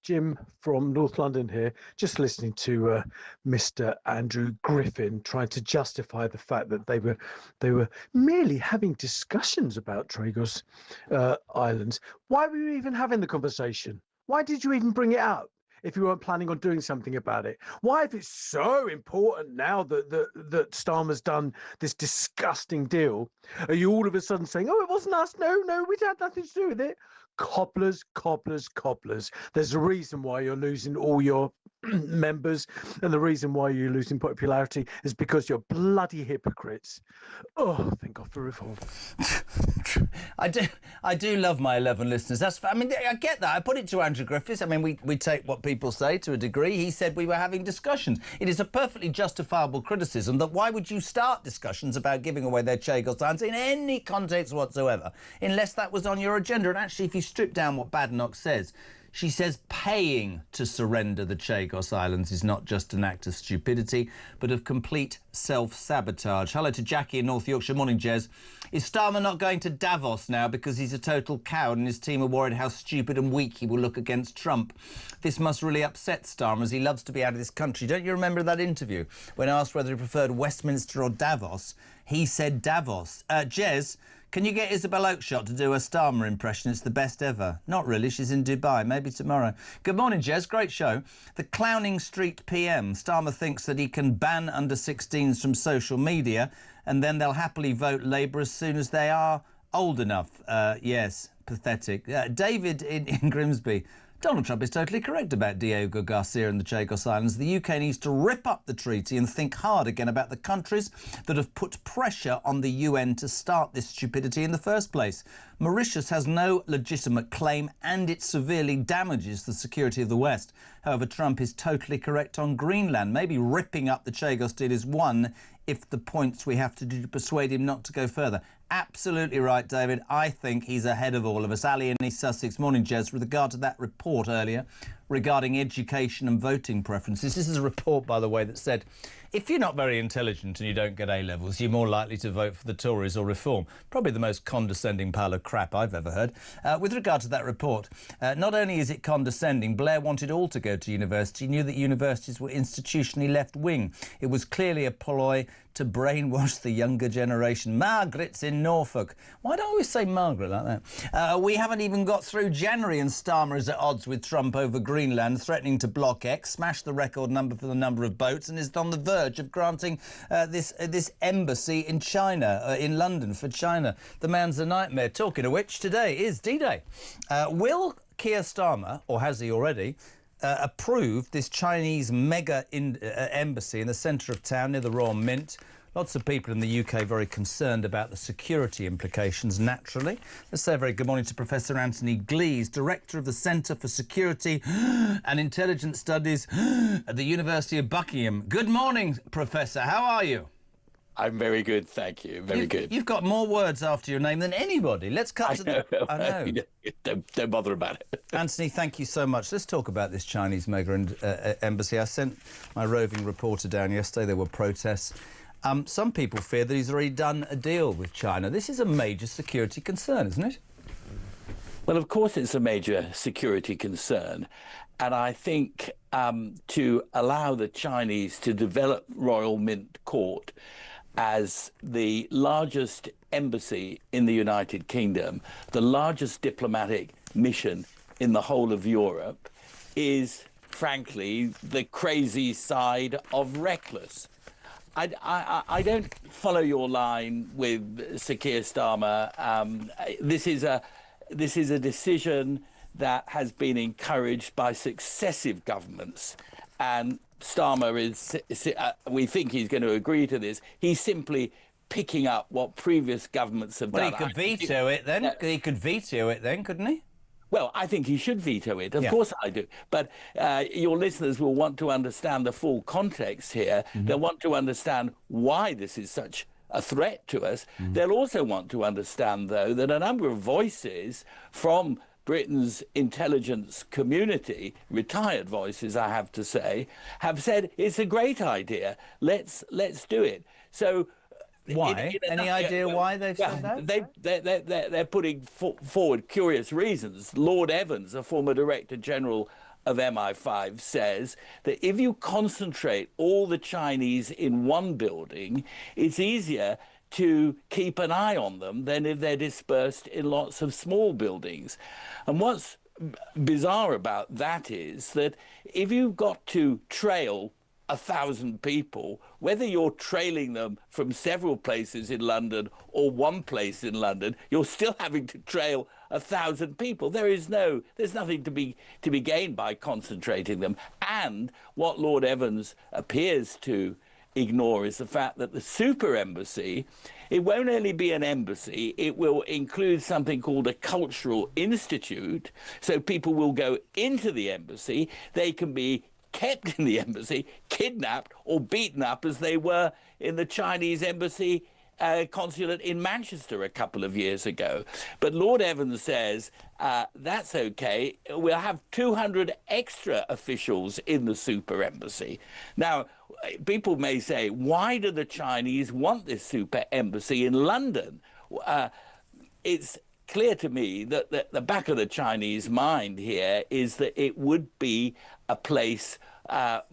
Jim from North London here. Just listening to Mr. Andrew Griffin trying to justify the fact that they were merely having discussions about Chagos Islands. Why were you even having the conversation? Why did you even bring it up if you weren't planning on doing something about it? Why, if it's so important now that Starmer's done this disgusting deal, are you all of a sudden saying, oh, it wasn't us? No, we had nothing to do with it. Cobblers. There's a reason why you're losing all your members, and the reason why you're losing popularity is because you're bloody hypocrites. Oh, thank God for reform. I do love my 11 listeners. I mean, I get that. I put it to Andrew Griffiths. I mean, we take what people say to a degree. He said we were having discussions. It is a perfectly justifiable criticism that why would you start discussions about giving away their Chagos Islands in any context whatsoever, unless that was on your agenda. And actually, if you strip down what Badenoch says, she says paying to surrender the Chagos Islands is not just an act of stupidity, but of complete self-sabotage. Hello to Jackie in North Yorkshire. Morning, Jez. Is Starmer not going to Davos now because he's a total coward and his team are worried how stupid and weak he will look against Trump? This must really upset Starmer, as he loves to be out of this country. Don't you remember that interview? When asked whether he preferred Westminster or Davos, he said Davos. Jez, can you get Isabel Oakeshott to do a Starmer impression? It's the best ever. Not really. She's in Dubai. Maybe tomorrow. Good morning, Jez. Great show. The Clowning Street PM. Starmer thinks that he can ban under-16s from social media and then they'll happily vote Labour as soon as they are old enough. Yes, pathetic. David in Grimsby. Donald Trump is totally correct about Diego Garcia and the Chagos Islands. The UK needs to rip up the treaty and think hard again about the countries that have put pressure on the UN to start this stupidity in the first place. Mauritius has no legitimate claim and it severely damages the security of the West. However, Trump is totally correct on Greenland. Maybe ripping up the Chagos deal is one if the points we have to do to persuade him not to go further. Absolutely right, David. I think he's ahead of all of us. Ali in East Sussex. Morning, Jez. With regard to that report earlier regarding education and voting preferences, this is a report, by the way, that said if you're not very intelligent and you don't get A-levels, you're more likely to vote for the Tories or Reform. Probably the most condescending pile of crap I've ever heard. With regard to that report, not only is it condescending, Blair wanted all to go to university. He knew that universities were institutionally left-wing. It was clearly a ploy to brainwash the younger generation. Margaret's in Norfolk. Why do I always say Margaret like that? We haven't even got through January and Starmer is at odds with Trump over Greenland, threatening to block X, smash the record number for the number of boats, and is on the verge of granting this embassy in China, in London for China. The man's a nightmare. Talking of which, today is D-Day. Will Keir Starmer, or has he already, approved this Chinese mega embassy in the centre of town near the Royal Mint? Lots of people in the UK very concerned about the security implications, naturally. Let's say a very good morning to Professor Anthony Glees, Director of the Centre for Security and Intelligence Studies at the University of Buckingham. Good morning, Professor. How are you? I'm very good, thank you. Very good. You've got more words after your name than anybody. Let's cut to the... I know. Don't bother about it. Anthony, thank you so much. Let's talk about this Chinese mega embassy. I sent my roving reporter down yesterday. There were protests. Some people fear that he's already done a deal with China. This is a major security concern, isn't it? Well, of course it's a major security concern. And I think to allow the Chinese to develop Royal Mint Court as the largest embassy in the United Kingdom, the largest diplomatic mission in the whole of Europe, is, frankly, the crazy side of reckless. I don't follow your line with Sir Keir Starmer. This is a decision that has been encouraged by successive governments, and Starmer we think he's going to agree to this. He's simply picking up what previous governments have done. Well, he could veto it then. He could veto it then, couldn't he? Well, I think he should veto it. Of course I do. But your listeners will want to understand the full context here. They'll want to understand why this is such a threat to us. They'll also want to understand, though, that a number of voices from Britain's intelligence community, retired voices, I have to say, have said it's a great idea. Let's do it. So. Why? Any idea why they've said that? They're putting forward curious reasons. Lord Evans, a former Director General of MI5, says that if you concentrate all the Chinese in one building, it's easier to keep an eye on them than if they're dispersed in lots of small buildings. And what's bizarre about that is that if you've got to trail 1,000 people, whether you're trailing them from several places in London or one place in London, you're still having to trail 1,000 people. There's nothing to be gained by concentrating them. And what Lord Evans appears to ignore is the fact that the super embassy, it won't only be an embassy, it will include something called a cultural institute. So people will go into the embassy, they can be kept in the embassy, kidnapped or beaten up as they were in the Chinese embassy consulate in Manchester a couple of years ago. But Lord Evans says that's okay. We'll have 200 extra officials in the super embassy. Now, people may say, why do the Chinese want this super embassy in London? It's clear to me that the back of the Chinese mind here is that it would be a place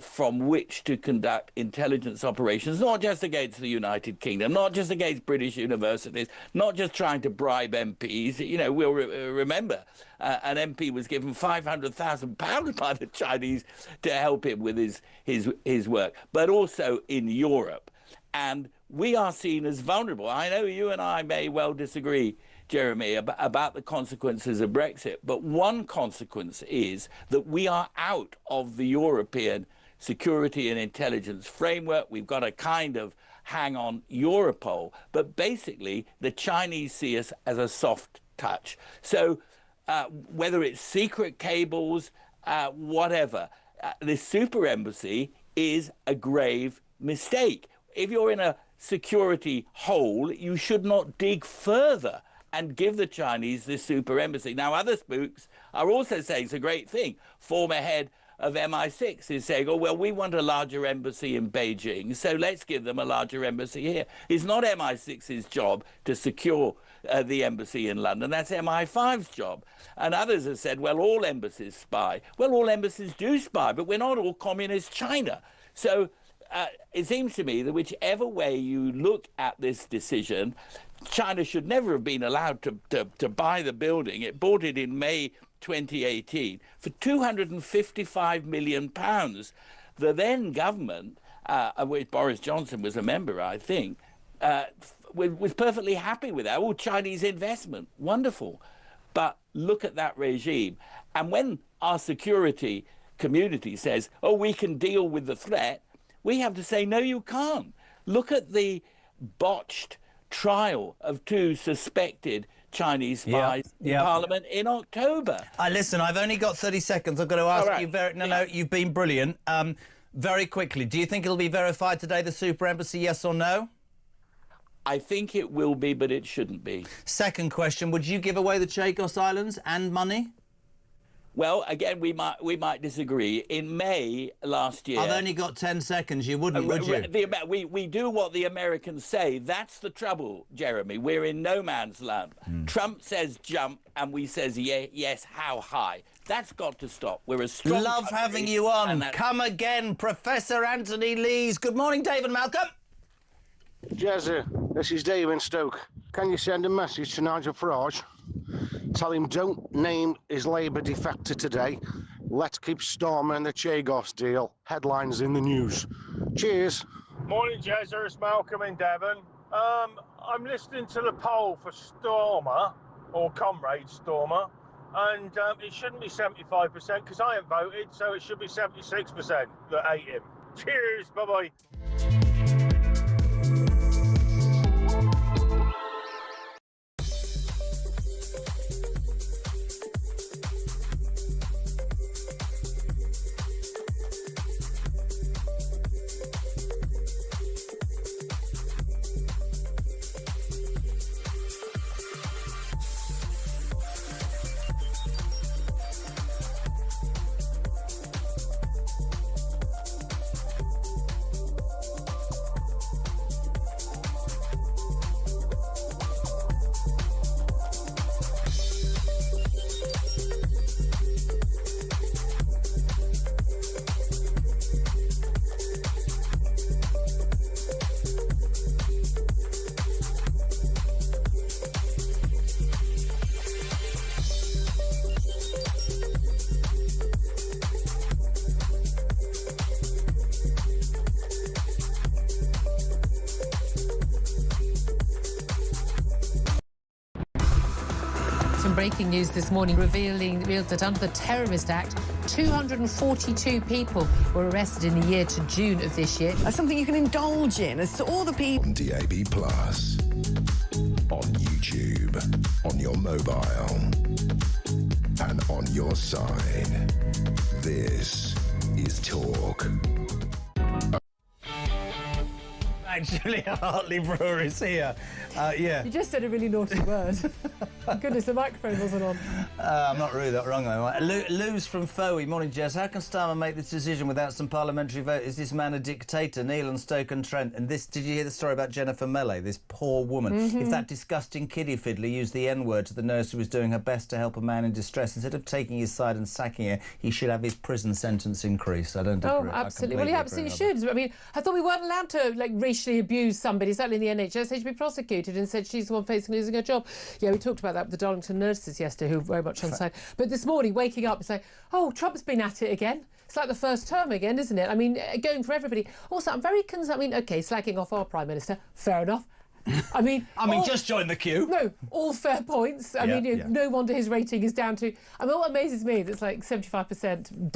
from which to conduct intelligence operations, not just against the United Kingdom, not just against British universities, not just trying to bribe MPs. You know, we'll remember an MP was given £500,000 by the Chinese to help him with his work, but also in Europe. And we are seen as vulnerable. I know you and I may well disagree, Jeremy, about the consequences of Brexit, but one consequence is that we are out of the European security and intelligence framework. We've got a kind of hang on Europol, but basically the Chinese see us as a soft touch. So whether it's secret cables, whatever, this super embassy is a grave mistake. If you're in a security hole, you should not dig further and give the Chinese this super embassy. Now, other spooks are also saying it's a great thing. Former head of MI6 is saying, oh, well, we want a larger embassy in Beijing, so let's give them a larger embassy here. It's not MI6's job to secure the embassy in London. That's MI5's job. And others have said, well, all embassies spy. Well, all embassies do spy, but we're not all communist China. So it seems to me that whichever way you look at this decision, China should never have been allowed to buy the building. It bought it in May 2018 for £255 million. The then government, of which Boris Johnson was a member, I think, was perfectly happy with that. Oh, Chinese investment, wonderful. But look at that regime. And when our security community says, oh, we can deal with the threat, we have to say, no, you can't. Look at the botched trial of two suspected Chinese spies in Parliament in October. Listen, I've only got 30 seconds. I've got to ask you No, you've been brilliant. Very quickly, do you think it'll be verified today, the super embassy, yes or no? I think it will be, but it shouldn't be. Second question, would you give away the Chagos Islands and money? Well, again, we might disagree. In May last year... I've only got 10 seconds. You wouldn't, would you? We do what the Americans say. That's the trouble, Jeremy. We're in no man's land. Trump says jump, and we says yes, how high? That's got to stop. We're a strong Love country, having you on. Come again, Professor Anthony Lees. Good morning, David Malcolm. Jezza, this is Dave in Stoke. Can you send a message to Nigel Farage? Tell him don't name his Labour defector today. Let's keep Starmer and the Chagos deal. Headlines in the news. Cheers. Morning, Jezza. It's Malcolm in Devon. I'm listening to the poll for Stormer, or Comrade Stormer, and it shouldn't be 75% because I haven't voted, so it should be 76% that hate him. Cheers, bye-bye. Breaking news this morning revealed that under the Terrorist Act, 242 people were arrested in the year to June of this year. That's something you can indulge in. As to all the people on DAB+, on YouTube, on your mobile, and on your side. This is Talk. Julia Hartley Brewer is here. Yeah. You just said a really naughty word. Goodness, the microphone wasn't on. I'm not really that wrong, though. Lou's from Fowey. Morning, Jess. How can Starmer make this decision without some parliamentary vote? Is this man a dictator? Neil and Stoke-on-Trent. And this, did you hear the story about Jennifer Melley, this poor woman? If that disgusting kiddie fiddler used the N-word to the nurse who was doing her best to help a man in distress, instead of taking his side and sacking her, he should have his prison sentence increased. I don't agree. Oh, absolutely. Well, he absolutely should. I mean, I thought we weren't allowed to, like, racially abuse somebody, certainly in the NHS. They should be prosecuted, and said she's the one facing losing her job. Yeah, we talked about that with the Darlington nurses yesterday, who were very much on side. But this morning, waking up and saying, oh, Trump's been at it again. It's like the first term again, isn't it? I mean, going for everybody. Also, I'm very concerned. I mean, OK, slacking off our Prime Minister, fair enough. I mean, just join the queue. No, all fair points. I mean, no wonder his rating is down to. I mean, what amazes me is it's like 75%